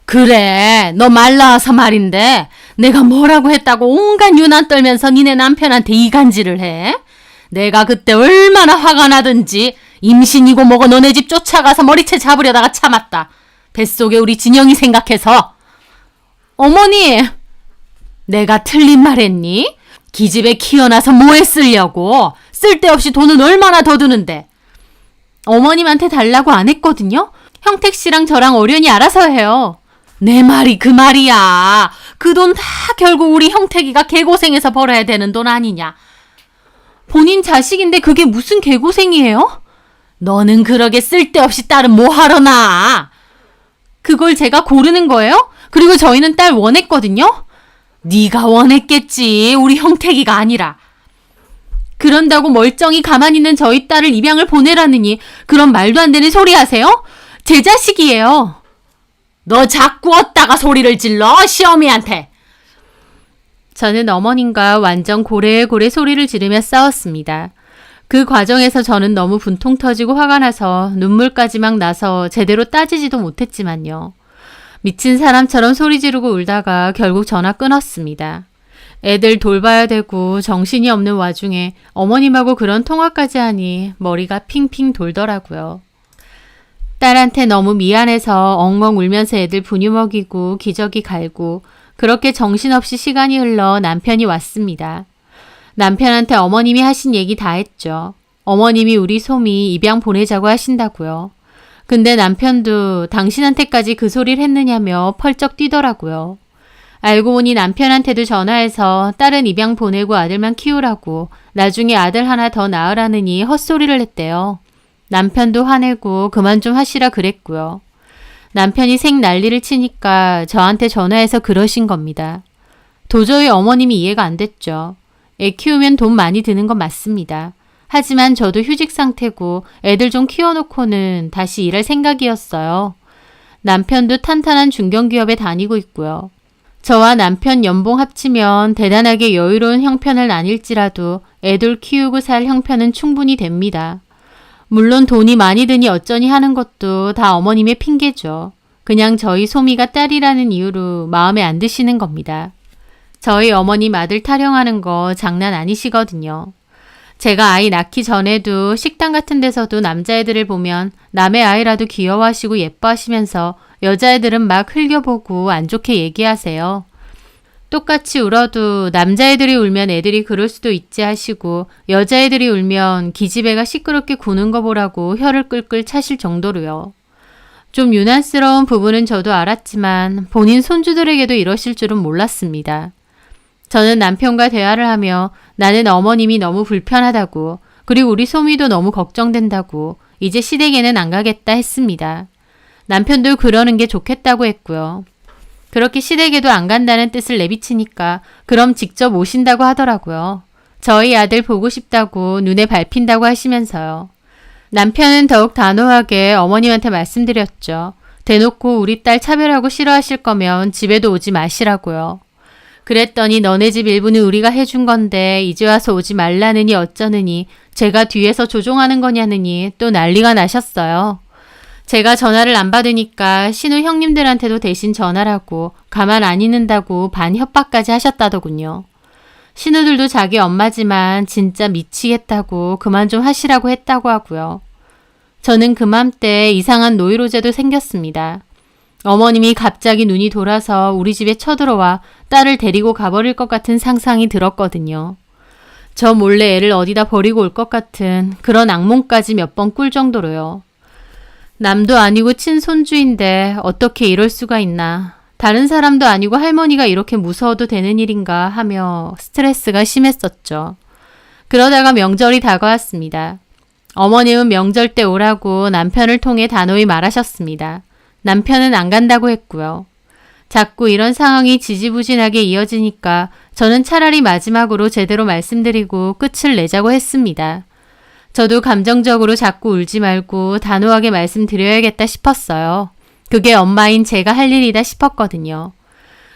그래, 너 말 나와서 말인데 내가 뭐라고 했다고 온갖 유난 떨면서 니네 남편한테 이간질을 해? 내가 그때 얼마나 화가 나든지 임신이고 뭐고 너네 집 쫓아가서 머리채 잡으려다가 참았다. 뱃속에 우리 진영이 생각해서. 어머니, 내가 틀린 말 했니? 기집애 키워놔서 뭐에 쓰려고? 쓸데없이 돈은 얼마나 더 드는데. 어머님한테 달라고 안 했거든요. 형택 씨랑 저랑 어련히 알아서 해요. 내 말이 그 말이야. 그 돈 다 결국 우리 형택이가 개고생해서 벌어야 되는 돈 아니냐. 본인 자식인데 그게 무슨 개고생이에요? 너는 그러게 쓸데없이 딸은 뭐하러 낳아? 그걸 제가 고르는 거예요? 그리고 저희는 딸 원했거든요? 네가 원했겠지. 우리 형택이가 아니라. 그런다고 멀쩡히 가만히 있는 저희 딸을 입양을 보내라느니 그런 말도 안 되는 소리 하세요? 제 자식이에요. 너 자꾸 어디다가 소리를 질러? 시어미한테. 저는 어머님과 완전 고래고래 소리를 지르며 싸웠습니다. 그 과정에서 저는 너무 분통 터지고 화가 나서 눈물까지 막 나서 제대로 따지지도 못했지만요. 미친 사람처럼 소리 지르고 울다가 결국 전화 끊었습니다. 애들 돌봐야 되고 정신이 없는 와중에 어머님하고 그런 통화까지 하니 머리가 핑핑 돌더라고요. 딸한테 너무 미안해서 엉엉 울면서 애들 분유 먹이고 기저귀 갈고 그렇게 정신없이 시간이 흘러 남편이 왔습니다. 남편한테 어머님이 하신 얘기 다 했죠. 어머님이 우리 소미 입양 보내자고 하신다고요. 근데 남편도 당신한테까지 그 소리를 했느냐며 펄쩍 뛰더라고요. 알고 보니 남편한테도 전화해서 딸은 입양 보내고 아들만 키우라고 나중에 아들 하나 더 낳으라느니 헛소리를 했대요. 남편도 화내고 그만 좀 하시라 그랬고요. 남편이 생 난리를 치니까 저한테 전화해서 그러신 겁니다. 도저히 어머님이 이해가 안 됐죠. 애 키우면 돈 많이 드는 건 맞습니다. 하지만 저도 휴직 상태고 애들 좀 키워놓고는 다시 일할 생각이었어요. 남편도 탄탄한 중견기업에 다니고 있고요. 저와 남편 연봉 합치면 대단하게 여유로운 형편을 아닐지라도 애들 키우고 살 형편은 충분히 됩니다. 물론 돈이 많이 드니 어쩌니 하는 것도 다 어머님의 핑계죠. 그냥 저희 소미가 딸이라는 이유로 마음에 안 드시는 겁니다. 저희 어머님 아들 타령하는 거 장난 아니시거든요. 제가 아이 낳기 전에도 식당 같은 데서도 남자애들을 보면 남의 아이라도 귀여워하시고 예뻐하시면서 여자애들은 막 흘겨보고 안 좋게 얘기하세요. 똑같이 울어도 남자애들이 울면 애들이 그럴 수도 있지 하시고 여자애들이 울면 기집애가 시끄럽게 구는 거 보라고 혀를 끌끌 차실 정도로요. 좀 유난스러운 부분은 저도 알았지만 본인 손주들에게도 이러실 줄은 몰랐습니다. 저는 남편과 대화를 하며 나는 어머님이 너무 불편하다고 그리고 우리 소미도 너무 걱정된다고 이제 시댁에는 안 가겠다 했습니다. 남편도 그러는 게 좋겠다고 했고요. 그렇게 시댁에도 안 간다는 뜻을 내비치니까 그럼 직접 오신다고 하더라고요. 저희 아들 보고 싶다고 눈에 밟힌다고 하시면서요. 남편은 더욱 단호하게 어머님한테 말씀드렸죠. 대놓고 우리 딸 차별하고 싫어하실 거면 집에도 오지 마시라고요. 그랬더니 너네 집 일부는 우리가 해준 건데 이제 와서 오지 말라느니 어쩌느니 제가 뒤에서 조종하는 거냐느니 또 난리가 나셨어요. 제가 전화를 안 받으니까 신우 형님들한테도 대신 전화라고 가만 안 있는다고 반 협박까지 하셨다더군요. 신우들도 자기 엄마지만 진짜 미치겠다고 그만 좀 하시라고 했다고 하고요. 저는 그맘때 이상한 노이로제도 생겼습니다. 어머님이 갑자기 눈이 돌아서 우리 집에 쳐들어와 딸을 데리고 가버릴 것 같은 상상이 들었거든요. 저 몰래 애를 어디다 버리고 올 것 같은 그런 악몽까지 몇 번 꿀 정도로요. 남도 아니고 친손주인데 어떻게 이럴 수가 있나. 다른 사람도 아니고 할머니가 이렇게 무서워도 되는 일인가 하며 스트레스가 심했었죠. 그러다가 명절이 다가왔습니다. 어머님은 명절 때 오라고 남편을 통해 단호히 말하셨습니다. 남편은 안 간다고 했고요. 자꾸 이런 상황이 지지부진하게 이어지니까 저는 차라리 마지막으로 제대로 말씀드리고 끝을 내자고 했습니다. 저도 감정적으로 자꾸 울지 말고 단호하게 말씀드려야겠다 싶었어요. 그게 엄마인 제가 할 일이다 싶었거든요.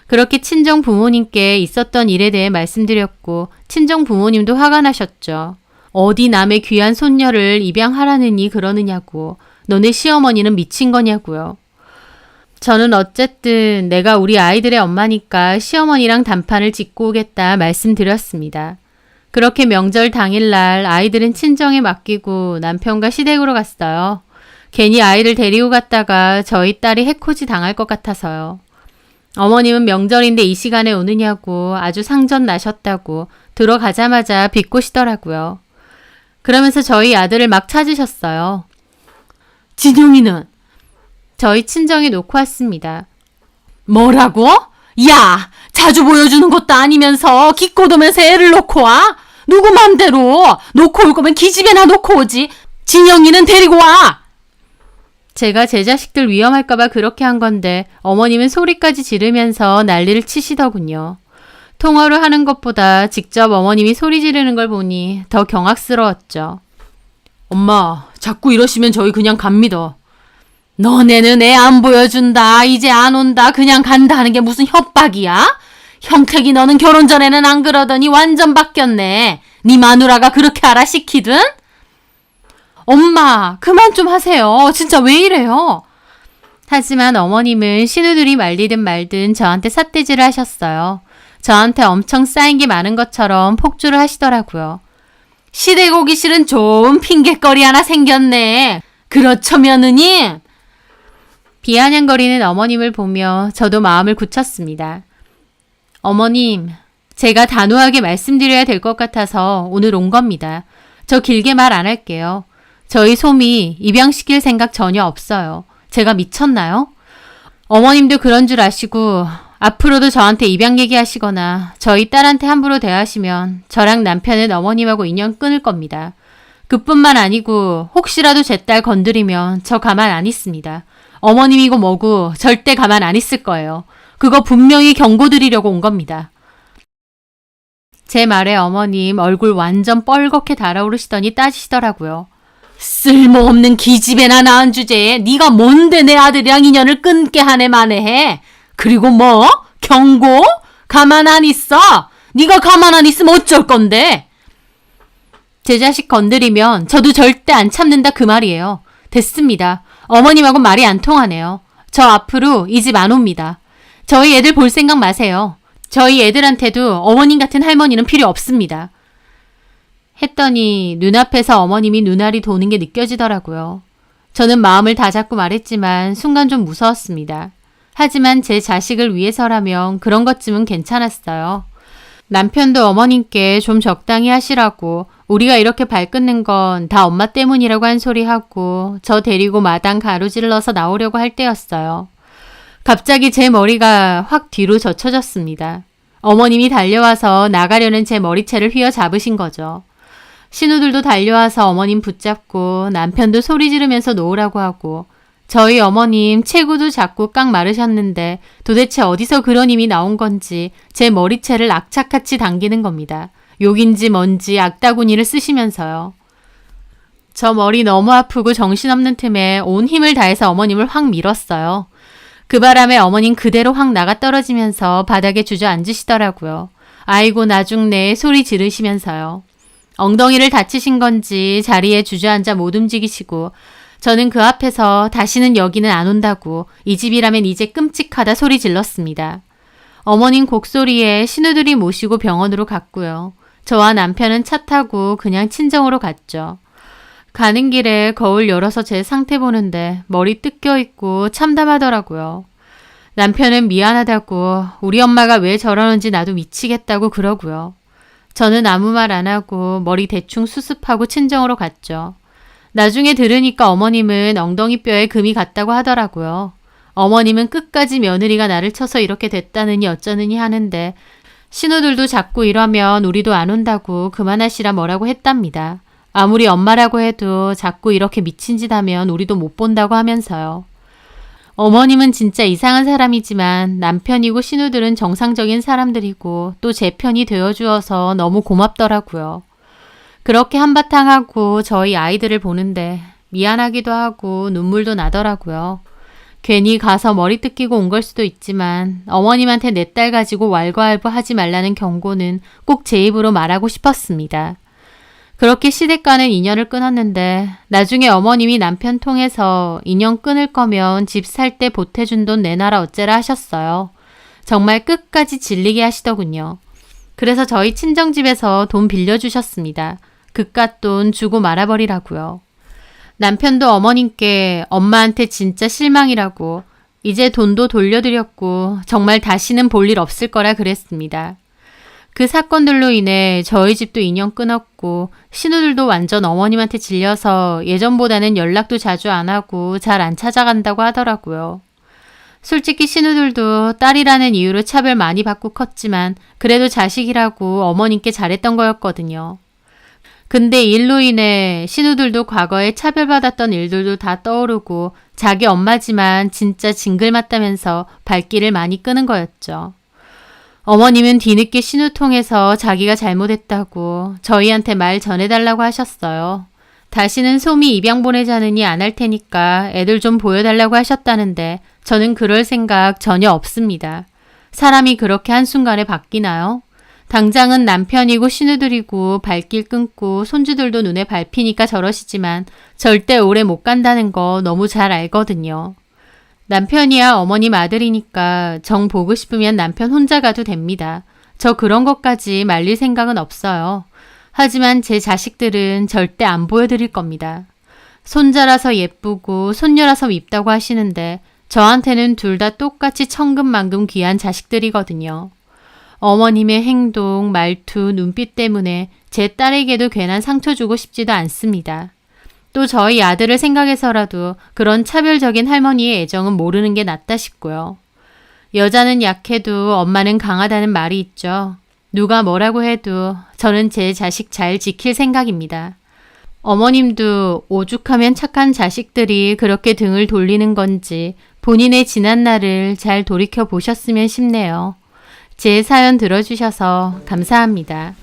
그렇게 친정 부모님께 있었던 일에 대해 말씀드렸고 친정 부모님도 화가 나셨죠. 어디 남의 귀한 손녀를 입양하라느니 그러느냐고. 너네 시어머니는 미친 거냐고요. 저는 어쨌든 내가 우리 아이들의 엄마니까 시어머니랑 단판을 짓고 오겠다 말씀드렸습니다. 그렇게 명절 당일날 아이들은 친정에 맡기고 남편과 시댁으로 갔어요. 괜히 아이를 데리고 갔다가 저희 딸이 해코지 당할 것 같아서요. 어머님은 명절인데 이 시간에 오느냐고 아주 상전 나셨다고 들어가자마자 비꼬시더라고요. 그러면서 저희 아들을 막 찾으셨어요. 진영이는? 저희 친정에 놓고 왔습니다. 뭐라고? 야! 자주 보여주는 것도 아니면서 기꼬도면서 애를 놓고 와? 누구 맘대로 놓고 올 거면 기집애나 놓고 오지. 진영이는 데리고 와! 제가 제 자식들 위험할까봐 그렇게 한 건데 어머님은 소리까지 지르면서 난리를 치시더군요. 통화를 하는 것보다 직접 어머님이 소리 지르는 걸 보니 더 경악스러웠죠. 엄마, 자꾸 이러시면 저희 그냥 갑니다. 너네는 애 안 보여준다. 이제 안 온다. 그냥 간다 하는 게 무슨 협박이야? 형택이 너는 결혼 전에는 안 그러더니 완전 바뀌었네. 네 마누라가 그렇게 알아 시키든? 엄마, 그만 좀 하세요. 진짜 왜 이래요? 하지만 어머님은 신우들이 말리든 말든 저한테 삿대질을 하셨어요. 저한테 엄청 쌓인 게 많은 것처럼 폭주를 하시더라고요. 시댁 오기 싫은 좋은 핑곗거리 하나 생겼네. 그렇죠, 며느님? 비아냥거리는 어머님을 보며 저도 마음을 굳혔습니다. 어머님, 제가 단호하게 말씀드려야 될 것 같아서 오늘 온 겁니다. 저 길게 말 안 할게요. 저희 솜이 입양시킬 생각 전혀 없어요. 제가 미쳤나요? 어머님도 그런 줄 아시고 앞으로도 저한테 입양 얘기하시거나 저희 딸한테 함부로 대하시면 저랑 남편은 어머님하고 인연 끊을 겁니다. 그뿐만 아니고 혹시라도 제 딸 건드리면 저 가만 안 있습니다. 어머님이고 뭐고 절대 가만 안 있을 거예요. 그거 분명히 경고드리려고 온 겁니다. 제 말에 어머님 얼굴 완전 뻘겋게 달아오르시더니 따지시더라고요. 쓸모없는 기집애나 낳은 주제에 네가 뭔데 내 아들이랑 인연을 끊게 하네 마네해. 그리고 뭐? 경고? 가만 안 있어? 네가 가만 안 있으면 어쩔 건데? 제 자식 건드리면 저도 절대 안 참는다 그 말이에요. 됐습니다. 어머님하고 말이 안 통하네요. 저 앞으로 이 집 안 옵니다. 저희 애들 볼 생각 마세요. 저희 애들한테도 어머님 같은 할머니는 필요 없습니다. 했더니 눈앞에서 어머님이 눈알이 도는 게 느껴지더라고요. 저는 마음을 다잡고 말했지만 순간 좀 무서웠습니다. 하지만 제 자식을 위해서라면 그런 것쯤은 괜찮았어요. 남편도 어머님께 좀 적당히 하시라고 우리가 이렇게 발끝낸 건 다 엄마 때문이라고 한 소리 하고 저 데리고 마당 가로질러서 나오려고 할 때였어요. 갑자기 제 머리가 확 뒤로 젖혀졌습니다. 어머님이 달려와서 나가려는 제 머리채를 휘어잡으신 거죠. 신우들도 달려와서 어머님 붙잡고 남편도 소리 지르면서 놓으라고 하고 저희 어머님 체구도 작고 깡 마르셨는데 도대체 어디서 그런 힘이 나온 건지 제 머리채를 악착같이 당기는 겁니다. 욕인지 뭔지 악다구니를 쓰시면서요. 저 머리 너무 아프고 정신없는 틈에 온 힘을 다해서 어머님을 확 밀었어요. 그 바람에 어머님 그대로 확 나가 떨어지면서 바닥에 주저앉으시더라고요. 아이고 나 죽네 소리 지르시면서요. 엉덩이를 다치신 건지 자리에 주저앉아 못 움직이시고 저는 그 앞에서 다시는 여기는 안 온다고 이 집이라면 이제 끔찍하다 소리 질렀습니다. 어머님 곡소리에 신우들이 모시고 병원으로 갔고요. 저와 남편은 차 타고 그냥 친정으로 갔죠. 가는 길에 거울 열어서 제 상태 보는데 머리 뜯겨 있고 참담하더라고요. 남편은 미안하다고 우리 엄마가 왜 저러는지 나도 미치겠다고 그러고요. 저는 아무 말 안 하고 머리 대충 수습하고 친정으로 갔죠. 나중에 들으니까 어머님은 엉덩이뼈에 금이 갔다고 하더라고요. 어머님은 끝까지 며느리가 나를 쳐서 이렇게 됐다느니 어쩌느니 하는데 신우들도 자꾸 이러면 우리도 안 온다고 그만하시라 뭐라고 했답니다. 아무리 엄마라고 해도 자꾸 이렇게 미친 짓 하면 우리도 못 본다고 하면서요. 어머님은 진짜 이상한 사람이지만 남편이고 신우들은 정상적인 사람들이고 또 제 편이 되어주어서 너무 고맙더라고요. 그렇게 한바탕 하고 저희 아이들을 보는데 미안하기도 하고 눈물도 나더라고요. 괜히 가서 머리 뜯기고 온 걸 수도 있지만 어머님한테 내 딸 가지고 왈가왈부하지 말라는 경고는 꼭 제 입으로 말하고 싶었습니다. 그렇게 시댁과는 인연을 끊었는데 나중에 어머님이 남편 통해서 인연 끊을 거면 집 살 때 보태준 돈 내놔라 어째라 하셨어요. 정말 끝까지 질리게 하시더군요. 그래서 저희 친정집에서 돈 빌려주셨습니다. 그깟 돈 주고 말아버리라고요. 남편도 어머님께 엄마한테 진짜 실망이라고 이제 돈도 돌려드렸고 정말 다시는 볼 일 없을 거라 그랬습니다. 그 사건들로 인해 저희 집도 인연 끊었고 신우들도 완전 어머님한테 질려서 예전보다는 연락도 자주 안 하고 잘 안 찾아간다고 하더라고요. 솔직히 신우들도 딸이라는 이유로 차별 많이 받고 컸지만 그래도 자식이라고 어머님께 잘했던 거였거든요. 근데 일로 인해 신우들도 과거에 차별받았던 일들도 다 떠오르고 자기 엄마지만 진짜 징글맞다면서 발길을 많이 끄는 거였죠. 어머님은 뒤늦게 신우 통해서 자기가 잘못했다고 저희한테 말 전해달라고 하셨어요. 다시는 소미 입양 보내자느니 안 할 테니까 애들 좀 보여달라고 하셨다는데 저는 그럴 생각 전혀 없습니다. 사람이 그렇게 한순간에 바뀌나요? 당장은 남편이고 신우들이고 발길 끊고 손주들도 눈에 밟히니까 저러시지만 절대 오래 못 간다는 거 너무 잘 알거든요. 남편이야 어머님 아들이니까 정 보고 싶으면 남편 혼자 가도 됩니다. 저 그런 것까지 말릴 생각은 없어요. 하지만 제 자식들은 절대 안 보여드릴 겁니다. 손자라서 예쁘고 손녀라서 밉다고 하시는데 저한테는 둘 다 똑같이 천금만금 귀한 자식들이거든요. 어머님의 행동, 말투, 눈빛 때문에 제 딸에게도 괜한 상처 주고 싶지도 않습니다. 또 저희 아들을 생각해서라도 그런 차별적인 할머니의 애정은 모르는 게 낫다 싶고요. 여자는 약해도 엄마는 강하다는 말이 있죠. 누가 뭐라고 해도 저는 제 자식 잘 지킬 생각입니다. 어머님도 오죽하면 착한 자식들이 그렇게 등을 돌리는 건지 본인의 지난 날을 잘 돌이켜 보셨으면 싶네요. 제 사연 들어주셔서 감사합니다.